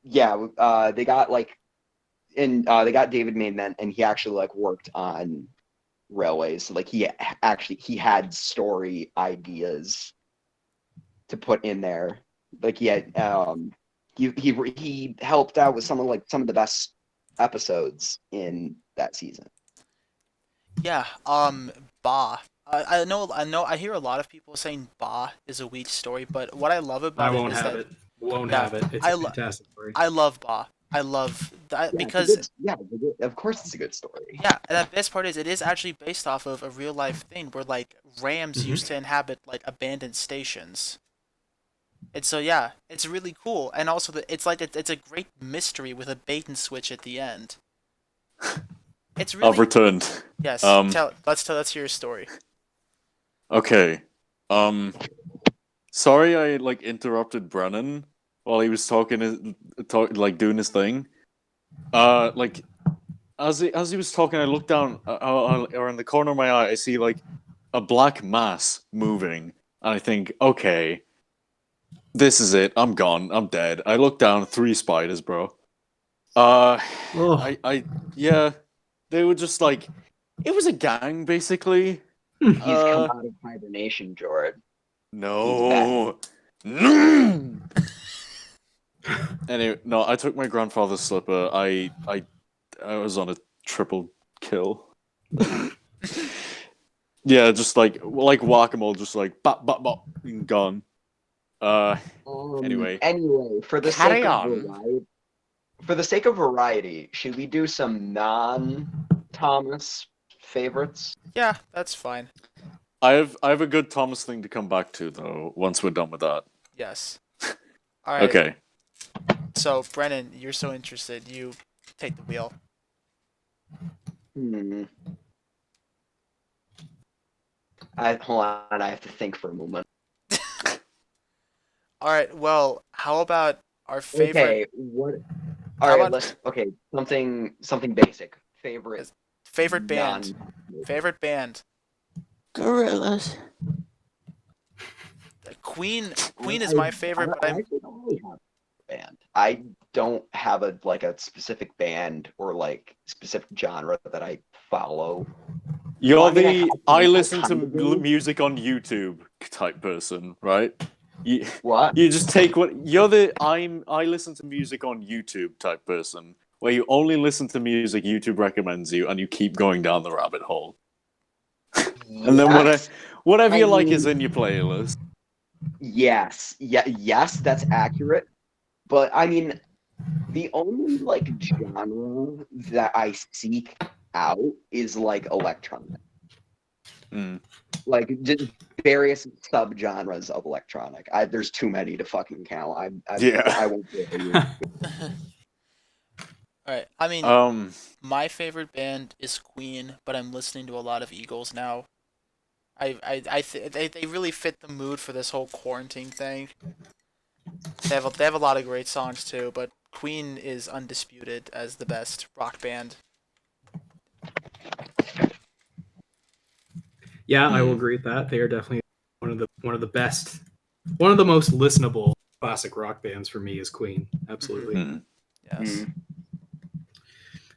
yeah, they got like, and they got David Maidment, and he actually like worked on Railway. So like he had story ideas to put in there. Like he helped out with some of the best episodes in that season. Yeah, Ba. I hear a lot of people saying Ba is a weak story, but what I love I about it won't is have that it. Won't yeah, have it. It's I a lo- fantastic story. I love Ba. I love that Yeah, because of course it's a good story. yeah, and the best part is it is actually based off of a real life thing where like rams Mhm. used to inhabit like abandoned stations. And so yeah, it's really cool, and also it's a great mystery with a bait and switch at the end. It's I've really returned. yes. Let's hear your story. Okay. Sorry I like interrupted Brennan while he was doing his thing. Like as he was talking, I looked down, or in the corner of my eye, I see like a black mass moving, and I think, okay, this is it. I'm gone. I'm dead. I look down, 3 spiders, bro. Oh. Yeah, they were just like, it was a gang, basically. He's come out of hibernation, Jordan. No. No. Anyway, no, I took my grandfather's slipper. I was on a triple kill. Yeah, just like whack-a-mole, just like bop bop bop, gone. Anyway, for the carry sake of on. variety, should we do some non-Thomas favorites? Yeah, that's fine. I have a good Thomas thing to come back to though. Once we're done with that. Yes. All right. Okay. So Brennan, you're so interested. You take the wheel. Hold on, I have to think for a moment. All right. Well, how about our favorite? Okay, what? All How right, about- something basic. Favorite band. Favorite band. Gorillas. Queen is my favorite, but I'm actually don't really have a band. I don't have a specific band or like specific genre that I follow. You're Well, I mean, I I listen to kind of do. music on YouTube type person, right? What? You just take what you're the I listen to music on YouTube type person, where you only listen to music YouTube recommends you, and you keep going down the rabbit hole. And then whatever you like is in your playlist. Yes, yes, that's accurate. But I mean, the only like genre that I seek out is like electronic. Like just various subgenres of electronic. There's too many to fucking count. I won't do it. all right. I mean, my favorite band is Queen, but I'm listening to a lot of Eagles now. They really fit the mood for this whole quarantine thing. They have a lot of great songs too, but Queen is undisputed as the best rock band. Yeah, I will agree with that. They are definitely one of the best, one of the most listenable classic rock bands for me is Queen. Absolutely. Yes.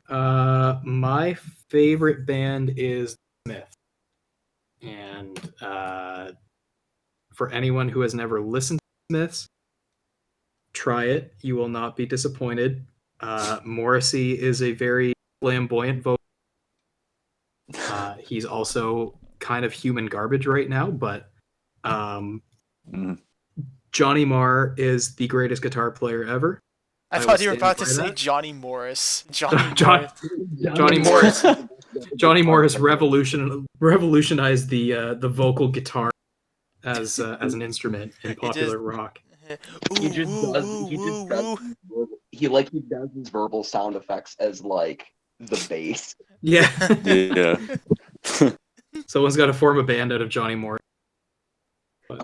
My favorite band is Smith, and for anyone who has never listened to Smiths, try it. You will not be disappointed. Morrissey is a very flamboyant vocal. He's also kind of human garbage right now, but Johnny Marr is the greatest guitar player ever. I thought you were about to say Johnny Morris. Johnny Morris. Johnny Morris revolutionized the vocal guitar as an instrument in popular rock. He does his verbal sound effects as like the bass. Yeah. Yeah. Someone's got to form a band out of Johnny Morris.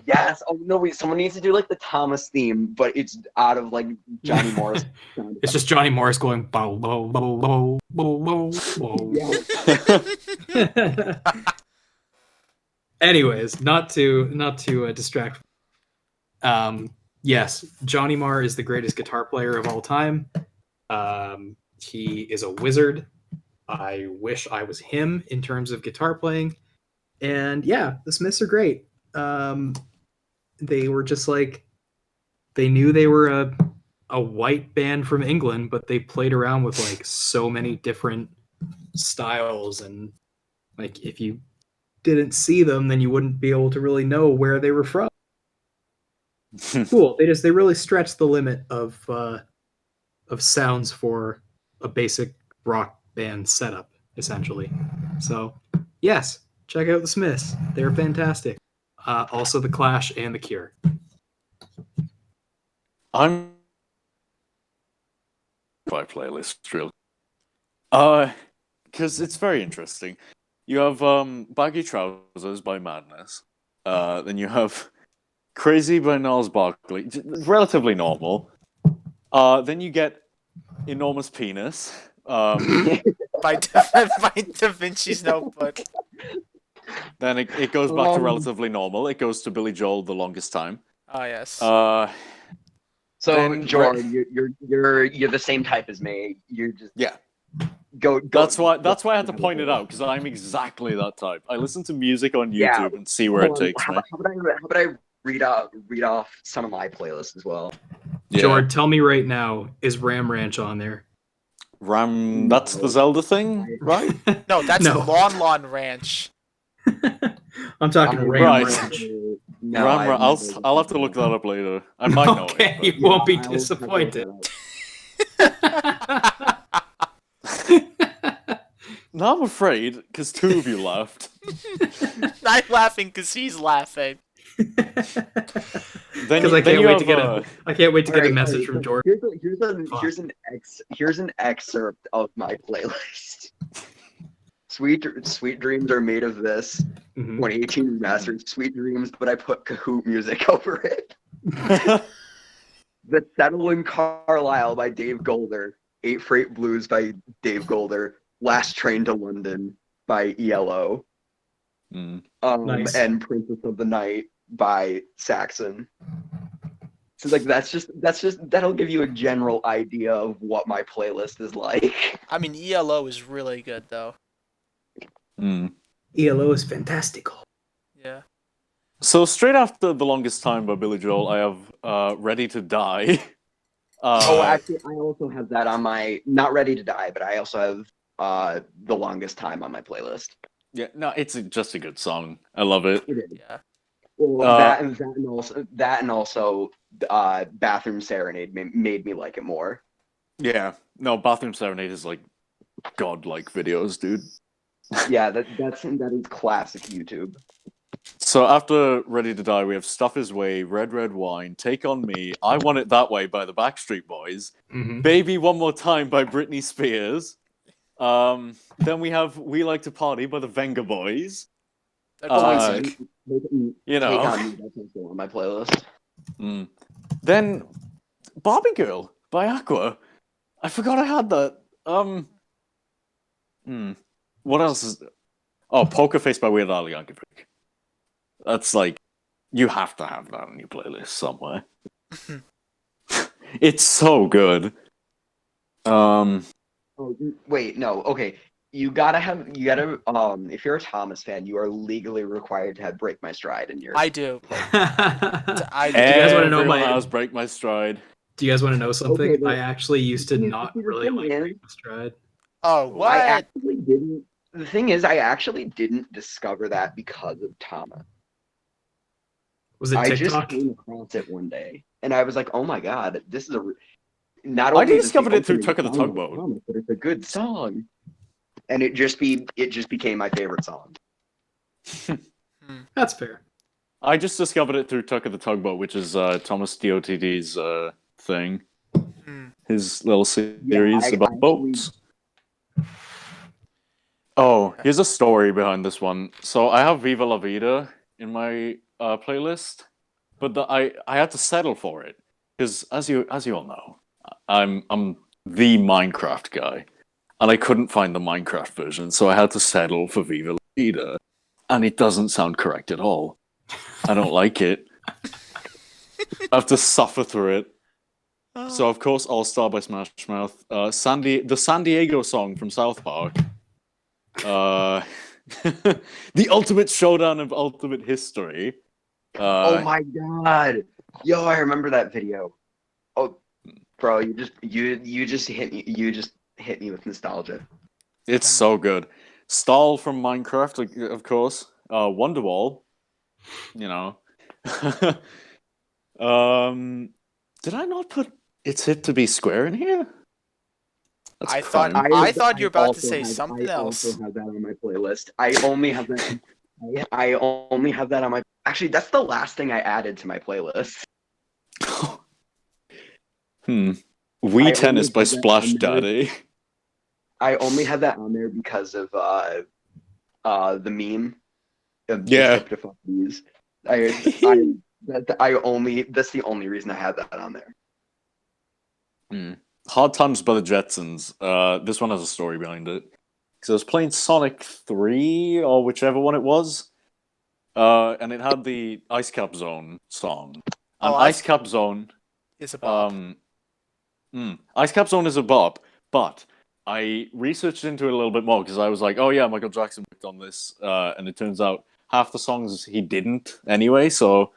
Yes. Oh no! Wait. Someone needs to do like the Thomas theme, but it's out of like Johnny Morris. It's just Johnny Morris going bow bow bow bow bow bow. Anyways, not to distract. Yes, Johnny Marr is the greatest guitar player of all time. He is a wizard. I wish I was him in terms of guitar playing. And yeah, the Smiths are great. They were just like, they knew they were a white band from England, but they played around with like so many different styles, and like if you didn't see them, then you wouldn't be able to really know where they were from. Cool. They really stretched the limit of sounds for a basic rock band setup, essentially. So yes, check out the Smiths. They're fantastic. Also the Clash and the Cure. I'm my playlist real. Because it's very interesting. You have Baggy Trousers by Madness. Then you have Crazy by Gnarls Barkley, relatively normal. Then you get Enormous Penis. By Da Vinci's Notebook. Then it goes back to relatively normal. It goes to Billy Joel, The Longest Time. Oh yes. So then Jordan, you're the same type as me. You're just go. That's why I had to point it out, because I'm exactly that type. I listen to music on YouTube and see where it takes me. How about I read off some of my playlists as well? Yeah. George, tell me right now, is Ram Ranch on there? Ram, that's the Zelda thing, right? No, that's No. Lon Ranch. I'm talking Ram Right. Ranch. No, I'll have to look that up later. I might know Okay, it. you won't be I will disappointed. No, I'm afraid, because two of you laughed. I'm laughing because he's laughing. Because I can't wait to get a message from George. Here's an excerpt of my playlist. Sweet Dreams Are Made of This. 2018 remastered Sweet Dreams, but I put Kahoot music over it. The Settle in Carlisle by Dave Golder. 8 Freight Blues by Dave Golder. Last Train to London by ELO. Nice. And Princess of the Night by Saxon. So like that's just that'll give you a general idea of what my playlist is like. I mean, ELO is really good though. ELO is fantastical. Yeah. So straight after The Longest Time by Billy Joel, I have Ready to Die. Actually, I also have that on my Not Ready to Die, but I also have The Longest Time on my playlist. Yeah, no, it's just a good song. I love it. It is. Yeah. Well, that and also Bathroom Serenade made me like it more. Yeah, no, Bathroom Serenade is like godlike videos, dude. Yeah, that is classic YouTube. So after Ready to Die, we have Stuff His Way, Red Red Wine, Take On Me, I Want It That Way by the Backstreet Boys, Baby One More Time by Britney Spears. Then we have We Like to Party by the Venga Boys. That's classic. You know. Take On Me, that's also on my playlist. Then Barbie Girl by Aqua. I forgot I had that. What else is... Oh, Poker Face by Weird Al Yankovic. That's like... You have to have that on your playlist somewhere. It's so good. Oh, wait, no, okay. You gotta if you're a Thomas fan, you are legally required to have Break My Stride in your... I do. Do you guys want to know Everyone has Break My Stride. Do you guys want to know something? Okay, but- I actually used to not really like Break My Stride. Oh, what? I actually didn't. The thing is, I actually didn't discover that because of Thomas. Was it I just TikTok? came across it one day, and I was like, "Oh my god, this is a." Not I only is discovered the it through opening Tuck of the song Tugboat. by Thomas, but it's a good song, and it just became my favorite song. That's fair. I just discovered it through Tuck of the Tugboat, which is Thomas DOTD's thing. His little series about boats. Oh, here's a story behind this one. So I have Viva La Vida in my playlist, but I had to settle for it because as you all know, I'm the Minecraft guy, and I couldn't find the Minecraft version, so I had to settle for Viva La Vida, and it doesn't sound correct at all. I don't like it. I have to suffer through it. So of course, All Star by Smash Mouth, the San Diego song from South Park, The ultimate showdown of ultimate history. Oh my god. Yo, I remember that video. Oh, bro, you just hit me with nostalgia. It's so good. Stahl from Minecraft, of course. Wonderwall. You know. Did I not put It's Hit to Be Square in here? That's I crime. thought you were about to also say have- something I else. also have that on my playlist. I only have that. I only have that on my. Actually, that's the last thing I added to my playlist. Wii I Tennis only by have that Splash on there. Daddy. I only have that on there because of the meme of Yeah. just fuck these. That's the only reason I have that on there. Hard Times by the Jetsons. This one has a story behind it. Because I was playing Sonic 3, or whichever one it was, and it had the Ice Cap Zone song. And Ice Cap Zone... It's a bop. Ice Cap Zone is a bop, but I researched into it a little bit more, because I was like, oh yeah, Michael Jackson worked on this, and it turns out half the songs he didn't anyway, so...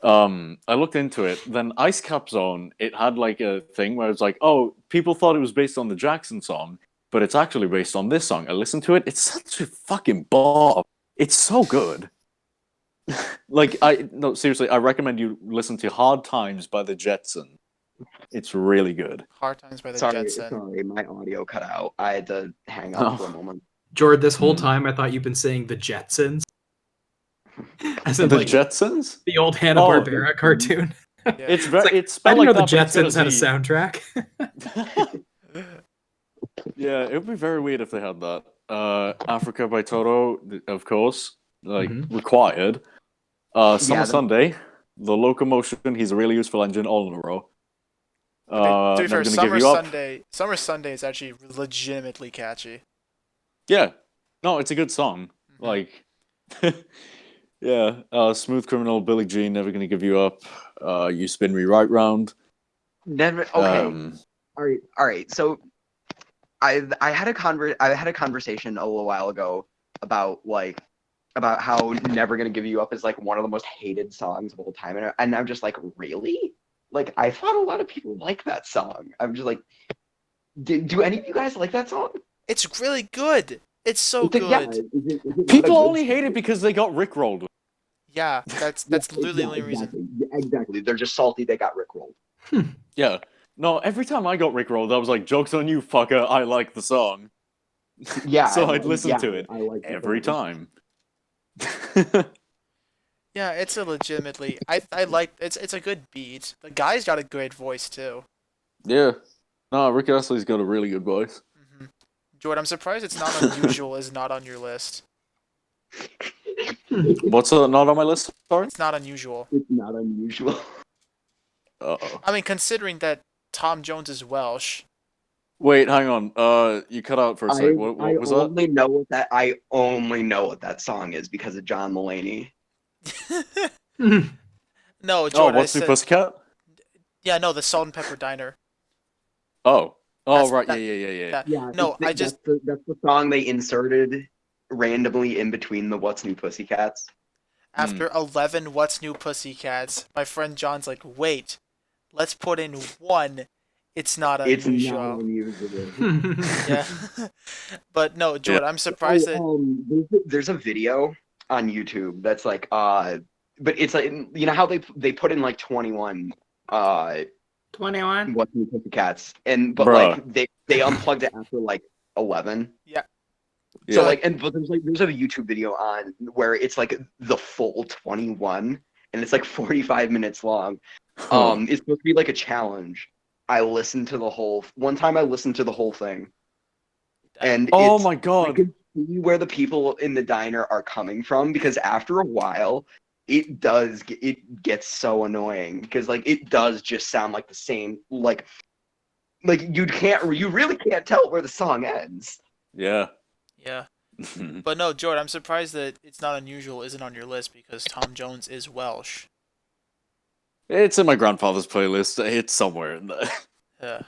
I looked into it. Then Ice Cap Zone, it had like a thing where it's like, oh, people thought it was based on the Jackson song, but it's actually based on this song. I listened to it. It's such a fucking bop. It's so good. No, seriously, I recommend you listen to Hard Times by the Jetson. It's really good. Hard Times by the Sorry, Jetson. my audio cut out. I had to hang up for a moment. Jord, this whole time I thought you've been saying the Jetsons. As in, The like, Jetsons? the old Hanna-Barbera cartoon. It's like, it's I spelled didn't know like the that, but it's Jetsons had a got soundtrack. Yeah, it would be very weird if they had that. Africa by Toto, of course, like required. Summer Sunday, The Locomotion, He's a Really Useful Engine, all in a row. To be fair, Never Gonna Give You Up. Summer Sunday is actually legitimately catchy. Yeah, no, it's a good song. Like, yeah, Smooth Criminal, Billie Jean, Never Gonna Give You Up. You Spin Me Right Round. Never. Okay. All right. So, I had a conversation a little while ago about how Never Gonna Give You Up is like one of the most hated songs of all time, and I'm just like, really? Like, I thought a lot of people like that song. I'm just like, do any of you guys like that song? It's really good. It's so good. Yeah, is it People only hate it because they got rickrolled. Yeah, that's literally the only reason. Exactly. They're just salty they got rickrolled. Yeah. No, every time I got rickrolled, I was like, joke's on you, fucker, I like the song. Yeah. So I'd listen to it every time. Yeah, it's a legitimately. I like it's a good beat. The guy's got a great voice too. Yeah. No, Rick Astley's got a really good voice. Jordan, I'm surprised It's Not Unusual is not on your list. What's not on my list? Sorry? It's not unusual. It's not unusual. Uh-oh. I mean, considering that Tom Jones is Welsh. Wait, hang on. You cut out for a sec. What was that? I only know what that song is because of John Mulaney. No, Jordan. What's New Pussycat? Yeah, no, the Salt and Pepper Diner. Oh, That's- right. that- Yeah. Yeah. No, that's the song they inserted randomly in between the What's New Pussycats. After 11 What's New Pussycats, my friend John's like, wait, let's put in one. It's not unusual. Yeah. But no, Jordan, I'm surprised that... There's a video on YouTube that's like, but it's like, you know how they put in like 21 21. What's New Pussycats, but Bruh. like they unplugged it after like 11. Yeah. So like, but there's a YouTube video on where it's like the full 21, and it's like 45 minutes long. It's supposed to be like a challenge. One time I listened to the whole thing, and oh my god, I can see where the people in the diner are coming from, because after a while it gets so annoying, because like it does just sound like the same, like you really can't tell where the song ends. Yeah. Yeah. But no, Jordan, I'm surprised that It's Not Unusual isn't on your list because Tom Jones is Welsh. It's in my grandfather's playlist. It's somewhere in there. Yeah.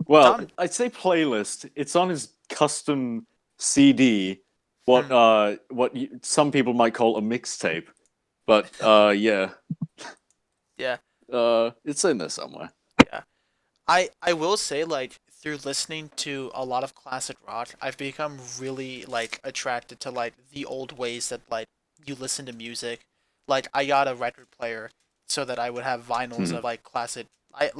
Well, I'd say playlist. It's on his custom CD, what some people might call a mixtape, but yeah, Yeah. it's in there somewhere. Yeah. I will say, like, through listening to a lot of classic rock, I've become really, like, attracted to, like, the old ways that, like, you listen to music. Like, I got a record player so that I would have vinyls of, like, classic. I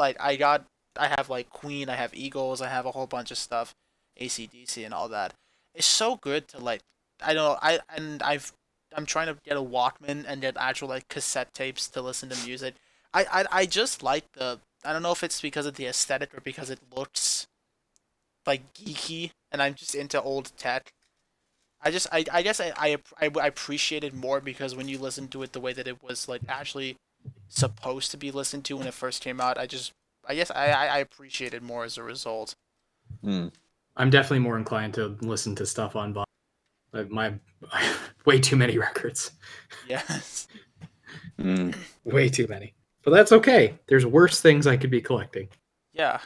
have, like, Queen, I have Eagles, I have a whole bunch of stuff, AC/DC and all that. It's so good to, like, I don't know, I'm trying to get a Walkman and get actual, like, cassette tapes to listen to music. I just like I don't know if it's because of the aesthetic or because it looks like geeky, and I'm just into old tech. I guess I appreciate it more because when you listen to it the way that it was like actually supposed to be listened to when it first came out, I guess I appreciate it more as a result. I'm definitely more inclined to listen to stuff on vinyl. My way too many records. Yes. Way too many. But that's okay. There's worse things I could be collecting. Yeah.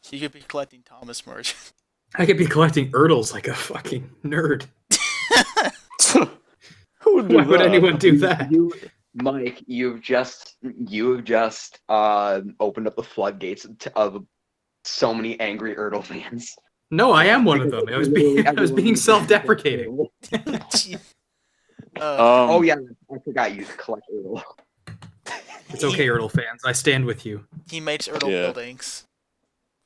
You could be collecting Thomas merch. I could be collecting Erdls like a fucking nerd. Who would do Why would that? anyone do that? Mike, you've just opened up the floodgates of so many angry Erdl fans. No, I am one of them. I was being self-deprecating. Oh yeah, I forgot you collect Erdl. It's okay, Erdl fans. I stand with you. He makes Erdl buildings.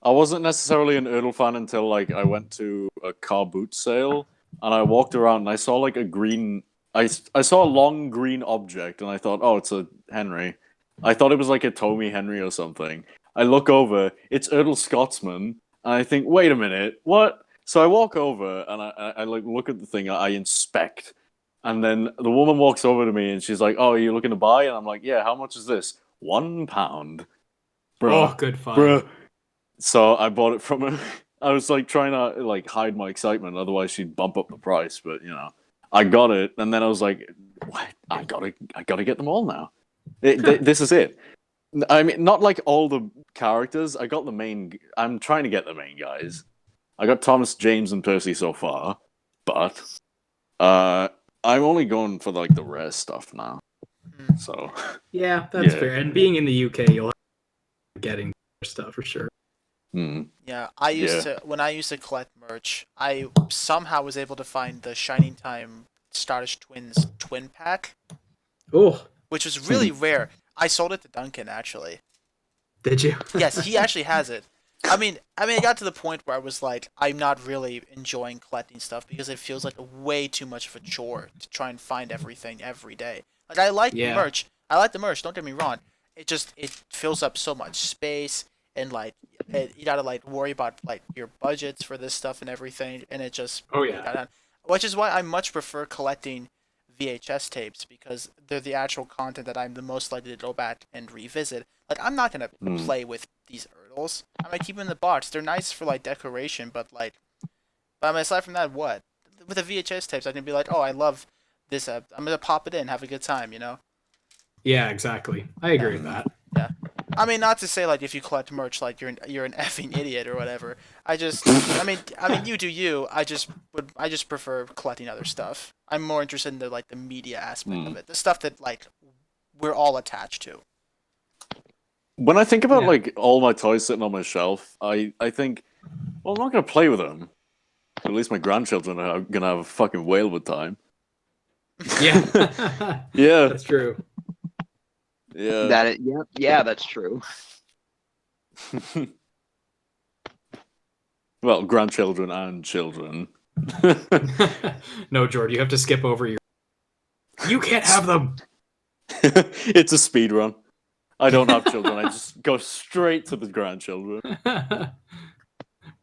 I wasn't necessarily an Erdl fan until like I went to a car boot sale and I walked around and I saw like a green. I saw a long green object and I thought, oh, it's a Henry. I thought it was like a Tommy Henry or something. I look over, it's Erdl Scotsman, and I think, wait a minute, what? So I walk over and I like look at the thing, I inspect, and then the woman walks over to me and she's like, "Oh, are you looking to buy?" And I'm like, "Yeah, how much is this?" £1, bro. Oh, good fun. Bro. So I bought it from her. I was like trying to like hide my excitement, otherwise she'd bump up the price. But you know, I got it, and then I was like, "What? I gotta get them all now. This is it." I mean, not like all the characters. I got the main. I'm trying to get the main guys. I got Thomas, James, and Percy so far, but I'm only going for like the rare stuff now. So yeah, that's Yeah. fair. And being in the UK, you'll have getting stuff for sure. Yeah, when I used to collect merch, I somehow was able to find the Shining Time Scottish Twins twin pack, Oh, which was really rare. I sold it to Duncan actually. did you? Yes, he actually has it. I mean, it got to the point where I was like, I'm not really enjoying collecting stuff because it feels like way too much of a chore to try and find everything every day. Like I like the merch. I like the merch. Don't get me wrong. It fills up so much space, and like you gotta like worry about like your budgets for this stuff and everything, and it just which is why I much prefer collecting VHS tapes because they're the actual content that I'm the most likely to go back and revisit. Like I'm not gonna play with these Erdls. I might keep them in the box. They're nice for like decoration, but I mean, aside from that, what? With the VHS tapes, I can be like, oh, I love this. I'm gonna pop it in, have a good time, you know? Yeah, exactly. I agree with that. Yeah. I mean, not to say like if you collect merch, like you're an effing idiot or whatever. I mean, you do you. I just prefer collecting other stuff. I'm more interested in the media aspect of it, the stuff that like we're all attached to. When I think about like all my toys sitting on my shelf, I think, well, I'm not gonna play with them. At least my grandchildren are gonna have a fucking whale of a time. Yeah. Yeah, That's true. yeah. Yeah, that's true. Well, grandchildren and children. No, George, you have to skip over your. You can't have them. It's a speed run. I don't have children. I just go straight to the grandchildren.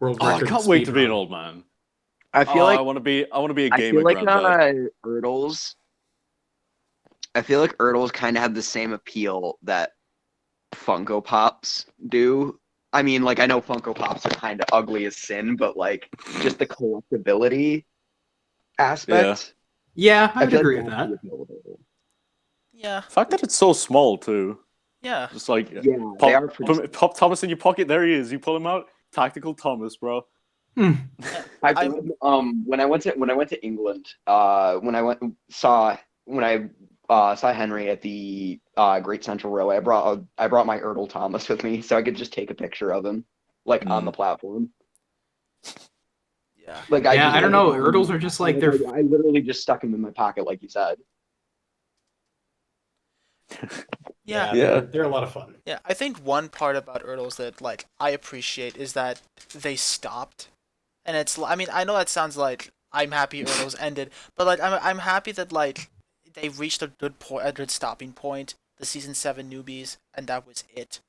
World I record can't wait to speed be an run. old man. I feel like I want to be a I gamer feel like granddad. Erdls. I feel like Erdls kind of have the same appeal that Funko Pops do. I mean, like I know Funko Pops are kind of ugly as sin, but like just the collectability aspect. Yeah, I would feel agree like with that's that. the appeal of Erdls. Yeah. The fact that it's so small too. Yeah. Just like Yeah, they are pretty. pop Thomas in your pocket. There he is. You pull him out. Tactical Thomas, bro. When I went to England, when I saw Henry at the Great Central Railway, I brought my Erdl Thomas with me so I could just take a picture of him, like on the platform. Yeah. Like I don't know. Erdls are just like they're. I literally just stuck him in my pocket, like you said. Yeah. They're a lot of fun. Yeah, I think one part about Erdls that like I appreciate is that they stopped, and I mean I know that sounds like I'm happy Erdls ended, but like I'm happy that like they reached a good stopping point, the season 7 newbies, and that was it,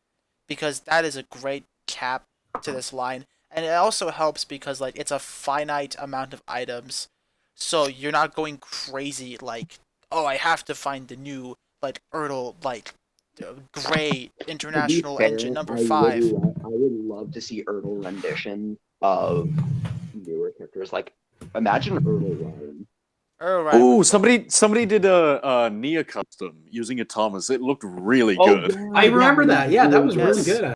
because that is a great cap to this line, and it also helps because like it's a finite amount of items, so you're not going crazy like, oh, I have to find the new like Erdl like Gray International Engine number 5. I would love to see Erdl rendition of newer characters. Like, imagine Erdl Ryan. Oh, somebody did a Nia custom using a Thomas. It looked really good. Yeah, I remember that. Yeah, that was really Yes.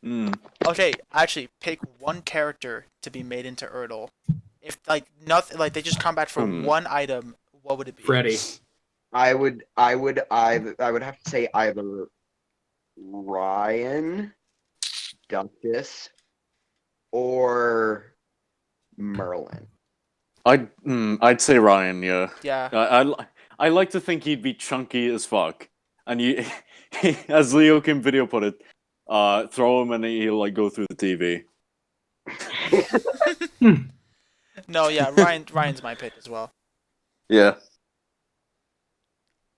good. Okay, actually, pick one character to be made into Erdl. If like nothing, like they just come back for one item, what would it be? Freddy. I would have to say either Ryan, Duchess, or Merlin. I'd say Ryan. Yeah. Yeah. I like to think he'd be chunky as fuck, and you, as Leo Kim video put it, throw him and he'll like go through the TV. No, yeah, Ryan's my pick as well. Yeah.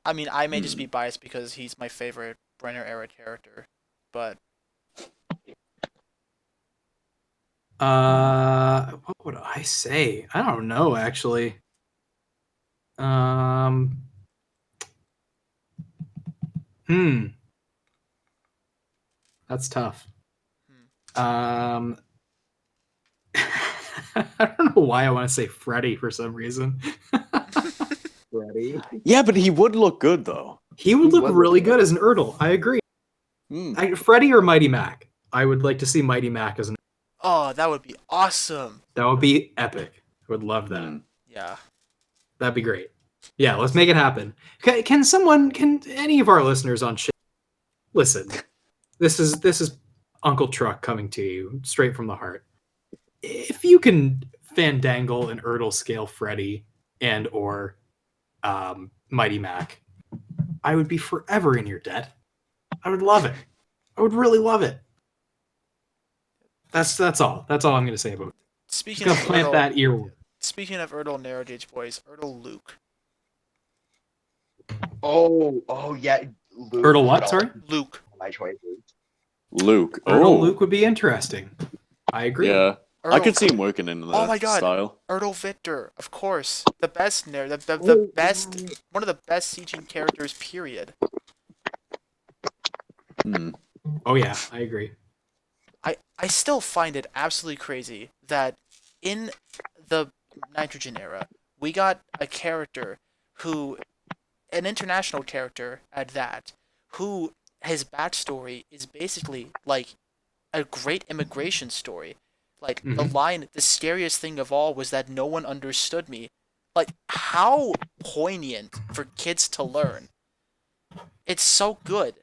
I mean, I may just be biased because he's my favorite Brenner era character, but what would I say? I don't know actually. That's tough. I don't know why I want to say Freddy for some reason. Freddy. Yeah, but he would look good though. He would look really good as an Erdl. I agree. Freddy or Mighty Mac. I would like to see Mighty Mac as an. Oh, that would be awesome. That would be epic. I would love that. Yeah. That'd be great. Yeah, let's make it happen. Can any of our listeners on shit listen? This is Uncle Truck coming to you straight from the heart. If you can fandangle an Erdl scale Freddy and or Mighty Mac, I would be forever in your debt. I would love it. I would really love it. That's all. That's all I'm going to say about it. Speaking of plant Erdl, that earworm. Speaking of Erdl Narrowgauge boys, Erdl Luke. Oh yeah. Luke. Erdl what? Sorry. Luke. My choices. Luke. Erdl Luke would be interesting. I agree. Yeah. Erdl, I could see him working in oh my God. style. Erdl Victor, of course, the best the best, one of the best sieging characters. Period. Oh yeah, I agree. I still find it absolutely crazy that in the Nitrogen era, we got a character who, an international character at that, who his backstory is basically like a great immigration story. Like the line, the scariest thing of all was that no one understood me. Like, how poignant for kids to learn. It's so good.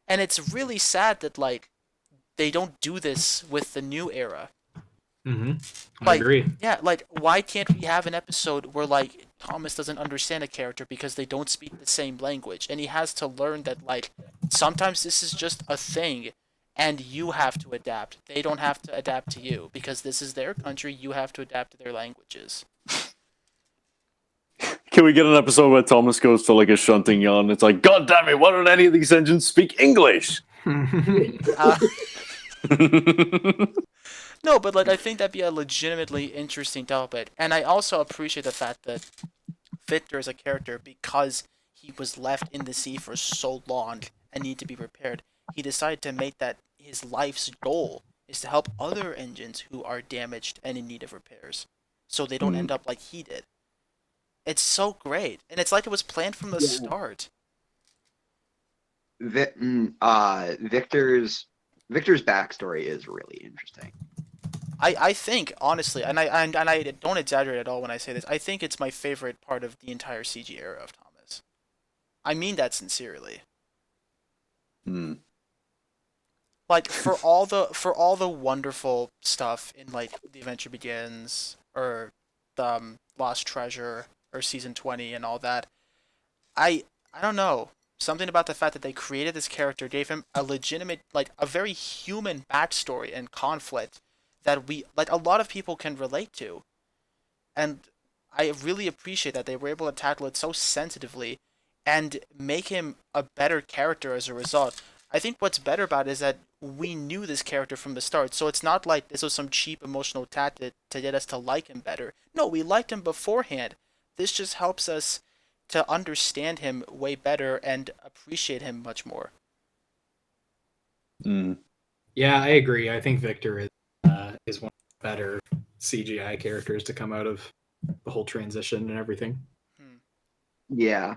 And it's really sad that like they don't do this with the new era. I Like, agree. yeah, like why can't we have an episode where like Thomas doesn't understand a character because they don't speak the same language, and he has to learn that like sometimes this is just a thing, and you have to adapt. They don't have to adapt to you because this is their country. You have to adapt to their languages. Can we get an episode where Thomas goes to like a shunting yarn? It's like, God damn it! Why don't any of these engines speak English? No, but like I think that'd be a legitimately interesting topic, and I also appreciate the fact that Victor is a character because he was left in the sea for so long and need to be repaired. He decided to make that his life's goal is to help other engines who are damaged and in need of repairs, so they don't end up like he did. It's so great, and it's like it was planned from the start. Victor's backstory is really interesting. I think honestly, and I don't exaggerate at all when I say this. I think it's my favorite part of the entire CG era of Thomas. I mean that sincerely. Hmm. Like for all the wonderful stuff in like The Adventure Begins or the Lost Treasure or season 20 and all that. I don't know. Something about the fact that they created this character gave him a legitimate, like a very human backstory and conflict that we like a lot of people can relate to. And I really appreciate that they were able to tackle it so sensitively and make him a better character as a result. I think what's better about it is that we knew this character from the start, so it's not like this was some cheap emotional tactic to get us to like him better. No, we liked him beforehand. This just helps us to understand him way better and appreciate him much more. Mm. Yeah, I agree. I think Victor is one of the better CGI characters to come out of the whole transition and everything. Hmm. Yeah.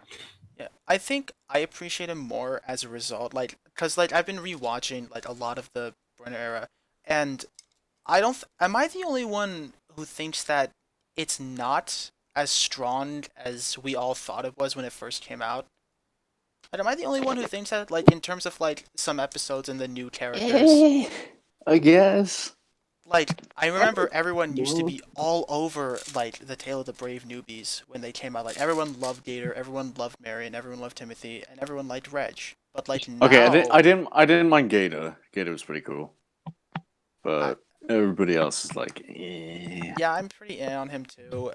Yeah, I think I appreciate him more as a result, like, cause like I've been rewatching like a lot of the Brenner era, and I don't. Am I the only one who thinks that it's not as strong as we all thought it was when it first came out? And am I the only one who thinks that, like, in terms of like some episodes and the new characters? I guess. Like, I remember everyone used to No. be all over like the Tale of the Brave Newbies when they came out. Like, everyone loved Gator, everyone loved Marion, everyone loved Timothy, and everyone liked Reg. But like Okay, now, I didn't mind Gator. Gator was pretty cool, I, but everybody else is like, eh. yeah, I'm pretty in on him too.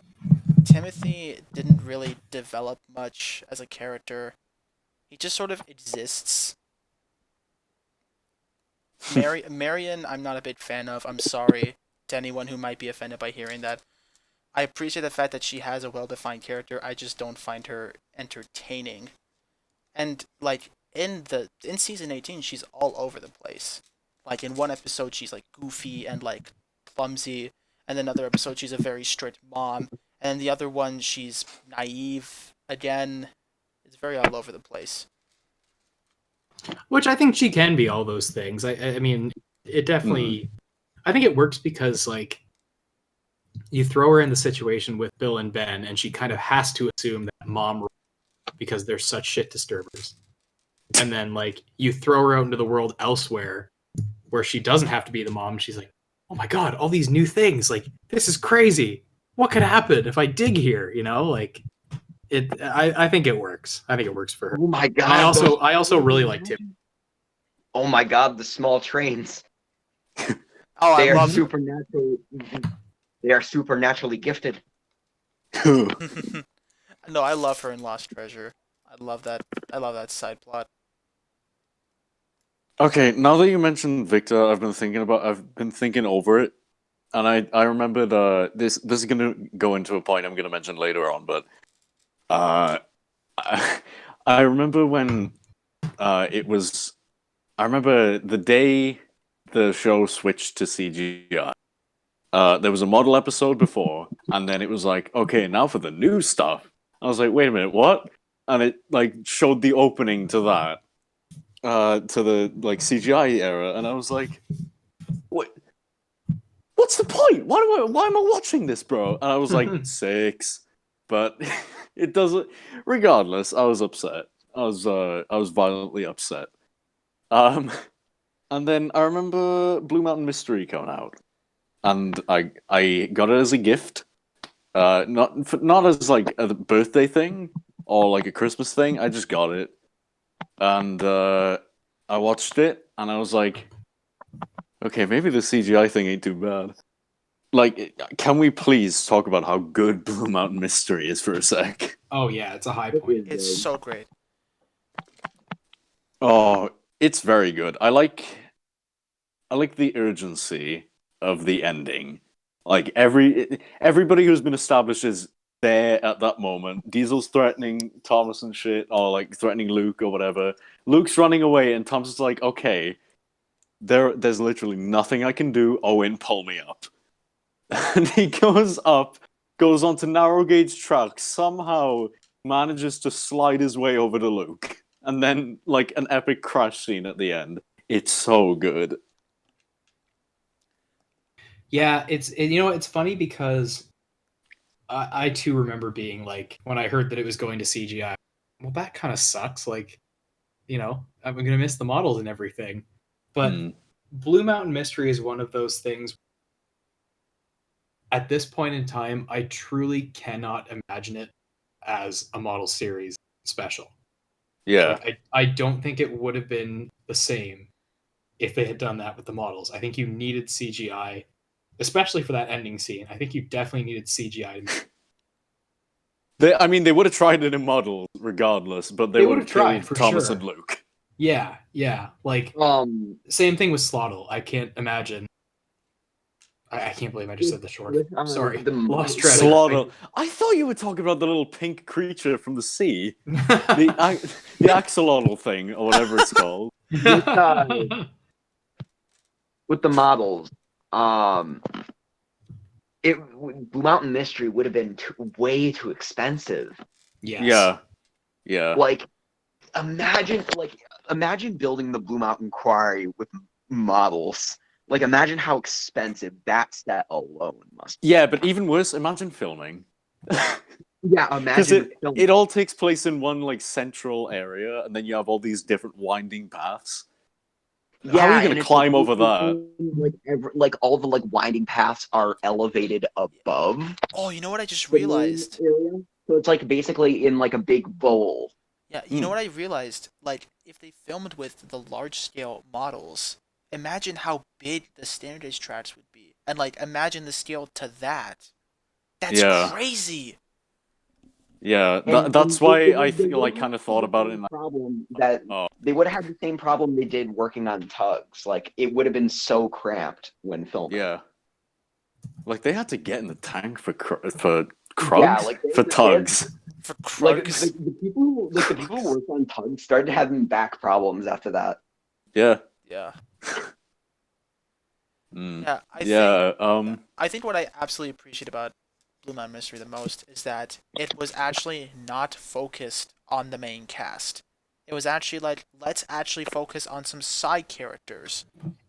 Timothy didn't really develop much as a character. He just sort of exists. Marion, I'm not a big fan of. I'm sorry to anyone who might be offended by hearing that. I appreciate the fact that she has a well-defined character. I just don't find her entertaining. And like in season 18, she's all over the place. Like in one episode, she's like goofy and like clumsy, and another episode, she's a very strict mom, and the other one, she's naive again. It's very all over the place. Which I think she can be all those things. I mean, it definitely. I think it works because like you throw her in the situation with Bill and Ben, and she kind of has to assume that mom because they're such shit disturbers. And then like you throw her out into the world elsewhere where she doesn't have to be the mom. She's like, oh my god, all these new things. Like, this is crazy. What could happen if I dig here? You know, like it. I think it works. I think it works for her. Oh my And god. I also really like Tim. Oh my god, the small trains. Oh, They I are love. supernatural. They are supernaturally gifted. No, I love her in Lost Treasure. I love that. I love that side plot. Okay, now that you mentioned Victor, I've been thinking over it, and I remembered this is gonna go into a point I'm gonna mention later on, but I, I remember when it was I remember the day the show switched to CGI. There was a model episode before, and then it was like, okay, now for the new stuff. I was like, wait a minute, what? And it like showed the opening to that. To the like CGI era, and I was like, "What? What's the point? Why am I watching this, bro?" And I was like, 6, but it doesn't. Regardless, I was upset. I was violently upset. And then I remember Blue Mountain Mystery coming out, and I got it as a gift, not as like a birthday thing or like a Christmas thing. I just got it. And I watched it, and I was like, okay, maybe the CGI thing ain't too bad. Like, can we please talk about how good Blue Mountain Mystery is for a sec? Oh yeah, it's a high point. It's so great. Oh, it's very good. I like the urgency of the ending. Like everybody who's been established is there at that moment. Diesel's threatening Thomas and shit, or like threatening Luke or whatever. Luke's running away, and Thomas is like, "Okay, there's literally nothing I can do. Owen, pull me up." And he goes up, goes onto narrow gauge track, somehow manages to slide his way over to Luke, and then like an epic crash scene at the end. It's so good. Yeah, it's funny because I too remember being like, when I heard that it was going to CGI, well, that kind of sucks. Like, I'm gonna miss the models and everything. But Blue Mountain Mystery is one of those things. At this point in time, I truly cannot imagine it as a model series special. Yeah. Like, I don't think it would have been the same if they had done that with the models. I think you needed CGI, especially for that ending scene. I think you definitely needed CGI. They would have tried it in models regardless, but they would have tried killed for Thomas sure. and Luke. Yeah. Like, same thing with Slottle. I can't imagine. I can't believe I just said the short. Sorry, lost track. Slottle. I thought you were talking about the little pink creature from the sea, the axolotl thing or whatever it's called. With the models, Blue Mountain Mystery would have been way too expensive. Yes. Yeah. Like, imagine building the Blue Mountain Quarry with models. Like, imagine how expensive that set alone must be. Yeah, but even worse, imagine filming. Yeah, imagine it all takes place in one like central area, and then you have all these different winding paths. How are you going to climb over that? Like all the like winding paths are elevated above. Oh, you know what I just realized? So it's like basically in like a big bowl. Yeah, you know what I realized? Like, if they filmed with the large-scale models, imagine how big the standardized tracks would be. And, like, imagine the scale to that. That's crazy! Yeah, that's why I feel like kind of thought about it in that problem that they would have had the same problem they did working on tugs. Like, it would have been so cramped when filming. Yeah. Like, they had to get in the tank for tugs. For Krugs. Like, the people who worked on tugs started having back problems after that. Yeah. Yeah. Yeah, I think what I absolutely appreciate about Blue Mountain Mystery the most is that it was actually not focused on the main cast. It was actually like, let's actually focus on some side characters,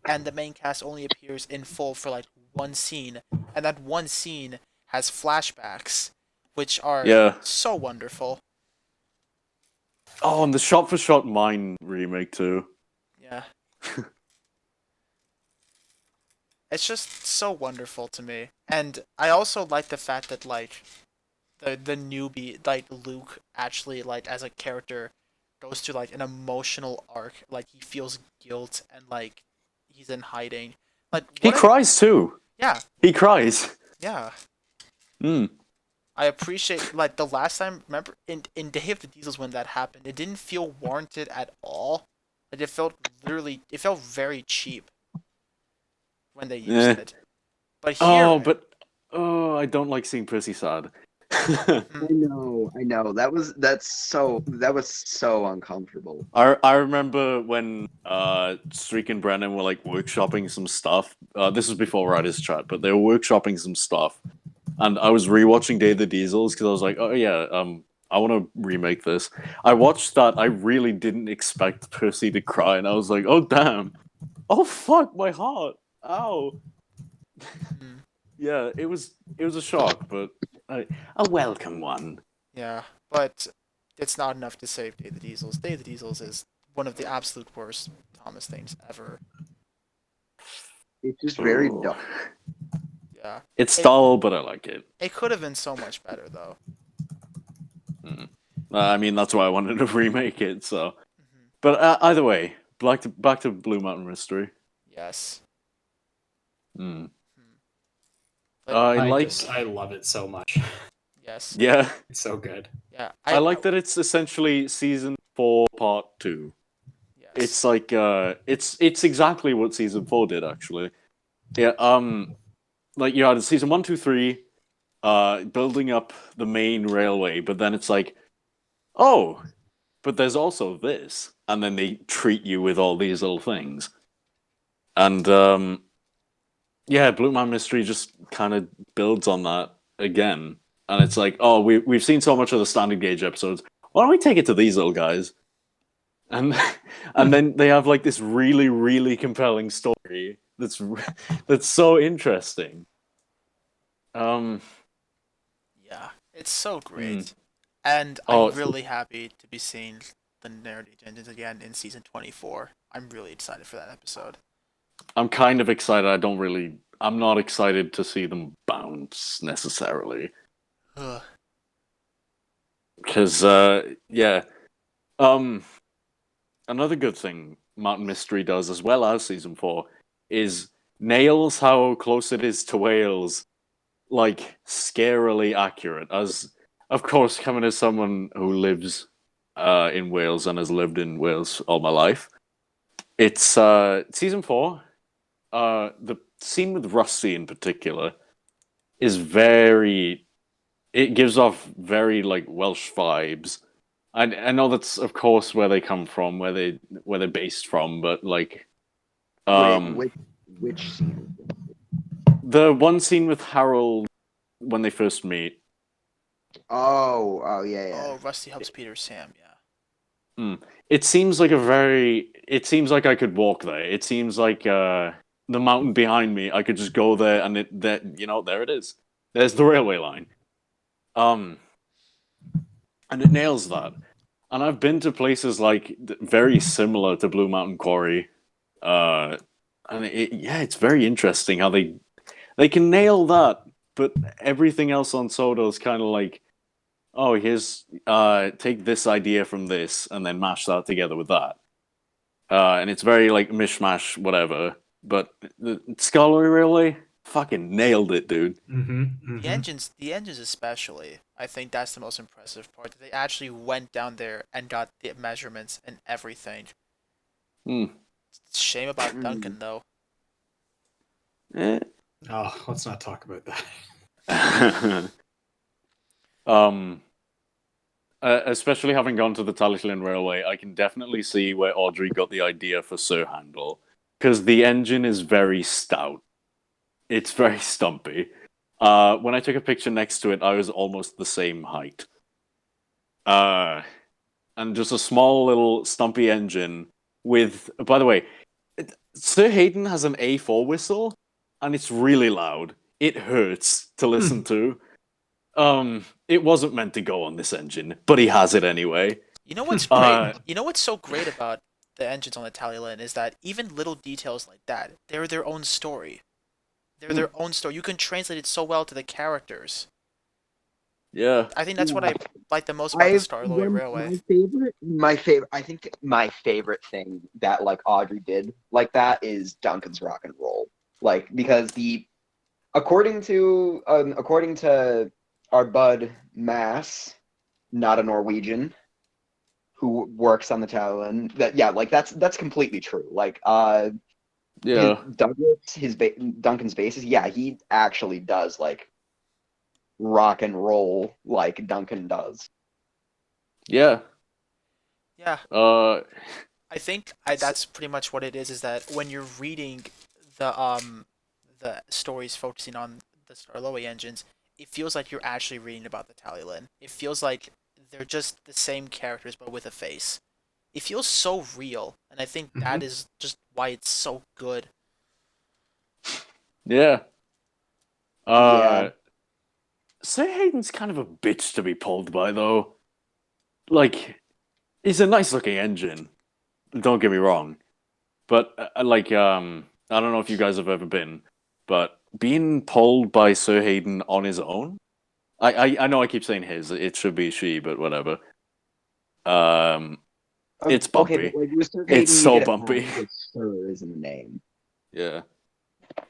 and the main cast only appears in full for like one scene, and that one scene has flashbacks, which are so wonderful. Oh, and the shot-for-shot Mine remake too. Yeah. It's just so wonderful to me. And I also like the fact that, like, the newbie, like, Luke actually, like, as a character, goes through, like, an emotional arc. Like, he feels guilt and, like, he's in hiding. Like, he cries too. Yeah. He cries. Yeah. I appreciate, like, the last time, remember, in Day of the Diesels when that happened, it didn't feel warranted at all. Like, it felt very cheap when they used it. But here... I don't like seeing Percy sad. I know. That was so uncomfortable. I remember when Streak and Brennan were like workshopping some stuff. This was before Writer's Chat, but they were workshopping some stuff. And I was rewatching Day of the Diesels because I was like, oh yeah, I want to remake this. I watched that. I really didn't expect Percy to cry, and I was like, oh damn. Oh fuck, my heart. Ow. Yeah, it was a shock, but a welcome one. Yeah, but it's not enough to save Day of the Diesels. Day of the Diesels is one of the absolute worst Thomas things ever. It's just very dull. Yeah. It's dull, but I like it. It could have been so much better, though. I mean, that's why I wanted to remake it, so... But either way, back to Blue Mountain Mystery. Yes. I love it so much. Yes. Yeah. It's so good. Yeah. I like that it's essentially season 4 part 2. Yes. It's like it's exactly what season 4 did actually. Yeah, like you had season 1, 2, 3 building up the main railway, but then it's like, oh, but there's also this, and then they treat you with all these little things. And yeah, Blue Mountain Mystery just kind of builds on that again. And it's like, oh, we've seen so much of the standard gauge episodes. Why don't we take it to these little guys? And then they have like this really, really compelling story that's that's so interesting. Yeah, it's so Hmm. great, and Oh, I'm really happy to be seeing the narrative engines again in season 24. I'm really excited for that episode. I'm kind of excited. I'm not excited to see them bounce necessarily. Ugh. Because, yeah. Another good thing Mountain Mystery does, as well as season 4, is nails how close it is to Wales, like, scarily accurate. As, of course, coming as someone who lives in Wales and has lived in Wales all my life, it's season 4. The scene with Rusty in particular is very. It gives off very like Welsh vibes. I know that's of course where they come from, where they're based from, but like, Wait, um, which scene? the one scene with Harold when they first meet. Oh, yeah, yeah. Oh, Rusty helps Peter Sam. Yeah. It seems like a very. It seems like I could walk there. It seems like the mountain behind me. I could just go there, and there it is. There's the railway line. And it nails that. And I've been to places like very similar to Blue Mountain Quarry, and it's very interesting how they can nail that, but everything else on Soto is kind of like, oh, here's take this idea from this and then mash that together with that, and it's very like mishmash, whatever. But the Scholarly Railway fucking nailed it, dude. The engines especially. I think that's the most impressive part. That they actually went down there and got the measurements and everything. Hmm. It's a shame about Duncan though. Eh. Oh, let's not talk about that. Especially having gone to the Talyllyn Railway, I can definitely see where Audrey got the idea for Sir Handel, because the engine is very stout. It's very stumpy. When I took a picture next to it, I was almost the same height. And just a small little stumpy engine with. By the way, Sir Hayden has an A4 whistle, and it's really loud. It hurts to listen to. It wasn't meant to go on this engine, but he has it anyway. You know what's great? You know what's so great about the engines on the Talyllyn is that even little details like that, they're their own story. They're their own story. You can translate it so well to the characters. Yeah. I think that's what I like the most about the Starloy Railway. I think my favorite thing that like Audrey did like that is Duncan's rock and roll. Like because according to our bud Mass, not a Norwegian, who works on the Talyllyn, that's completely true. Like Yeah. Duncan's basis, yeah, he actually does like rock and roll like Duncan does. Yeah. Yeah. I think that's pretty much what it is that when you're reading the stories focusing on the Starlowy engines, it feels like you're actually reading about the Talyllyn. It feels like they're just the same characters but with a face. It feels so real, and I think that is just why it's so good. Yeah. Yeah. Sir Hayden's kind of a bitch to be pulled by, though. Like, it's a nice looking engine. Don't get me wrong, but I don't know if you guys have ever been, but being pulled by Sir Hayden on his own. I know I keep saying his. It should be she, but whatever. It's bumpy. Okay, but like with Sir It's Hayden, so you get bumpy. because Sir is in the name. Yeah,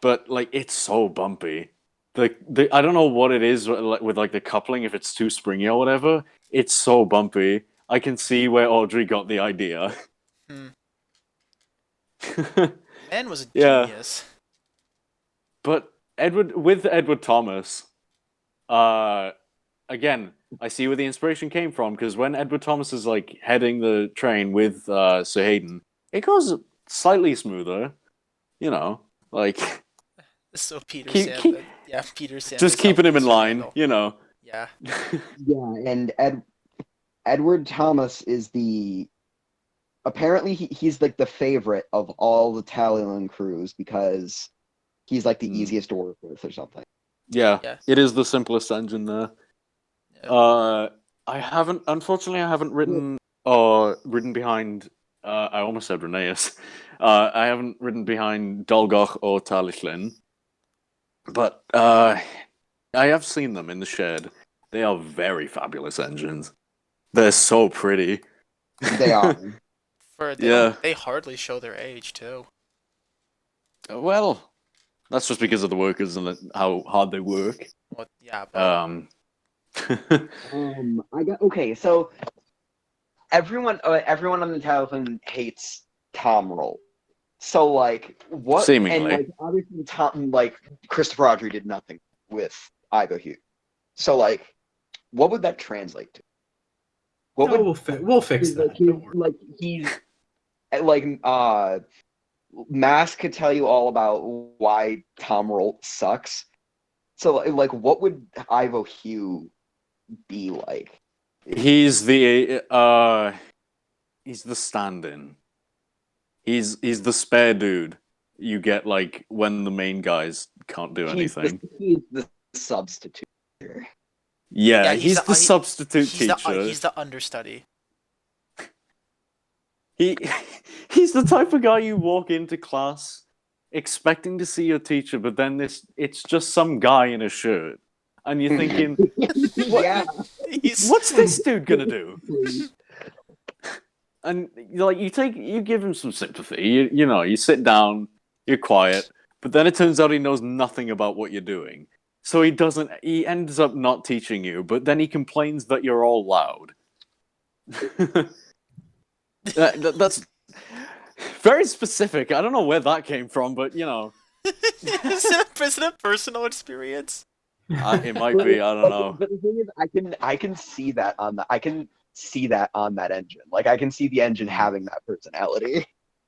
but like it's so bumpy. The I don't know what it is with like the coupling, if it's too springy or whatever. It's so bumpy. I can see where Audrey got the idea. Man was a Yeah. genius. But Edward Thomas, again, I see where the inspiration came from, because when Edward Thomas is like heading the train with Sir Hayden, it goes slightly smoother. You know, like So Peter keep- Sam, Peter Sam. just is keeping him helping in Sir line. Handel. You know. Yeah. Yeah, and Edward Thomas is the apparently he's like the favorite of all the Talyllyn crews because he's like the easiest to work with or something. Yeah, Yes. it is the simplest engine there. Yeah. Unfortunately, I haven't ridden behind. I almost said Rheneas. I haven't ridden behind Dolgoch or Talyllyn, but I have seen them in the shed. They are very fabulous engines. They're so pretty. They are. They hardly show their age too. Well, that's just because of the workers and how hard they work. Well, yeah, but Okay. So everyone on the Talyllyn hates Tom Roll. So like what? Seemingly. And like obviously Tom, like Christopher Audrey did nothing with Ivo Hugh. So like, what would that translate to? What would We'll fix that. Mask could tell you all about why Tom Roll sucks. So like, what would Ivo Hugh be like? He's the stand-in. He's the spare dude you get like when the main guys can't do anything. He's the substitute. Yeah, he's the substitute teacher. He's the understudy. He's the type of guy you walk into class expecting to see your teacher, but then it's just some guy in a shirt, and you're thinking, what's this dude gonna do? And like you give him some sympathy. You sit down, you're quiet, but then it turns out he knows nothing about what you're doing. So he ends up not teaching you, but then he complains that you're all loud. That's very specific. I don't know where that came from, but Is it a personal experience? It might be. I don't know. But the thing is, I can see that on the engine. Like I can see the engine having that personality.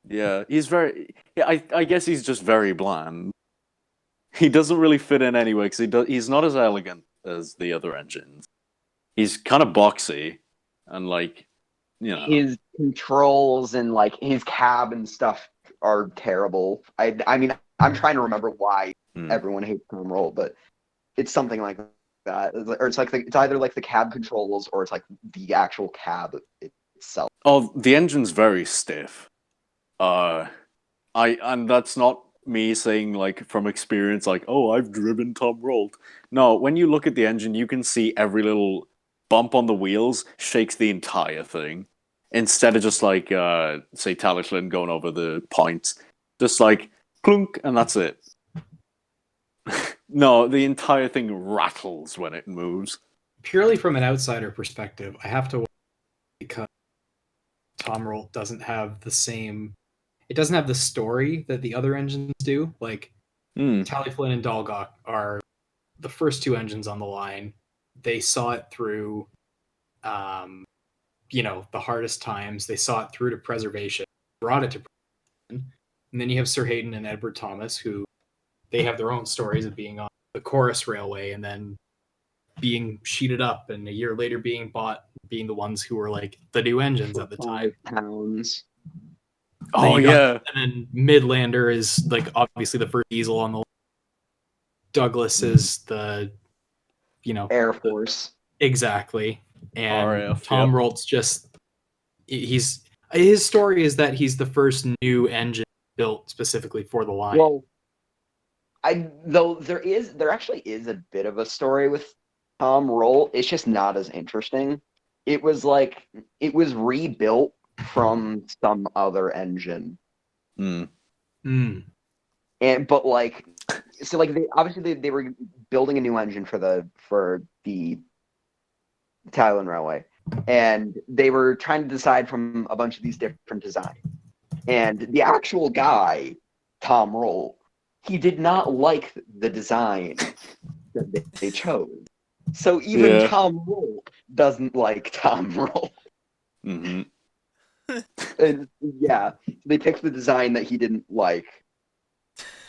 Yeah, he's very. Yeah, I guess he's just very bland. He doesn't really fit in anyway because he's not as elegant as the other engines. He's kind of boxy, and like, his controls and like his cab and stuff are terrible. I mean, I'm trying to remember why everyone hates Tom Roll, but it's something like that, or it's either like the cab controls or it's like the actual cab itself. Oh, the engine's very stiff. And that's not me saying like from experience, like, oh, I've driven Tom Roll. No, when you look at the engine, you can see every little bump on the wheels shakes the entire thing. Instead of just like, say, Talyllyn going over the points, just like clunk, and that's it. No, the entire thing rattles when it moves. Purely from an outsider perspective, I have to watch because Tom Roll doesn't have the same. It doesn't have the story that the other engines do. Like Talyllyn and Dolgoch are the first two engines on the line. They saw it through, the hardest times. They saw it through to preservation, brought it to preservation. And then you have Sir Hayden and Edward Thomas, who they have their own stories of being on the Chorus Railway and then being sheeted up, and a year later being bought, being the ones who were like the new engines at the time. £5. Oh yeah, and then Midlander is like obviously the first diesel on the. Douglas is the, Air Force. Exactly, and RAF, Tom Rolt's just his story is that he's the first new engine built specifically for the line. Well, there actually is a bit of a story with Tom Roll. It's just not as interesting. It was rebuilt from some other engine. Mm. But like, so like they were building a new engine for the Talyllyn Railway, and they were trying to decide from a bunch of these different designs. And the actual guy, Tom Roll, he did not like the design that they chose. So even Tom Roll doesn't like Tom Roll. Mm-hmm. And yeah, they picked the design that he didn't like.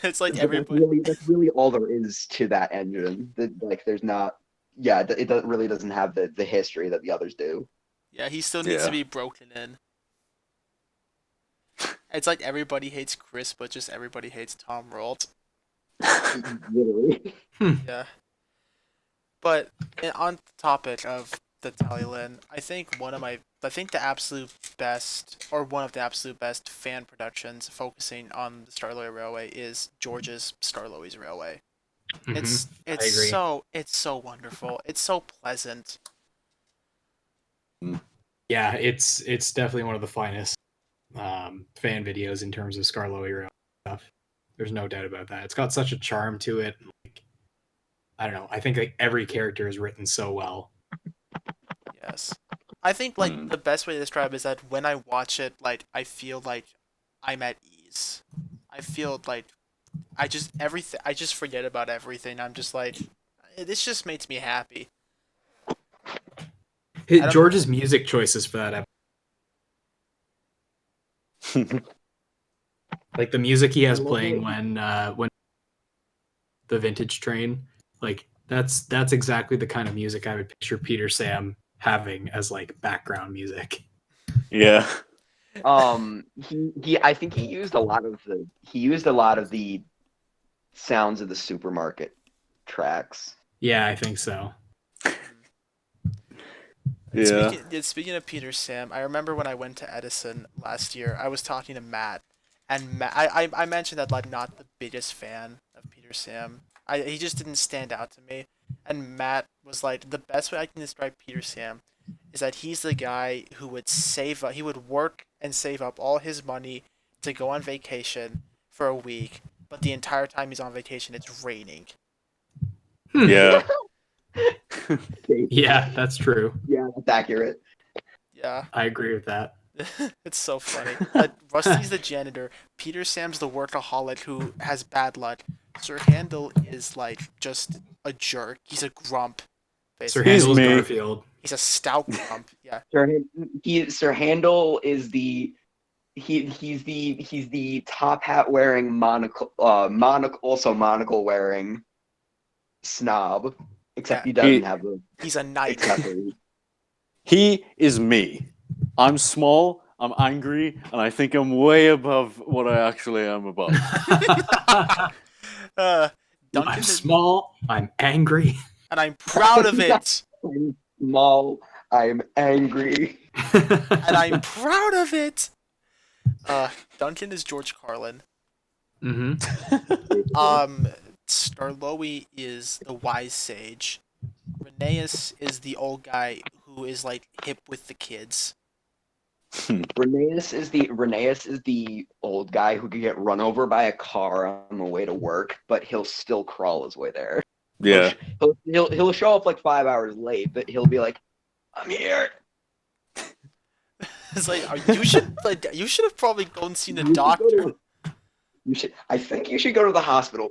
It's like But everybody. that's really all there is to that engine. There's not. Yeah, it doesn't have the history that the others do. Yeah, he still needs to be broken in. It's like everybody hates Chris, but just everybody hates Tom Rolt. Literally. Yeah. But on the topic of the Talyllyn, I think the absolute best, or one of the absolute best fan productions focusing on the Starlowy Railway is George's Starlowy's Railway. It's I agree. it's so wonderful. It's so pleasant. Yeah, it's definitely one of the finest fan videos in terms of Scarlowy Rail stuff. There's no doubt about that. It's got such a charm to it. Like, I don't know. I think like every character is written so well. Yes. I think like the best way to describe it is that when I watch it, like I feel like I'm at ease. I feel like I just forget about everything. I'm just like this just makes me happy. I don't- George's music choices for that episode, like the music he has playing when the vintage train, like that's exactly the kind of music I would picture Peter Sam having as like background music. Yeah. He I think he used a lot of the sounds of the supermarket tracks. Yeah, I think so. Yeah. Speaking of Peter Sam, I remember when I went to Edison last year, I was talking to Matt, and I mentioned that like not the biggest fan of Peter Sam. He just didn't stand out to me, and Matt was like, the best way I can describe Peter Sam is that he's the guy who would he would work and save up all his money to go on vacation for a week, but the entire time he's on vacation, it's raining. Yeah. Yeah, that's true. Yeah, that's accurate. Yeah. I agree with that. It's so funny. Rusty's the janitor. Peter Sam's the workaholic who has bad luck. Sir Handel is like just a jerk. He's a grump. Sir Basically. Handel's me. Garfield. He's a stout grump. Yeah. Sir Handel is he's the top hat wearing monocle wearing snob. Except Yeah. he doesn't have the He's a knight. accessories. He is me. I'm small, I'm angry, and I think I'm way above what I actually am above. Duncan I'm is, small. I'm angry. and I'm proud of it. I'm small. I'm angry. And I'm proud of it. Duncan is George Carlin. Mm-hmm. Starlowy is the wise sage. Rheneas is the old guy who is like hip with the kids. Rheneas is the old guy who could get run over by a car on the way to work, but he'll still crawl his way there. Yeah. He'll show up like 5 hours late, but he'll be like, "I'm here." It's like you should have probably gone and seen a doctor. I think you should go to the hospital.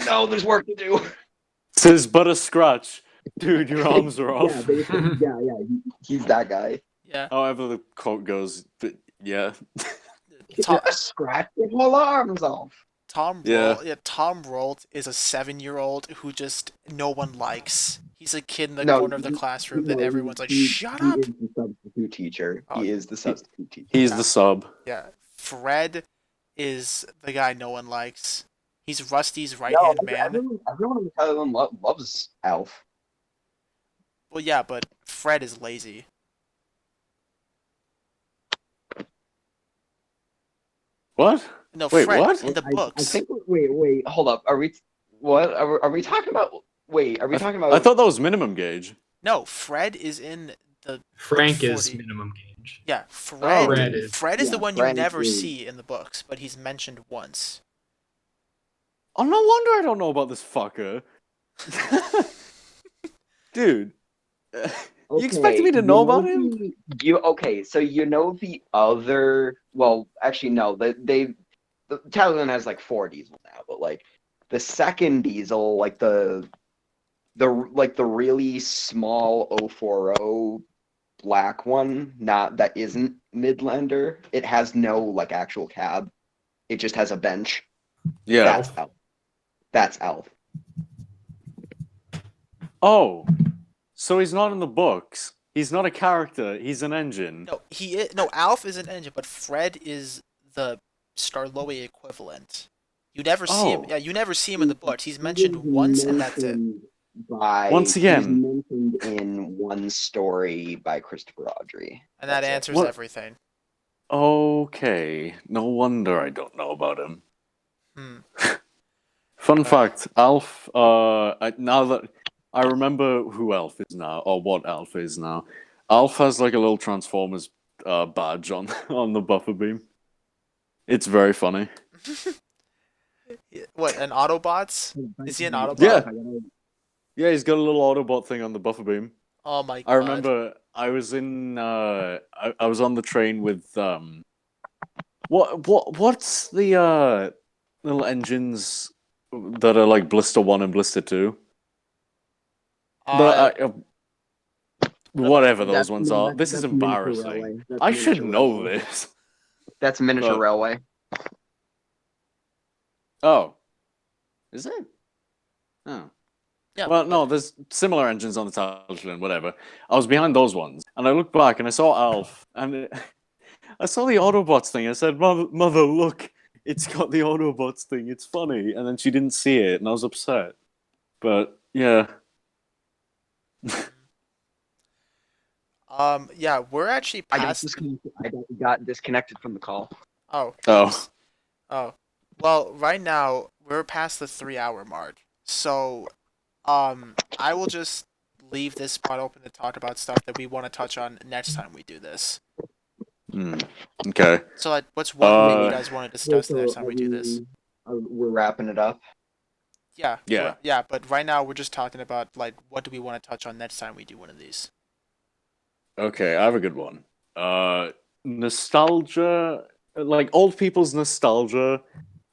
No, there's work to do. Says but a scratch. Dude, your arms are off. Yeah, he's that guy. Yeah. However the quote goes, but yeah. A scratch with my arms off. Tom Rolt is a 7-year-old who just no one likes. He's a kid in the corner of the classroom that everyone's like, shut up. He is the substitute teacher. He is the substitute teacher. He's the sub. Yeah. Fred is the guy no one likes. He's Rusty's right-hand man. Everyone in Talyllyn loves Alf. Well, yeah, but Fred is lazy. What? No, Wait, Fred what? in the I books. think. Wait. Hold up. Are we talking about? Wait. Are we talking about? I thought that was minimum gauge. No, Fred is in the Frank 40. is minimum gauge. Yeah, Fred is the one you Fred never is- see in the books, but he's mentioned once. Oh, no wonder I don't know about this fucker. Dude. You expected me to know about him? So you know the other. Well, actually, no. The Talyllyn has like 4 diesels now, but like the second diesel, like the really small 040 black one, that isn't Midlander. It has no like actual cab. It just has a bench. Yeah. That's Alf. That's Alf. Oh. So he's not in the books. He's not a character. He's an engine. No, he is. No, Alf is an engine, but Fred is the Starlowy equivalent. You never see him. Oh. Yeah, you never see him in the books. He's mentioned once, and that's it. Once He was again. mentioned in one story by Christopher Audrey. And that That's it. answers What? everything. Okay. No wonder I don't know about him. Hmm. Fun Alright. fact, Alf, now that I remember who Alf is now, or what Alf is now, Alf has like a little Transformers badge on, on the buffer beam. It's very funny. What, an Autobots? Is he an Autobot? Yeah. Yeah, he's got a little Autobot thing on the buffer beam. Oh my god. I remember I was in, I was on the train with, what's the, little engines that are like Blister 1 and Blister 2? Whatever those ones are. This is embarrassing. I should know this. That's Miniature But- Railway. Oh. Is it? Oh. yeah, Well, no, there's similar engines on the Talyllyn, whatever. I was behind those ones, and I looked back and I saw Alf, and I saw the Autobots thing. I said, Mother, look, it's got the Autobots thing. It's funny. And then she didn't see it, and I was upset. But, yeah. Yeah, we're actually past. I got disconnected from the call. Oh. Oh. Oh. Well, right now we're past the 3-hour mark. So, I will just leave this spot open to talk about stuff that we want to touch on next time we do this. Okay. So, like, what's one thing you guys want to discuss next time we do this? We're wrapping it up. Yeah. Yeah. Yeah, but right now we're just talking about, like, what do we want to touch on next time we do one of these? Okay, I have a good one. Nostalgia, like old people's nostalgia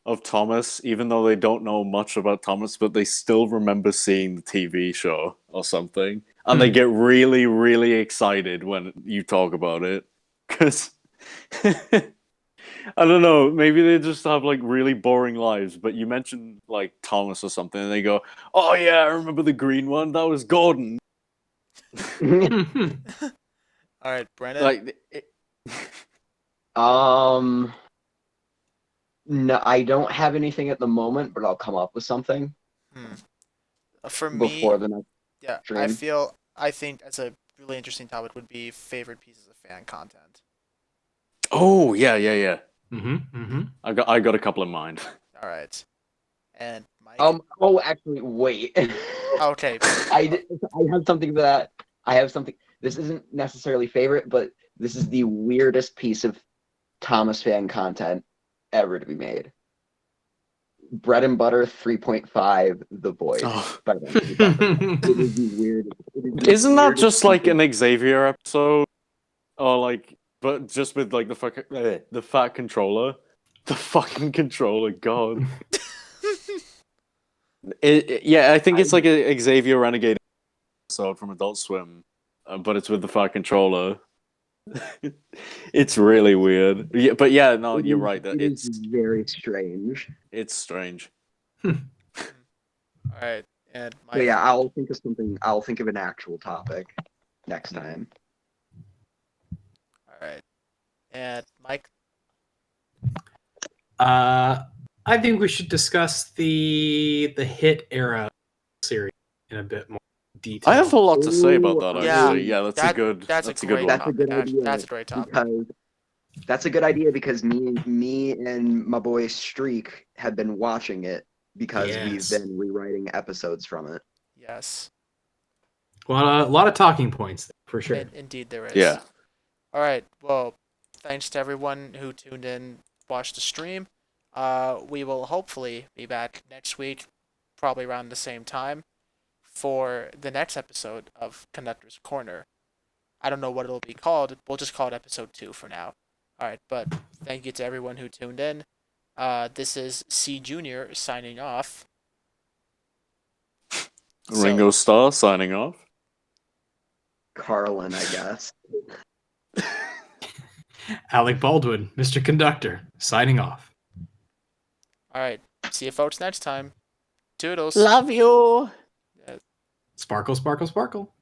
of Thomas, even though they don't know much about Thomas, but they still remember seeing the TV show or something. And they get really, really excited when you talk about it. Because, I don't know, maybe they just have like really boring lives, but you mention like Thomas or something, and they go, oh yeah, I remember the green one, that was Gordon. All right, Brennan. Like, No, I don't have anything at the moment, but I'll come up with something For me, before the next. yeah, stream. I think as a really interesting topic would be favorite pieces of fan content. oh yeah. I got a couple in mind. All right, and Mike. Oh, actually, wait. Okay. I have something that I have something. This isn't necessarily favorite, but this is the weirdest piece of Thomas fan content ever to be made. Bread and Butter 3.5, The Boys. Oh. By the way. It is the weirdest. Isn't that just like an Xavier episode, or like, but just with like the fat controller, the fucking controller? God. Yeah, I think it's like a Xavier Renegade episode from Adult Swim, but it's with the fat controller. It's really weird. Yeah, but yeah, no, you're right. That it's very strange. It's strange. All right, and Mike. But yeah, I'll think of something. I'll think of an actual topic next time. All right, and Mike. I think we should discuss the hit era series in a bit more detail. I have a lot to say about that. Yeah, Actually, yeah, that's a good one. That's a good idea. That's a great topic. Because that's a good idea because me and my boy Streak have been watching it because we've been rewriting episodes from it. Yes. Well, a lot of talking points for sure. Indeed, there is. Yeah. All right. Well, thanks to everyone who tuned in, watched the stream. We will hopefully be back next week, probably around the same time, for the next episode of Conductor's Corner. I don't know what it'll be called. We'll just call it episode 2 for now. All right, but thank you to everyone who tuned in. This is C Junior signing off. Ringo Starr signing off. Carlin, I guess. Alec Baldwin, Mr. Conductor, signing off. All right, see you folks next time. Toodles. Love you. Sparkle, sparkle, sparkle.